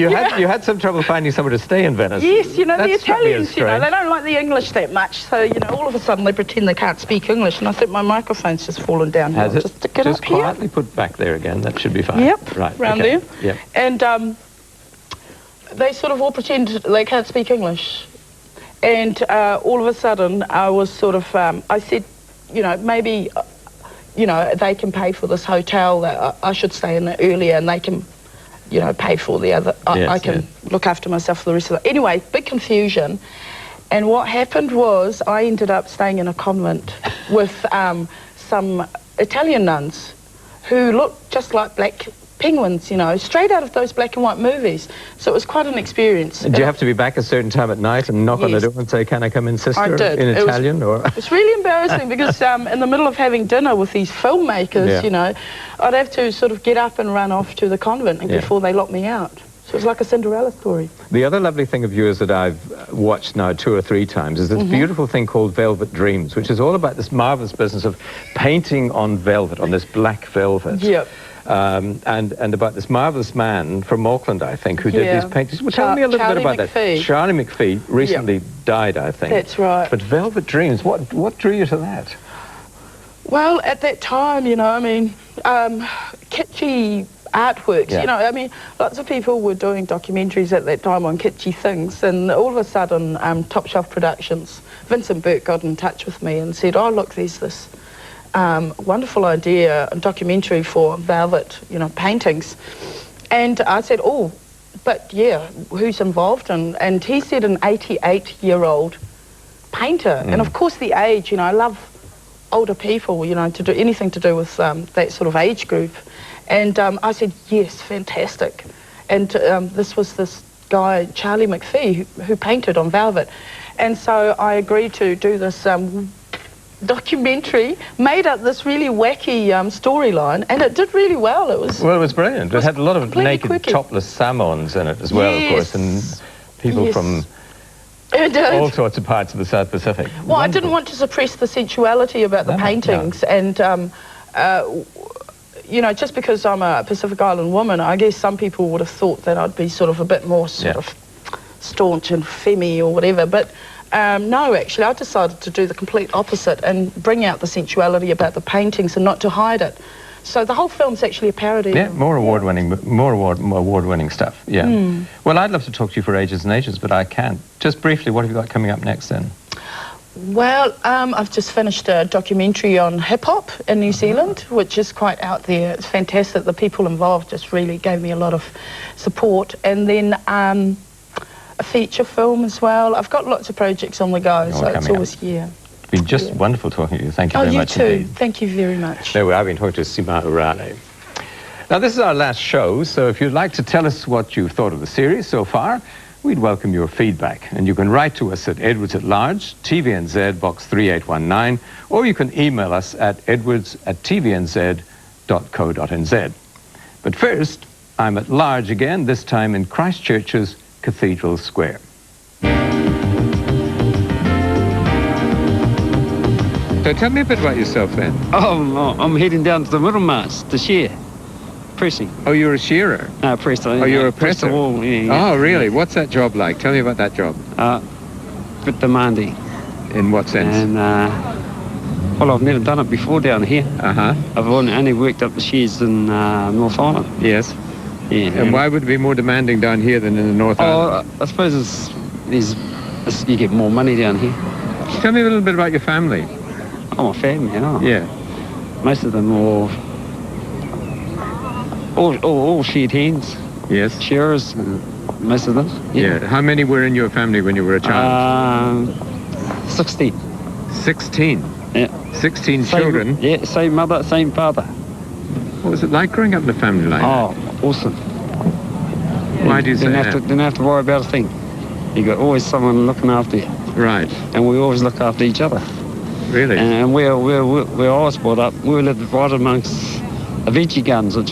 had some trouble finding somewhere to stay in Venice. Yes, you know, the That struck me as Italians, you know, strange. they don't like the English that much. So, you know, all of a sudden they pretend they can't speak English, and I think my microphone's just fallen down here. Has it? Just stick it Just up here. quietly put back there again. That should be fine. Yep, Right. round okay. there. Yep. And they sort of all pretend they can't speak English. And all of a sudden I was sort of, I said, you know, maybe, you know, they can pay for this hotel that I should stay in earlier, and they can, you know, pay for the other. I can look after myself for the rest of it. Anyway, big confusion. And what happened was I ended up staying in a convent with some Italian nuns who looked just like black penguins, you know, straight out of those black and white movies. So it was quite an experience. Did you have to be back a certain time at night and knock on the door and say, "Can I come in, sister?" I did. In Italian? Or It's really embarrassing because in the middle of having dinner with these filmmakers, you know, I'd have to sort of get up and run off to the convent before they locked me out. So it was like a Cinderella story. The other lovely thing of yours that I've watched now 2 or 3 times is this beautiful thing called Velvet Dreams, which is all about this marvellous business of painting on velvet, on this black velvet. Yep. And about this marvellous man from Auckland, I think, who did these paintings. Well, tell me a little bit about that. Charlie McPhee recently died, I think. That's right. But Velvet Dreams, what drew you to that? Well, at that time, you know, I mean, kitschy artworks, you know, I mean, lots of people were doing documentaries at that time on kitschy things, and all of a sudden, Top Shelf Productions, Vincent Burke got in touch with me and said, "Oh, look, there's this wonderful idea, a documentary for velvet, you know, paintings." And I said, "Oh, but yeah, who's involved?" And he said an 88-year-old painter. And of course the age, you know, I love older people, you know, to do anything to do with that sort of age group. And I said, yes, fantastic. And this was this guy, Charlie McPhee, who painted on velvet. And so I agreed to do this documentary, made up this really wacky storyline, and it did really well. It was brilliant. It had a lot of naked, topless Samoans in it as well, of course, and people from all sorts of parts of the South Pacific. Well, I didn't want to suppress the sensuality about the paintings, and you know, just because I'm a Pacific Island woman, I guess some people would have thought that I'd be sort of a bit more sort of staunch and femmy or whatever, but no, actually, I decided to do the complete opposite and bring out the sensuality about the paintings and not to hide it. So the whole film's actually a parody. Yeah, more award-winning stuff, yeah. Well, I'd love to talk to you for ages and ages, but I can't. Just briefly, what have you got coming up next then? Well, I've just finished a documentary on hip-hop in New Zealand, which is quite out there. It's fantastic. The people involved just really gave me a lot of support. And then a feature film as well. I've got lots of projects on the go, so it's always, It's been just wonderful talking to you. Thank you very much indeed. indeed. Thank you very much. There we are. I've been talking to Sima Urane. Now, this is our last show, so if you'd like to tell us what you've thought of the series so far, we'd welcome your feedback. And you can write to us at Edwards at Large, TVNZ, Box 3819, or you can email us at edwards@tvnz.co.nz. But first, I'm at large again, this time in Christchurch's Cathedral Square. So tell me a bit about yourself then. Oh, I'm heading down to the Middlemast this year. pressing. Oh, you're a shearer? No, presser. Oh, you're a presser? The wool, yeah. Oh, really? What's that job like? Tell me about that job. Bit demanding. In what sense? And, well, I've never done it before down here. Uh-huh. I've only worked up the sheds in North Island. Yes. Yeah. And why would it be more demanding down here than in the North Island? I suppose you get more money down here. Tell me a little bit about your family. Oh, my family, Yeah. Most of them all shed hens. Yes. Shearers, most of them. Yeah. How many were in your family when you were a child? 16. 16? Yeah. 16 children? Yeah, same mother, same father. What was it like growing up in a family like that? Oh, awesome. Why do you say that? Didn't have to worry about a thing. You got always someone looking after you. Right. And we always look after each other. Really? And where I was brought up, we lived right amongst the veggie gardens, the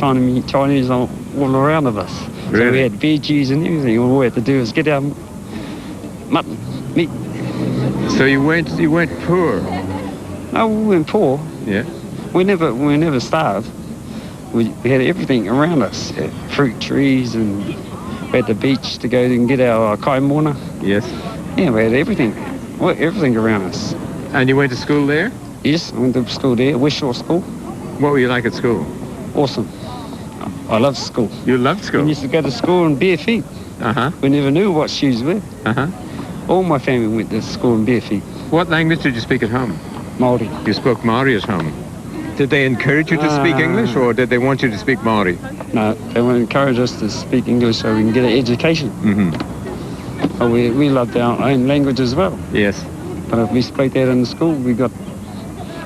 Chinese all around of us. Really? So we had veggies and everything. All we had to do was get our mutton, meat. So you weren't poor? No, we weren't poor. Yeah. We never starved. We had everything around us. Fruit trees, and we had the beach to go and get our kaimona. Yes. Yeah, we had everything. Everything around us. And you went to school there? Yes, I went to school there, West Shore School. What were you like at school? Awesome. I loved school. You loved school? We used to go to school in bare feet. Uh-huh. We never knew what shoes were. Uh-huh. All my family went to school in bare feet. What language did you speak at home? Māori. You spoke Māori at home. Did they encourage you to speak English, or did they want you to speak Māori? No, they would encourage us to speak English so we can get an education. Mm-hmm. But we loved our own language as well. Yes. But if we spoke that in school, we got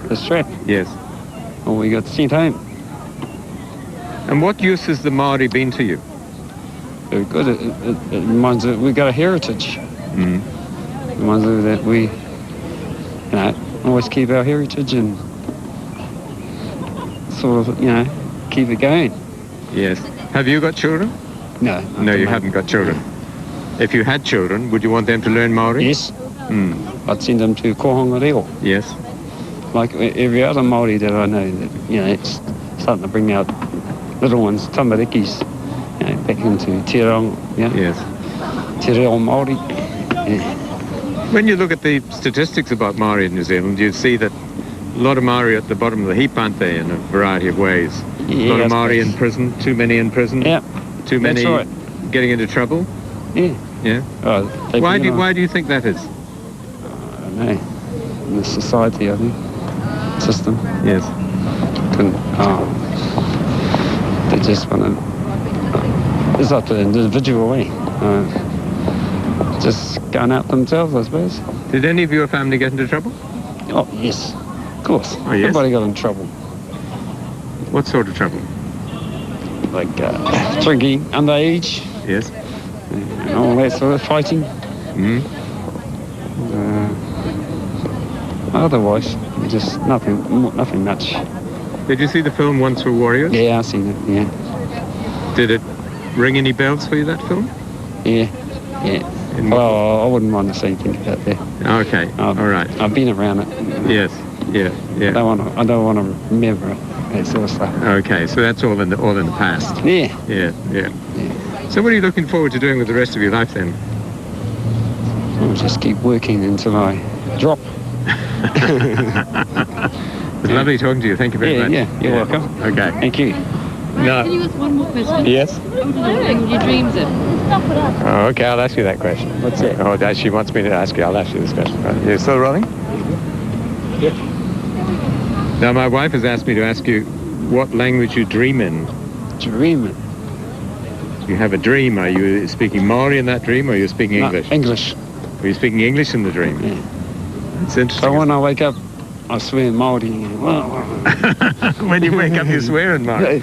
the strap. Yes. Or we got sent home. And what use has the Māori been to you? Very good. It reminds us we got a heritage. Mm. It reminds us that we, always keep our heritage and sort of, keep it going. Yes. Have you got children? No. No, you haven't got children. If you had children, would you want them to learn Māori? Yes. I'd send them to Kohanga Reo. Yes. Like every other Māori that I know, that, it's starting to bring out little ones, tamarikis, back into Te Reo, Yes. Te Reo Māori. Yeah. When you look at the statistics about Māori in New Zealand, you see that a lot of Māori at the bottom of the heap, aren't they, in a variety of ways? Yeah, a lot of Māori in prison, too many in prison. Yeah. Too many That's right. getting into trouble. Yeah. Yeah. Why do you think that is? I don't know. In the society, I think. System. Yes. They just want to. It's up to the individual, just going out themselves, I suppose. Did any of your family get into trouble? Oh, yes. Of course. Oh, yes? Everybody got in trouble. What sort of trouble? Like drinking, underage. Yes. And all that sort of fighting. Otherwise, just nothing much. Did you see the film Once Were Warriors? Yeah, I've seen it, yeah. Did it ring any bells for you, that film? Yeah. Well, I wouldn't mind to say anything about that. Okay, all right. I've been around it. Yes, yeah. I don't want to remember it, that sort of stuff. Okay, so that's all in the past. Yeah. Yeah. So what are you looking forward to doing with the rest of your life then? I'll just keep working until I drop. It's lovely talking to you. Thank you very much. Yeah, you're welcome. Okay. Thank you. No. Can you ask one more question? Yes. What are the things your dreams of? Oh, okay, I'll ask you that question. What's that? Oh, she wants me to ask you. I'll ask you this question. Right. You're still rolling? Yeah. Now, my wife has asked me to ask you what language you dream in. Dream in? You have a dream. Are you speaking Māori in that dream, or are you speaking English? English. Are you speaking English in the dream? Yeah. It's interesting. So when I wake up, I swear in Māori. When you wake up, you swear in Māori.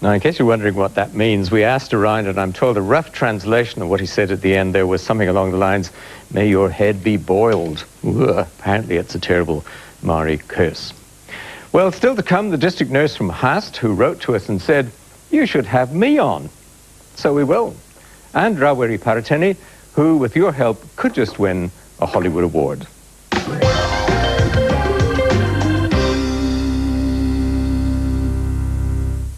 Now, in case you're wondering what that means, we asked around, and I'm told a rough translation of what he said at the end there was something along the lines, "May your head be boiled." Apparently it's a terrible Māori curse. Well, still to come, the district nurse from Haast, who wrote to us and said, "You should have me on." So we will. And Raweri Parateni, who, with your help, could just win a Hollywood award.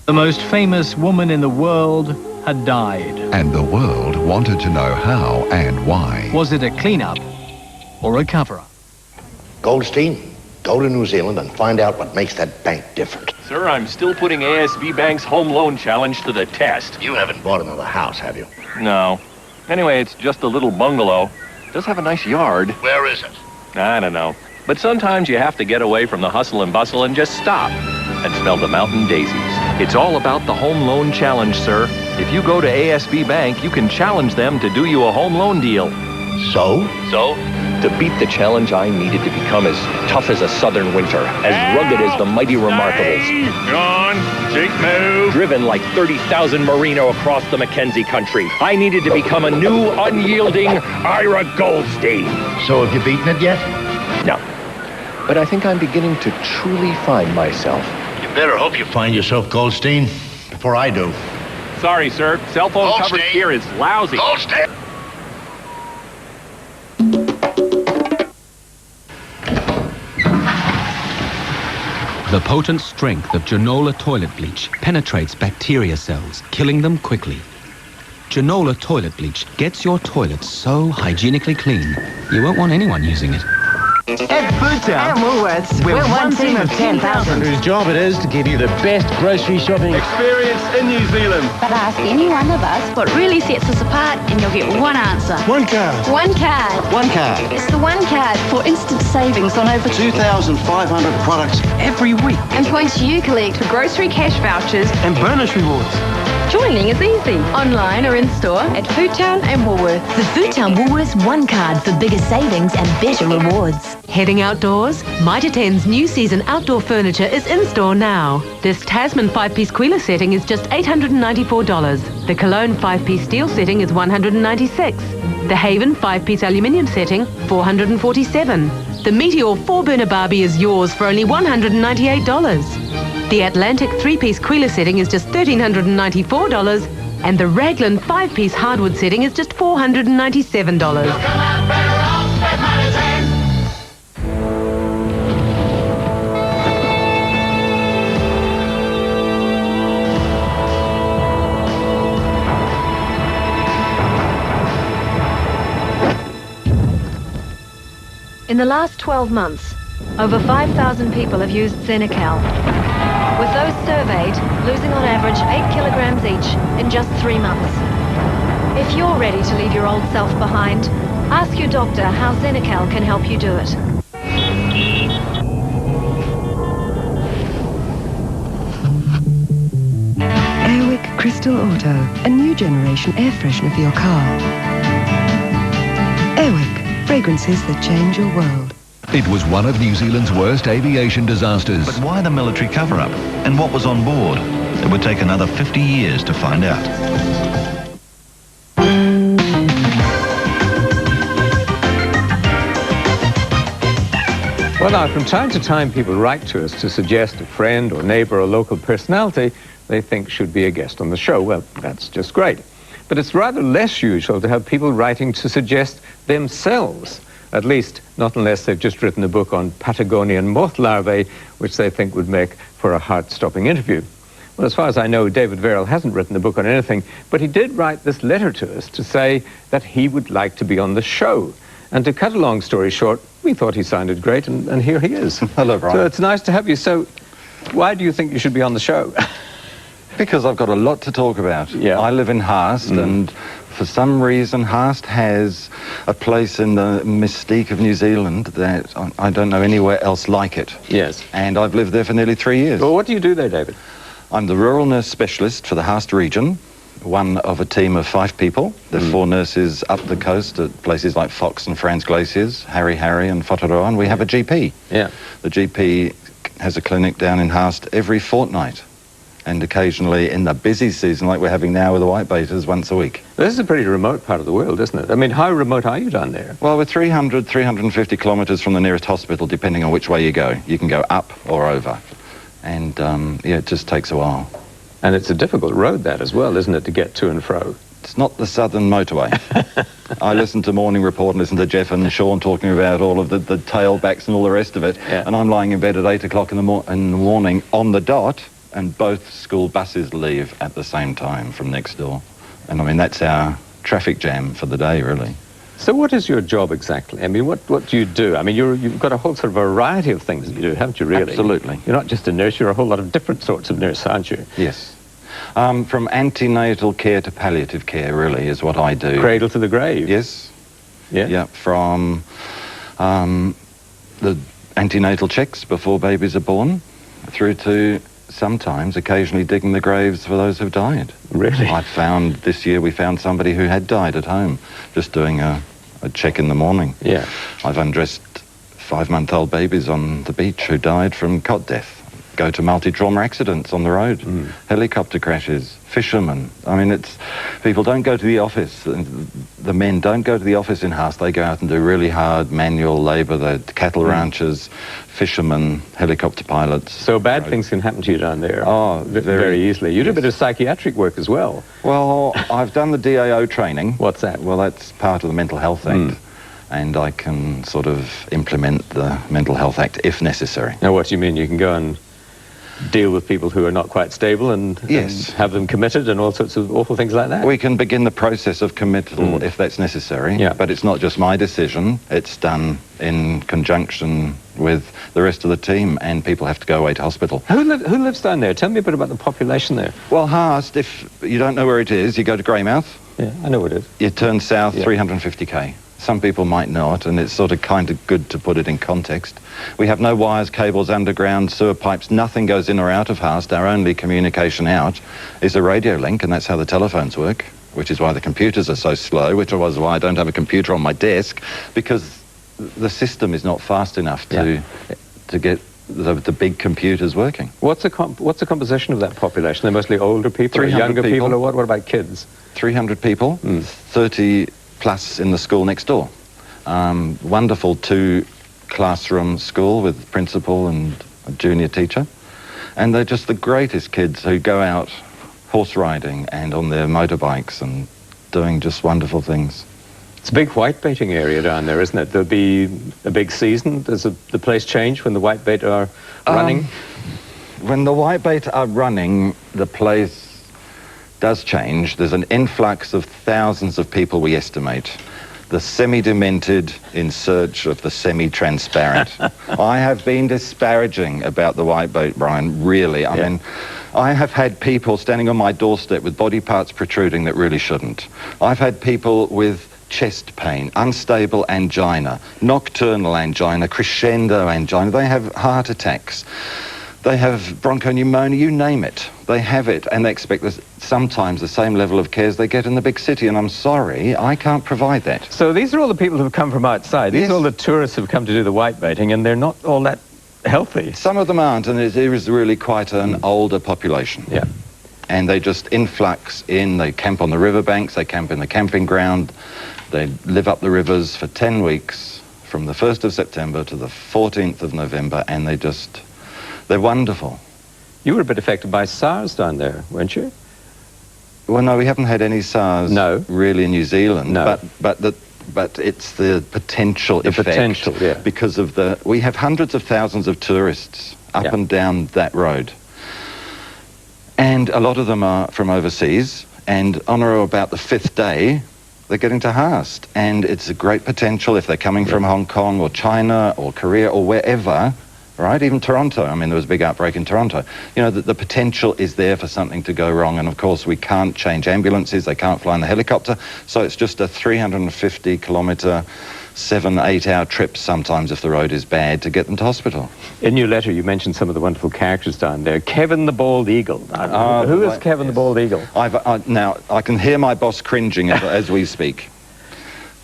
The most famous woman in the world had died. And the world wanted to know how and why. Was it a clean-up or a cover-up? Goldstein, go to New Zealand and find out what makes that bank different. Sir, I'm still putting ASB Bank's home loan challenge to the test. You haven't bought another house, have you? No. Anyway, it's just a little bungalow. It does have a nice yard. Where is it? I don't know. But sometimes you have to get away from the hustle and bustle and just stop and smell the mountain daisies. It's all about the home loan challenge, sir. If you go to ASB Bank, you can challenge them to do you a home loan deal. So? So, to beat the challenge, I needed to become as tough as a southern winter, as rugged as the mighty Remarkables. Gone. Jake, move. Driven like 30,000 Merino across the Mackenzie country. I needed to become a new, unyielding Ira Goldstein. So have you beaten it yet? No. But I think I'm beginning to truly find myself. You better hope you find yourself, Goldstein, before I do. Sorry, sir. Cell phone coverage here is lousy. Goldstein! The potent strength of Genola toilet bleach penetrates bacteria cells, killing them quickly. Genola toilet bleach gets your toilet so hygienically clean, you won't want anyone using it. At Foodtown and Woolworths, we're one team of 10,000 whose job it is to give you the best grocery shopping experience in New Zealand. But ask any one of us what really sets us apart and you'll get one answer. One card. One card. One card. It's the one card for instant savings on over 2,500 products every week. and points you collect for grocery cash vouchers. and bonus rewards. Joining is easy, online or in store at Foodtown and Woolworths. The Foodtown Woolworths One Card for bigger savings and better rewards. Heading outdoors? Mitre 10's new season outdoor furniture is in store now. This Tasman 5-piece Quila setting is just $894. The Cologne 5-piece steel setting is $196. The Haven 5-piece aluminium setting, $447. The Meteor 4-burner Barbie is yours for only $198. The Atlantic 3-piece Quila setting is just $1,394, and the Raglan 5-piece hardwood setting is just $497. In the last 12 months, over 5,000 people have used Senecal. With those surveyed, losing on average 8 kilograms each in just 3 months. If you're ready to leave your old self behind, ask your doctor how Senecal can help you do it. Airwick Crystal Auto, a new generation air freshener for your car. Airwick, fragrances that change your world. It was one of New Zealand's worst aviation disasters. But why the military cover-up? And what was on board? It would take another 50 years to find out. Well, now, from time to time, people write to us to suggest a friend or neighbour or local personality they think should be a guest on the show. Well, that's just great. But it's rather less usual to have people writing to suggest themselves. At least, not unless they've just written a book on Patagonian moth larvae, which they think would make for a heart-stopping interview. Well, as far as I know, David Verrill hasn't written a book on anything, but he did write this letter to us to say that he would like to be on the show. And to cut a long story short, we thought he sounded great, and here he is. Hello, Brian. So it's nice to have you. So why do you think you should be on the show? Because I've got a lot to talk about. Yeah. I live in Haast, and for some reason, Haast has a place in the mystique of New Zealand that I don't know anywhere else like it. Yes. And I've lived there for nearly 3 years. Well, what do you do there, David? I'm the rural nurse specialist for the Haast region, one of a team of 5 people. There are 4 nurses up the coast at places like Fox and Franz Glaciers, Harry and Whataroa, and we have a GP. Yeah. The GP has a clinic down in Haast every fortnight. And occasionally in the busy season, like we're having now with the whitebaiters, once a week. This is a pretty remote part of the world, isn't it? I mean, how remote are you down there? Well, we're 350 kilometres from the nearest hospital, depending on which way you go. You can go up or over. And, yeah, it just takes a while. And it's a difficult road, that, as well, isn't it, to get to and fro? It's not the southern motorway. I listen to Morning Report and listen to Jeff and Sean talking about all of the tailbacks and all the rest of it. Yeah. And I'm lying in bed at 8 o'clock in the morning on the dot, and both school buses leave at the same time from next door. And I mean, that's our traffic jam for the day, really. So what is your job exactly? I mean, what do you do? I mean, you've got a whole sort of variety of things that you do, haven't you, really? Absolutely. You're not just a nurse, you're a whole lot of different sorts of nurse, aren't you? Yes. From antenatal care to palliative care, really, is what I do. Cradle to the grave? Yes. Yeah? Yeah, from the antenatal checks before babies are born, through to sometimes, occasionally digging the graves for those who've died. Really? This year we found somebody who had died at home, just doing a check in the morning. Yeah. I've undressed 5-month-old babies on the beach who died from cot death. Go to multi-trauma accidents on the road, helicopter crashes, fishermen. I mean, people don't go to the office. The men don't go to the office in Haas. They go out and do really hard manual labour. The cattle ranchers, fishermen, helicopter pilots. So bad things can happen to you down there. Oh, very easily. You do a bit of psychiatric work as well. Well, I've done the DAO training. What's that? Well, that's part of the Mental Health Act. And I can sort of implement the Mental Health Act if necessary. Now, what do you mean? You can go and deal with people who are not quite stable and have them committed and all sorts of awful things like that? We can begin the process of committal if that's necessary, but it's not just my decision. It's done in conjunction with the rest of the team, and people have to go away to hospital. Who lives down there? Tell me a bit about the population there. Well, Haast, if you don't know where it is, you go to Greymouth. Yeah, I know where it is. You turn south 350k. Some people might not, and it's sort of kind of good to put it in context. We have no wires, cables, underground, sewer pipes. Nothing goes in or out of Haast. Our only communication out is a radio link, and that's how the telephones work, which is why the computers are so slow, which was why I don't have a computer on my desk, because the system is not fast enough to get the big computers working. What's the composition of that population? They're mostly older people, or younger people, or what about kids? 300 people, 30 plus in the school next door. Wonderful 2-classroom school with principal and a junior teacher. And they're just the greatest kids who go out horse riding and on their motorbikes and doing just wonderful things. It's a big whitebaiting area down there, isn't it? There'll be a big season. Does the place change when the whitebait are running? When the whitebait are running, the place does change. There's an influx of thousands of people, we estimate. The semi-demented in search of the semi-transparent. I have been disparaging about the whitebait, Brian, really. I mean, I have had people standing on my doorstep with body parts protruding that really shouldn't. I've had people with chest pain, unstable angina, nocturnal angina, crescendo angina. They have heart attacks. They have bronchopneumonia, you name it. They have it, and they expect sometimes the same level of care as they get in the big city, and I'm sorry, I can't provide that. So these are all the people who've come from outside. These are all the tourists who've come to do the whitebaiting, and they're not all that healthy. Some of them aren't, and there is really quite an older population. Yeah. And they just influx in, they camp on the riverbanks, they camp in the camping ground, they live up the rivers for 10 weeks, from the 1st of September to the 14th of November, and they're wonderful. You were a bit affected by SARS down there, weren't you? Well, no, we haven't had any SARS really in New Zealand. No. But it's the potential effect. The potential, yeah. Because of we have hundreds of thousands of tourists up and down that road. And a lot of them are from overseas, and on or about the 5th day, they're getting to Haast. And it's a great potential if they're coming from Hong Kong or China or Korea or wherever, right? Even Toronto. I mean, there was a big outbreak in Toronto. You know, the potential is there for something to go wrong. And of course, we can't change ambulances. They can't fly in the helicopter. So it's just a 350-kilometre, 7-8 hour trip sometimes if the road is bad to get them to hospital. In your letter, you mentioned some of the wonderful characters down there. Kevin the Bald Eagle. Who is Kevin the Bald Eagle? Now, I can hear my boss cringing as we speak.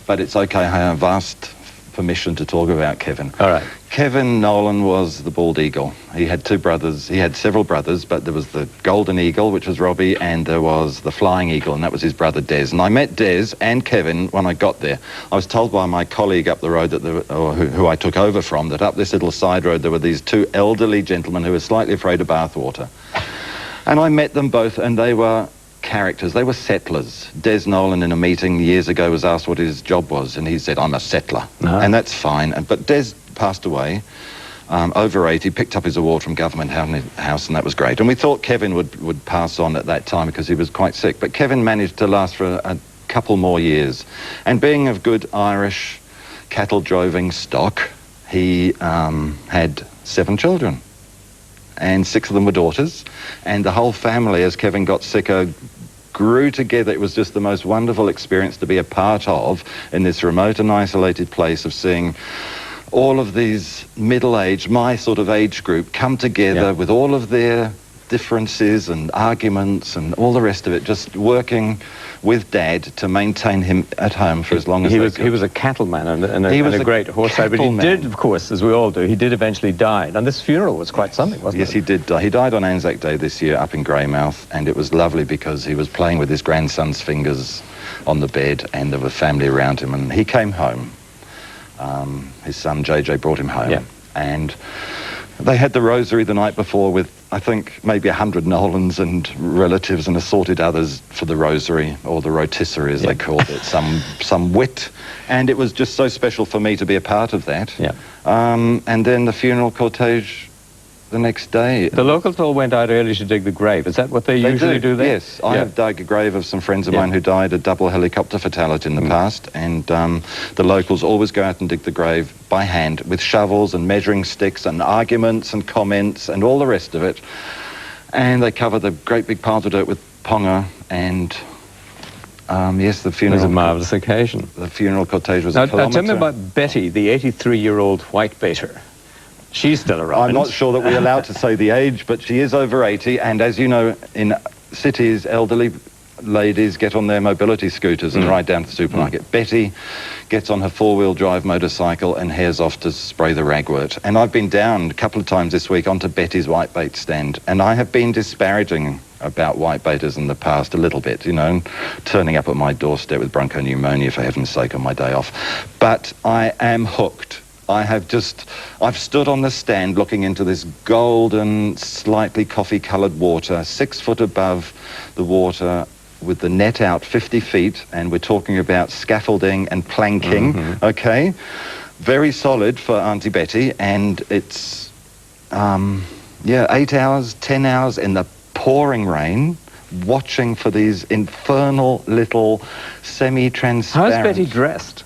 But it's okay. I have asked permission to talk about Kevin. All right. Kevin Nolan was the bald eagle. He had 2 brothers. He had several brothers, but there was the golden eagle, which was Robbie, and there was the flying eagle, and that was his brother Des. And I met Des and Kevin when I got there. I was told by my colleague up the road, who I took over from, that up this little side road there were these 2 elderly gentlemen who were slightly afraid of bathwater. And I met them both, and they were characters. They were settlers. Des Nolan in a meeting years ago was asked what his job was, and he said, I'm a settler. And that's fine. But Des passed away over 80, picked up his award from Government House, and that was great. And we thought Kevin would pass on at that time because he was quite sick. But Kevin managed to last for a couple more years. And being of good Irish cattle-droving stock, he had 7 children. And 6 of them were daughters. And the whole family, as Kevin got sicker, grew together. It was just the most wonderful experience to be a part of in this remote and isolated place, of seeing all of these middle-aged, my sort of age group, come together with all of their differences and arguments and all the rest of it, just working with Dad to maintain him at home for as long as he was a cattleman and a great horse rider, but he did, of course, as we all do, he did eventually die. And this funeral was quite something, wasn't it? Yes, he did die. He died on Anzac Day this year up in Greymouth, and it was lovely because he was playing with his grandson's fingers on the bed, and there were family around him, and he came home. His son JJ brought him home, and they had the rosary the night before with, I think, maybe 100 Nolans and relatives and assorted others for the rosary, or the rotisserie as they called it, some wit. And it was just so special for me to be a part of that. And then the funeral cortege the next day. The locals all went out early to dig the grave. Is that what they usually do there? Yes, I have dug a grave of some friends of mine who died a double helicopter fatality in the past, and the locals always go out and dig the grave by hand with shovels and measuring sticks and arguments and comments and all the rest of it. And they cover the great big piles of dirt with ponga, and yes, the funeral... It was a marvellous occasion. The funeral cortege was a kilometre. Now tell me about Betty, the 83-year-old whitebaiter. She's still around. I'm not sure that we're allowed to say the age, but she is over 80, and as you know, in cities, elderly ladies get on their mobility scooters and ride down to the supermarket. Betty gets on her 4-wheel drive motorcycle and heads off to spray the ragwort. And I've been down a couple of times this week onto Betty's whitebait stand, and I have been disparaging about whitebaiters in the past a little bit, you know, turning up at my doorstep with bronchopneumonia, for heaven's sake, on my day off. But I am hooked. I've stood on the stand looking into this golden, slightly coffee-coloured water, 6 foot above the water, with the net out 50 feet, and we're talking about scaffolding and planking, okay? Very solid for Auntie Betty, and it's, 8 hours, 10 hours in the pouring rain, watching for these infernal little semi-transparent... How's Betty dressed?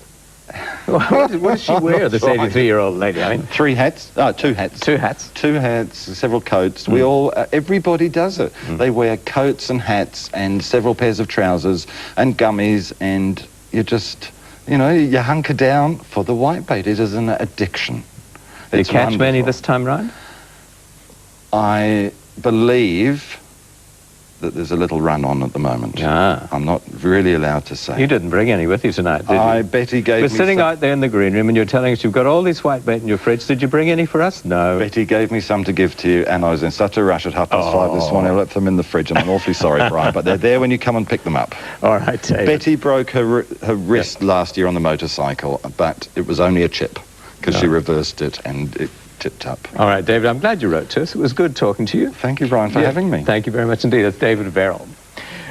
What does she wear, this 83-year-old lady? I mean, 2 hats. 2 hats. 2 hats. 2 hats, several coats. We all, everybody does it. They wear coats and hats and several pairs of trousers and gummies, and you just, you know, you hunker down for the whitebait. It is an addiction. Did you catch many this time round? I believe that there's a little run on at the moment. I'm not really allowed to say. You didn't bring any with you tonight, did you? Betty gave me... We're sitting out there in the green room and you're telling us you've got all these whitebait in your fridge. Did you bring any for us? No. Betty gave me some to give to you, and I was in such a rush at 5:30 this morning. I left them in the fridge, and I'm awfully sorry, Brian, but they're there when you come and pick them up. All right, David. Betty broke her wrist last year on the motorcycle, but it was only a chip, because she reversed it and it tipped up. All right, David, I'm glad you wrote to us. It was good talking to you. Thank you, Brian, for having me. Thank you very much indeed. That's David Verrill.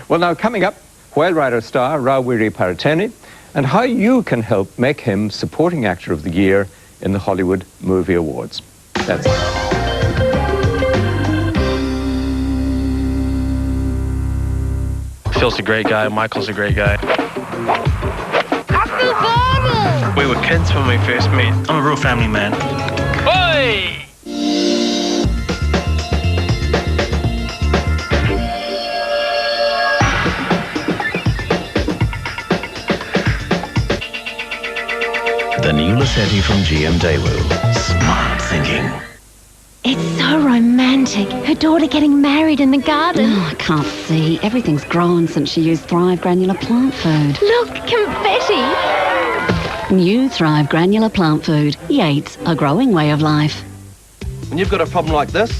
Well, now, coming up, Whale Rider star Whenuapai B-17, and how you can help make him Supporting Actor of the Year in the Hollywood Movie Awards. That's it. Phil's a great guy. Michael's a great guy. We were kids when we first met. I'm a real family man. Oi! The new Lassetti from GM Daewoo. Smart thinking. It's so romantic. Her daughter getting married in the garden. Oh, I can't see. Everything's grown since she used Thrive granular plant food. Look, confetti. New Thrive granular plant food. Yates, a growing way of life. When you've got a problem like this,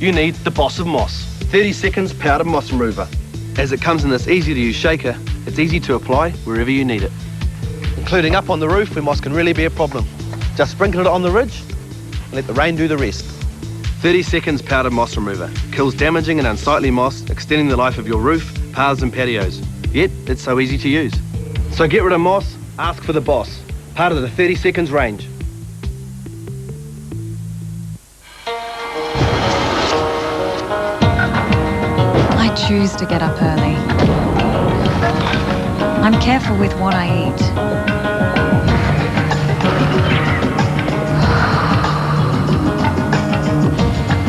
you need the Boss of Moss. 30 seconds powdered moss remover. As it comes in this easy-to-use shaker, it's easy to apply wherever you need it, including up on the roof where moss can really be a problem. Just sprinkle it on the ridge and let the rain do the rest. 30 seconds powdered moss remover. Kills damaging and unsightly moss, extending the life of your roof, paths and patios. Yet, it's so easy to use. So get rid of moss, ask for the Boss. Part of the 30 seconds range. choose to get up early. I'm careful with what I eat.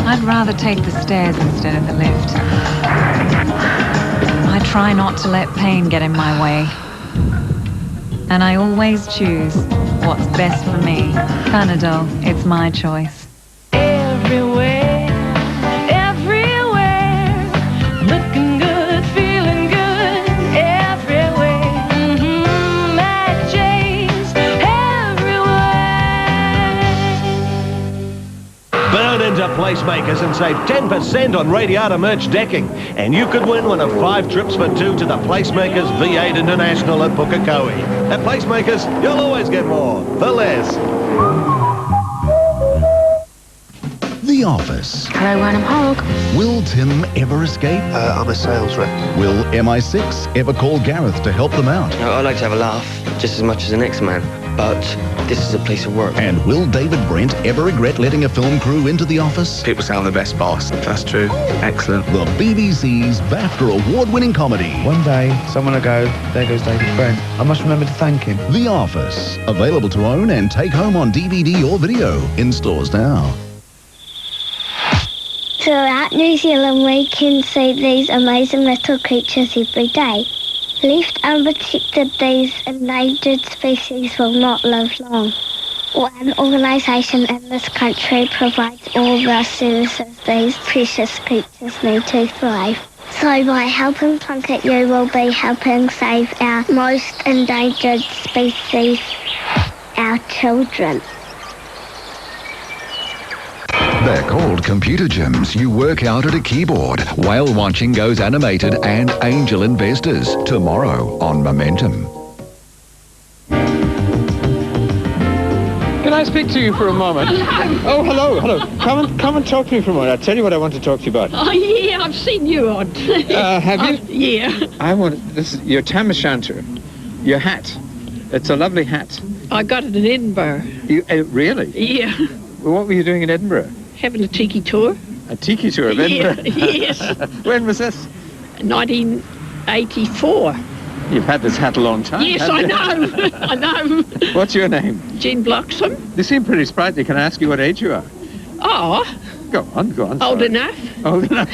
I'd rather take the stairs instead of the lift. I try not to let pain get in my way. And I always choose what's best for me. Panadol, it's my choice. Everywhere, everywhere, looking good, feeling good, everywhere. Mac J's, everywhere. Burn into Placemakers and save 10% on Radiata merch decking. And you could win one of 5 trips for 2 to the Placemakers V8 International at Pukekohe. At Placemakers, you'll always get more for less. The Office. Hello, Ryan, I'm Hog. Will Tim ever escape? I'm a sales rep. Will MI6 ever call Gareth to help them out? I like to have a laugh, just as much as the next man. But this is a place of work. And will David Brent ever regret letting a film crew into the office? People say I'm the best boss. That's true. Excellent. The BBC's BAFTA award-winning comedy. One day, someone will go, there goes David Brent. I must remember to thank him. The Office. Available to own and take home on DVD or video. In stores now. Throughout New Zealand, we can see these amazing little creatures every day. Left unprotected, these endangered species will not live long. One organisation in this country provides all the services these precious creatures need to thrive. So by helping Plunkett, you will be helping save our most endangered species, our children. They're called computer gyms. You work out at a keyboard. Whale watching goes animated and angel investors. Tomorrow on Momentum. Can I speak to you for a moment? Hello. Oh, hello. Come and talk to me for a moment. I'll tell you what I want to talk to you about. Oh, yeah, I've seen you on. Have you? Yeah. I want this. Your tam o' shanter, your hat. It's a lovely hat. I got it in Edinburgh. You really? Yeah. Well, what were you doing in Edinburgh? Having a tiki tour. A tiki tour of Edinburgh? Yes. When was this? 1984. You've had this hat a long time. Yes, I know. I know. What's your name? Jean Bloxham. You seem pretty sprightly. Can I ask you what age you are? Oh. Go on. Old sorry. enough. Old enough.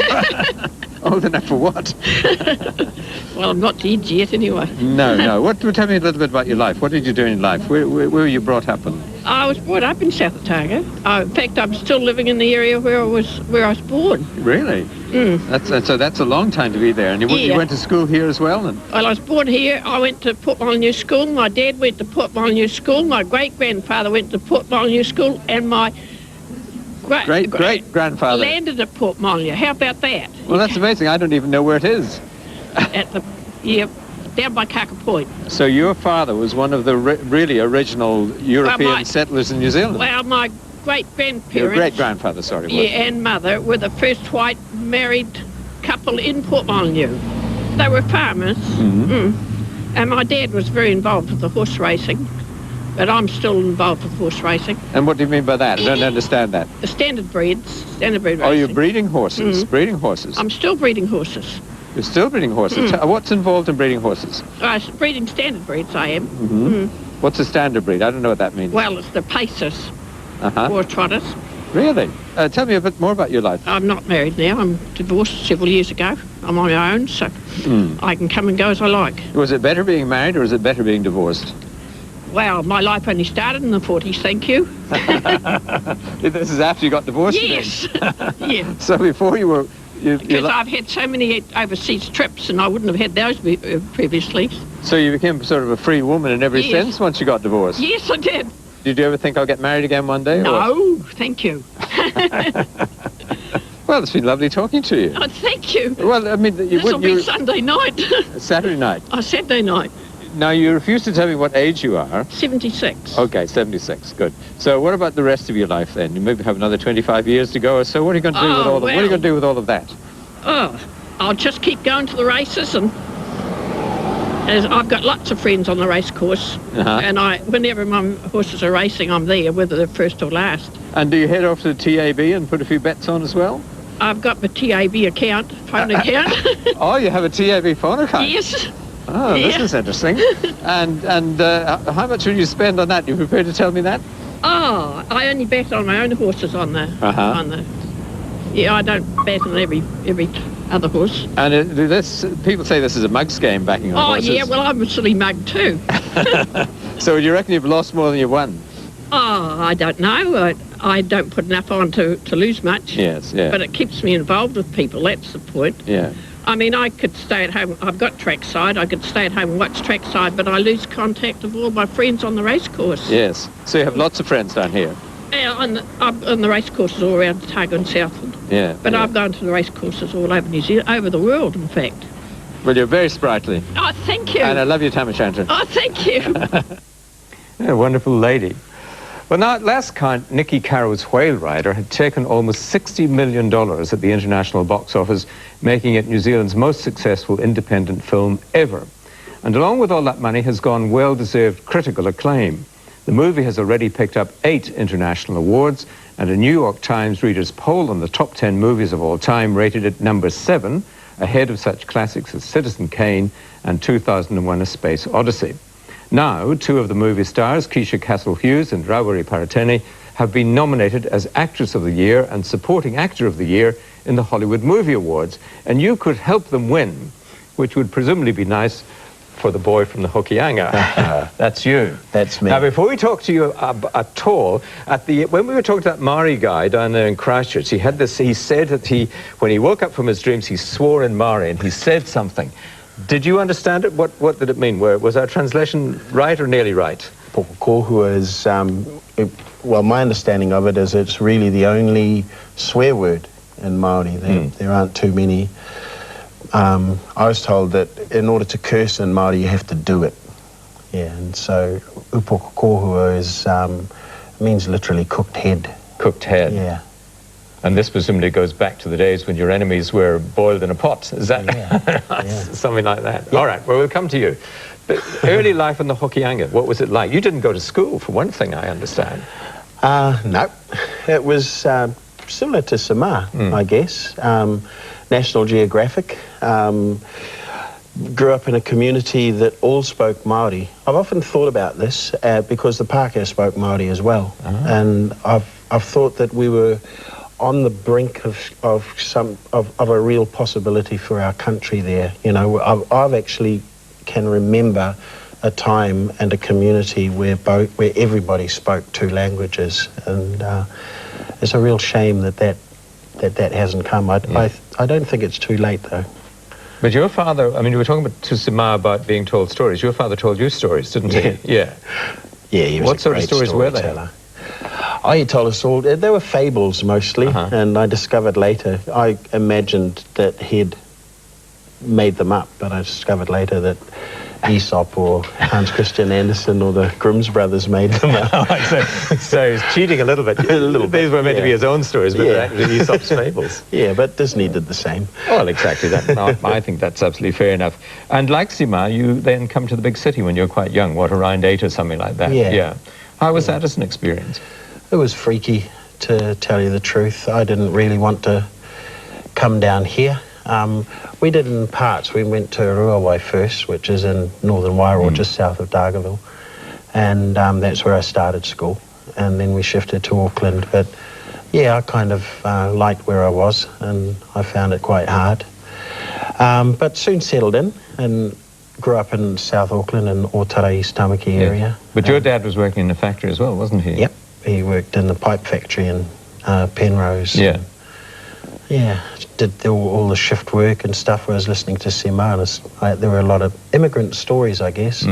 Old enough for what? Well, I'm not dead yet, anyway. No. Tell me a little bit about your life. What did you do in life? Where were you brought up in? I was brought up in South Otago. In fact, I'm still living in the area where I was born. Really? That's a long time to be there. And you went to school here as well? Well, I was born here. I went to Port Molyneux School. My dad went to Port Molyneux School. My great-grandfather went to Port Molyneux School. And my great-grandfather landed at Port Molyneux. How about that? Well, that's amazing. I don't even know where it is. Down by Kaka Point. So your father was one of the really original European settlers in New Zealand? Well, my great-grandparents... Your great-grandfather, sorry. Yeah, and mother were the first white married couple in Port Molyneux. They were farmers. Mm-hmm. And my dad was very involved with the horse racing. But I'm still involved with horse racing. And what do you mean by that? I don't understand that. The standard breed racing. Oh, you're breeding horses? Mm. Breeding horses? I'm still breeding horses. You're still breeding horses? Mm. What's involved in breeding horses? Breeding standard breeds, I am. Mm-hmm. Mm. What's a standard breed? I don't know what that means. Well, it's the pacers or trotters. Really? Tell me a bit more about your life. I'm not married now. I'm divorced several years ago. I'm on my own, so I can come and go as I like. Was it better being married or is it better being divorced? Well, my life only started in the 40s, thank you. This is after you got divorced? Yes. Yeah. So before you were... Because I've had so many overseas trips and I wouldn't have had those previously. So you became sort of a free woman in every sense once you got divorced? Yes, I did. Did you ever think I'll get married again one day? No, thank you. Well, it's been lovely talking to you. Oh, thank you. Well, I mean... This will be Sunday night. Saturday night? Oh, Saturday night. Now, you refuse to tell me what age you are. 76. Okay, 76. Good. So what about the rest of your life then? You maybe have another 25 years to go or so. What are you going to do with all What are you going to do with all of that? Oh, I'll just keep going to the races and I've got lots of friends on the race course. And whenever my horses are racing, I'm there, whether they're first or last. And do you head off to the TAB and put a few bets on as well? I've got my TAB account, phone account. Oh, you have a TAB phone account? Yes. Oh, this is interesting. And how much will you spend on that? You prepared to tell me that? Oh, I only bet on my own horses on the Yeah, I don't bet on every other horse. And people say this is a mug game, backing on horses. Oh yeah, well I'm a silly mug too. So do you reckon you've lost more than you've won? Oh, I don't know. I don't put enough on to lose much. Yes, yeah. But it keeps me involved with people. That's the point. Yeah. I mean, I could stay at home. I've got trackside. I could stay at home and watch trackside, but I lose contact of all my friends on the racecourse. Yes. So you have lots of friends down here. Yeah, on the racecourses all around Otago and Southland. Yeah. But I've gone to the racecourses all over New Zealand, over the world, in fact. Well, you're very sprightly. Oh, thank you. And I love your tam o'shanter. Oh, thank you. Yeah, wonderful lady. Well, now, at last count, Nicky Carroll's Whale Rider had taken almost $60 million at the international box office, making it New Zealand's most successful independent film ever. And along with all that money has gone well-deserved critical acclaim. The movie has already picked up 8 international awards, and a New York Times readers' poll on the top 10 movies of all time rated it number 7, ahead of such classics as Citizen Kane and 2001: A Space Odyssey. Now, 2 of the movie stars, Keisha Castle-Hughes and Rawiri Paratene, have been nominated as Actress of the Year and Supporting Actor of the Year in the Hollywood Movie Awards. And you could help them win, which would presumably be nice for the boy from the Hokianga. That's you. That's me. Now, before we talk to you at all, when we were talking to that Maori guy down there in Christchurch, he said that when he woke up from his dreams, he swore in Maori and he said something. Did you understand it? What did it mean? Was our translation right or nearly right? Pokokohua is, well, my understanding of it is it's really the only swear word in Maori. There aren't too many. I was told that in order to curse in Maori, you have to do it. Yeah, and so upokokohua means literally cooked head. Cooked head. Yeah. And this presumably goes back to the days when your enemies were boiled in a pot. Is that something like that? Yeah. All right, well, we'll come to you. But early life in the Hokianga, what was it like? You didn't go to school, for one thing, I understand. No. It was similar to Samar, I guess. National Geographic. Grew up in a community that all spoke Māori. I've often thought about this because the Pākehā spoke Māori as well. And I've thought that we were on the brink of a real possibility for our country there. You know, I've actually can remember a time and a community where everybody spoke 2 languages, and it's a real shame that hasn't come. I don't think it's too late though. But your father, I mean, you were talking to Samar about being told stories. Your father told you stories, didn't he? Yeah. Yeah, he was What sort of stories were they? Oh, he told us all. They were fables mostly, and I discovered later. I imagined that he'd made them up, but I discovered later that Aesop or Hans Christian Andersen or the Grimm's brothers made them up. So he's cheating a little bit. These were meant to be his own stories, but they're actually Aesop's fables. Yeah, but Disney did the same. Well, exactly that. No, I think that's absolutely fair enough. And like Sima, you then come to the big city when you're quite young, around 8 or something like that? Yeah. How was that as an experience? It was freaky, to tell you the truth. I didn't really want to come down here. We did in parts. We went to Whenuapai first, which is in northern Wairoa, just south of Dargaville. And that's where I started school. And then we shifted to Auckland. But yeah, I kind of liked where I was, and I found it quite hard. But soon settled in and grew up in South Auckland in Otara, East Tamaki area. But your dad was working in a factory as well, wasn't he? Yep. He worked in the pipe factory in Penrose. Yeah. Yeah, did all the shift work and stuff. I was listening to Sima, and there were a lot of immigrant stories, I guess.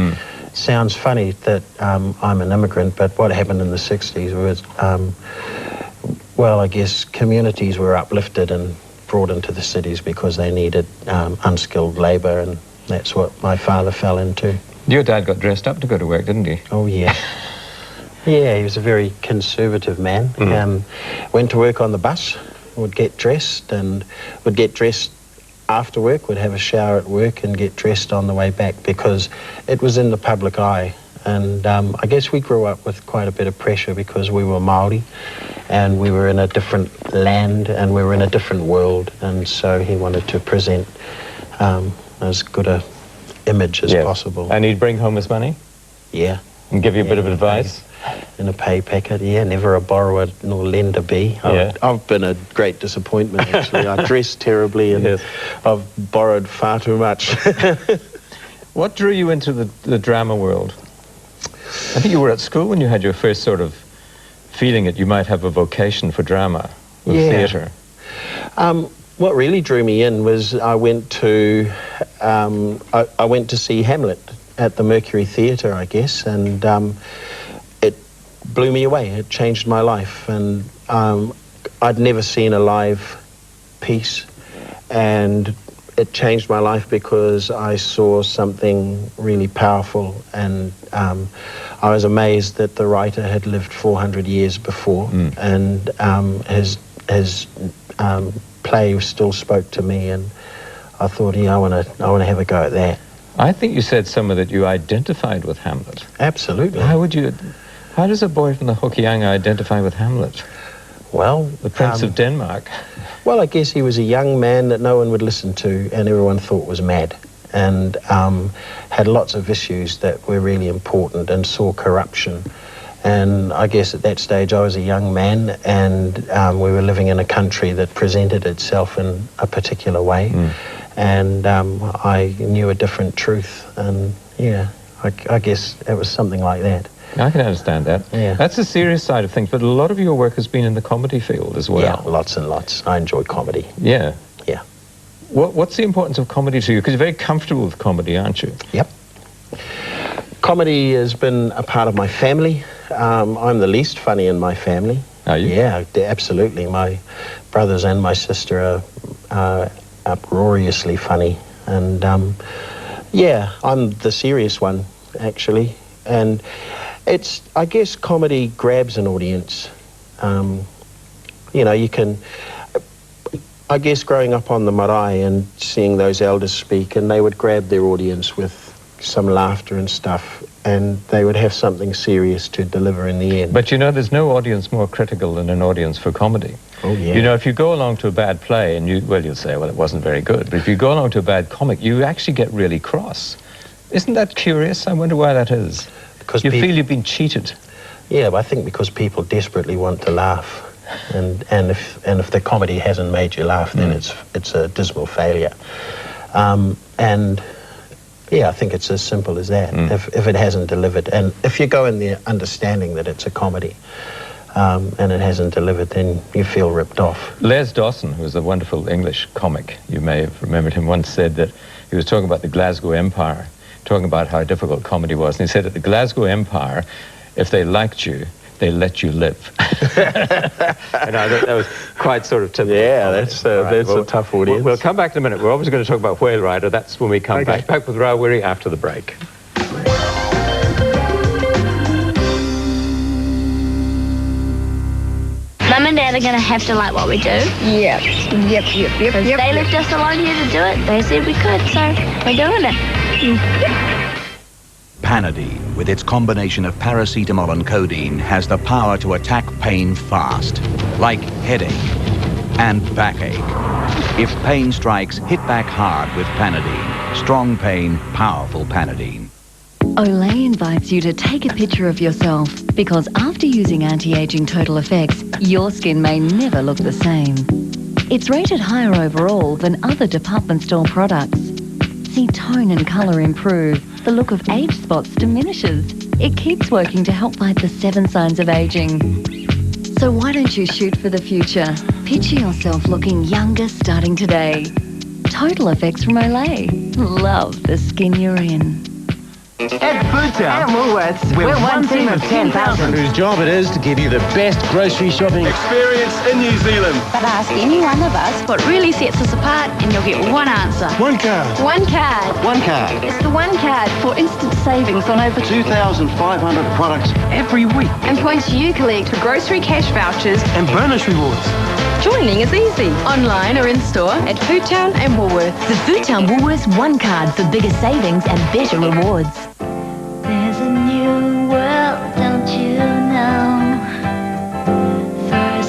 Sounds funny that I'm an immigrant, but what happened in the 60s was, well, I guess communities were uplifted and brought into the cities because they needed unskilled labour, and that's what my father fell into. Your dad got dressed up to go to work, didn't he? Oh, yeah. Yeah, he was a very conservative man. Went to work on the bus, would get dressed after work, would have a shower at work and get dressed on the way back because it was in the public eye. And I guess we grew up with quite a bit of pressure because we were Māori, and we were in a different land and we were in a different world, and so he wanted to present as good a image as possible. And he'd bring home his money? Yeah. And give you a bit of advice? In a pay packet, yeah, never a borrower nor lender be. I've been a great disappointment, actually. I dress terribly and I've borrowed far too much. What drew you into the drama world? I think you were at school when you had your first sort of feeling that you might have a vocation for drama or theatre. What really drew me in was I went to see Hamlet at the Mercury Theatre, I guess, and it blew me away. It changed my life, and I'd never seen a live piece, and it changed my life because I saw something really powerful, and I was amazed that the writer had lived 400 years before, and his play still spoke to me, and I thought, yeah, I want to have a go at that. I think you said somewhere that you identified with Hamlet. Absolutely. How does a boy from the Hokianga identify with Hamlet? Well, the Prince of Denmark. Well, I guess he was a young man that no one would listen to and everyone thought was mad, and had lots of issues that were really important and saw corruption. And I guess at that stage I was a young man, and we were living in a country that presented itself in a particular way. And I knew a different truth, and yeah, I guess it was something like that. I can understand that. Yeah. That's the serious side of things, but a lot of your work has been in the comedy field as well. Yeah, lots and lots. I enjoy comedy. Yeah. Yeah. What's the importance of comedy to you? Because you're very comfortable with comedy, aren't you? Yep. Comedy has been a part of my family. I'm the least funny in my family. Are you? Yeah, absolutely. My brothers and my sister are uproariously funny, and yeah, I'm the serious one, actually. And I guess comedy grabs an audience. You know, you can, I guess growing up on the marae and seeing those elders speak, and they would grab their audience with some laughter and stuff, and they would have something serious to deliver in the end. But you know, there's no audience more critical than an audience for comedy. Oh, yeah. You know, if you go along to a bad play and you'll say, well, it wasn't very good. But if you go along to a bad comic, you actually get really cross. Isn't that curious? I wonder why that is. Because you feel you've been cheated. Yeah, but I think because people desperately want to laugh. And if the comedy hasn't made you laugh, then it's a dismal failure. And yeah, I think it's as simple as that. If it hasn't delivered, and if you go in there understanding that it's a comedy, and it hasn't delivered, then you feel ripped off. Les Dawson, who was a wonderful English comic, you may have remembered him, once said that he was talking about the Glasgow Empire, talking about how difficult comedy was, and he said at the Glasgow Empire, if they liked you, they let you live. And I thought that was quite sort of typical. Yeah, that's a tough audience. We'll come back in a minute. We're obviously going to talk about Whale Rider. That's when we come back. Back with Rawiri after the break. Mum and Dad are going to have to like what we do. Yep. Because they left us alone here to do it. They said we could, so we're doing it. Panadine, with its combination of paracetamol and codeine, has the power to attack pain fast, like headache and backache. If pain strikes, hit back hard with Panadine. Strong pain, powerful Panadine. Olay invites you to take a picture of yourself, because after using anti-aging Total Effects, your skin may never look the same. It's rated higher overall than other department store products. See tone and colour improve. The look of age spots diminishes. It keeps working to help fight the 7 signs of aging. So why don't you shoot for the future? Picture yourself looking younger starting today. Total Effects from Olay. Love the skin you're in. At Foodtown and Woolworths, we're one team of 10,000 whose job it is to give you the best grocery shopping experience in New Zealand. But ask any one of us what really sets us apart and you'll get one answer. One card. One card. One card. It's the one card for instant savings on over 2,500 products every week. And points you collect for grocery cash vouchers and bonus rewards. Joining is easy, online or in-store at Foodtown and Woolworths. The Foodtown Woolworths One Card for bigger savings and better rewards. There's a new world, don't you know? First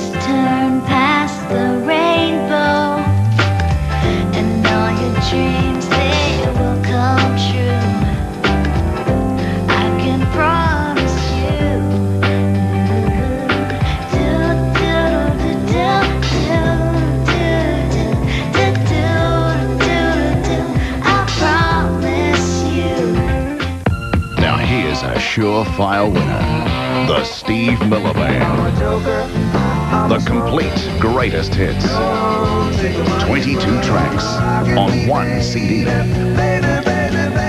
surefire winner, the Steve Miller Band. The complete greatest hits. 22 tracks on one CD.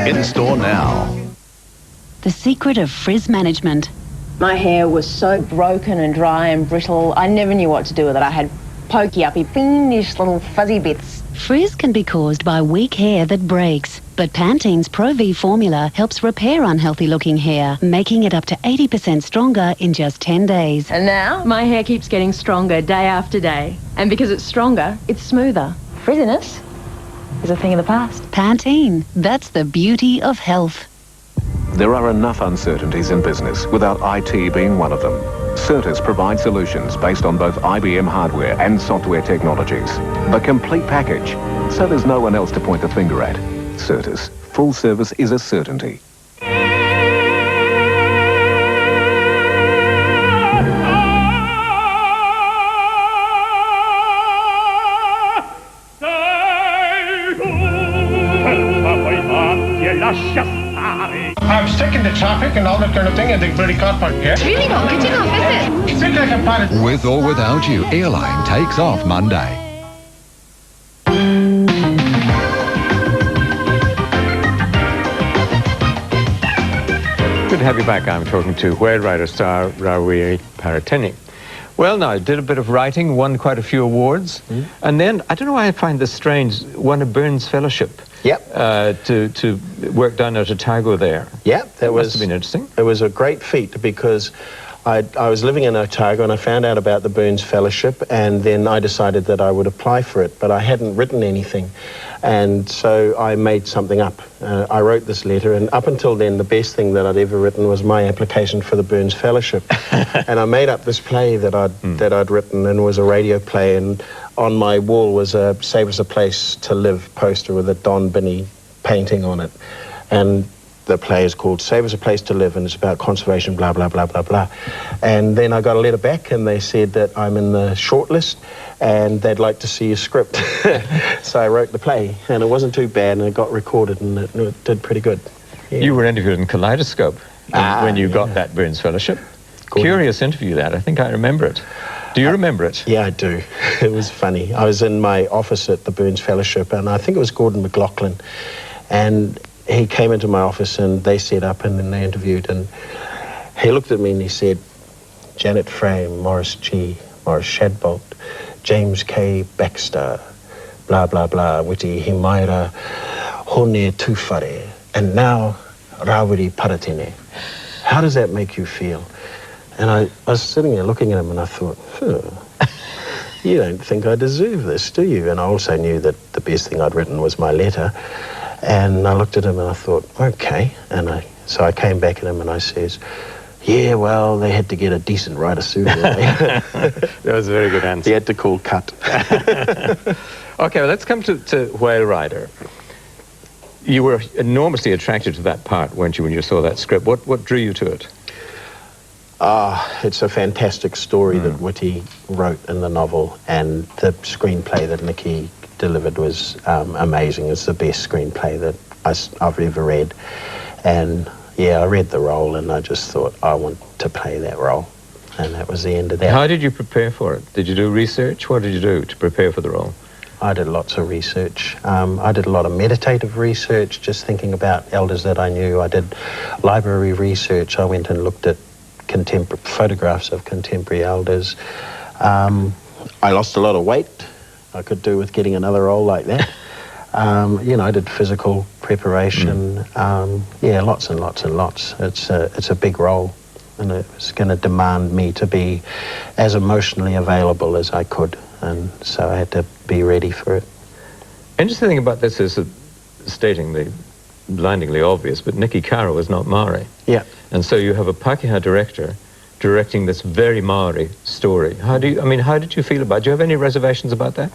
In store now. The secret of frizz management. My hair was so broken and dry and brittle, I never knew what to do with it. I had pokey uppy, fiendish little fuzzy bits. Frizz can be caused by weak hair that breaks, but Pantene's Pro V formula helps repair unhealthy-looking hair, making it up to 80% stronger in just 10 days. And now, my hair keeps getting stronger day after day. And because it's stronger, it's smoother. Frizziness is a thing of the past. Pantene, that's the beauty of health. There are enough uncertainties in business without IT being one of them. Certus provides solutions based on both IBM hardware and software technologies. The complete package, so there's no one else to point the finger at. Certus, full service is a certainty. I'm sticking to traffic and all that kind of thing in the bloody car park here. It's really not good enough, is it? Think I can find it. With or without you, airline takes off Monday. Good to have you back. I'm talking to Whale Rider star Whenuapai. Well, now, did a bit of writing, won quite a few awards, and then, I don't know why I find this strange, won a Burns Fellowship. Yep. To work down at Otago there. Yeah, that must have been interesting. It was a great feat because I was living in Otago and I found out about the Burns Fellowship, and then I decided that I would apply for it, but I hadn't written anything. And so I made something up. I wrote this letter, and up until then, the best thing that I'd ever written was my application for the Burns Fellowship. And I made up this play that I'd written, and it was a radio play, and on my wall was a Save Us a Place to Live poster with a Don Binney painting on it. And the play is called Save Us a Place to Live, and it's about conservation, blah, blah, blah, blah, blah. And then I got a letter back, and they said that I'm in the shortlist, and they'd like to see a script. So I wrote the play, and it wasn't too bad, and it got recorded, and it did pretty good. Yeah. You were interviewed in Kaleidoscope when you got that Burns Fellowship. Curious interview that. I think I remember it. Do you remember it? Yeah, I do. It was funny. I was in my office at the Burns Fellowship, and I think it was Gordon McLaughlin, and he came into my office, and they set up, and then they interviewed, and he looked at me and he said, Janet Frame, Morris G, Morris Shadbolt, James K. Baxter, blah, blah, blah, Witi Himaira, Hone Tufare, and now Rawiri Paratine. How does that make you feel? And I was sitting there looking at him, and I thought, you don't think I deserve this, do you? And I also knew that the best thing I'd written was my letter. And I looked at him and I thought, okay. And so I came back at him and I says, yeah, well, they had to get a decent writer sooner. That was a very good answer. He had to call cut. Okay, well, let's come to Whale Rider. You were enormously attracted to that part, weren't you, when you saw that script? What drew you to it? It's a fantastic story that Whitty wrote in the novel, and the screenplay that Nikki delivered was amazing. It's the best screenplay that I've ever read. And yeah, I read the role and I just thought, I want to play that role. And that was the end of that. How did you prepare for it? Did you do research? What did you do to prepare for the role? I did lots of research. I did a lot of meditative research, just thinking about elders that I knew. I did library research. I went and looked at photographs of contemporary elders. I lost a lot of weight. I could do with getting another role like that. You know, I did physical preparation. Yeah, lots and lots and lots. It's a big role, and it's going to demand me to be as emotionally available as I could, and so I had to be ready for it. Interesting thing about this is stating the blindingly obvious, but Nikki Caro is not Maori. Yeah. And so you have a Pākehā director directing this very Maori story. How did you feel about it? Do you have any reservations about that?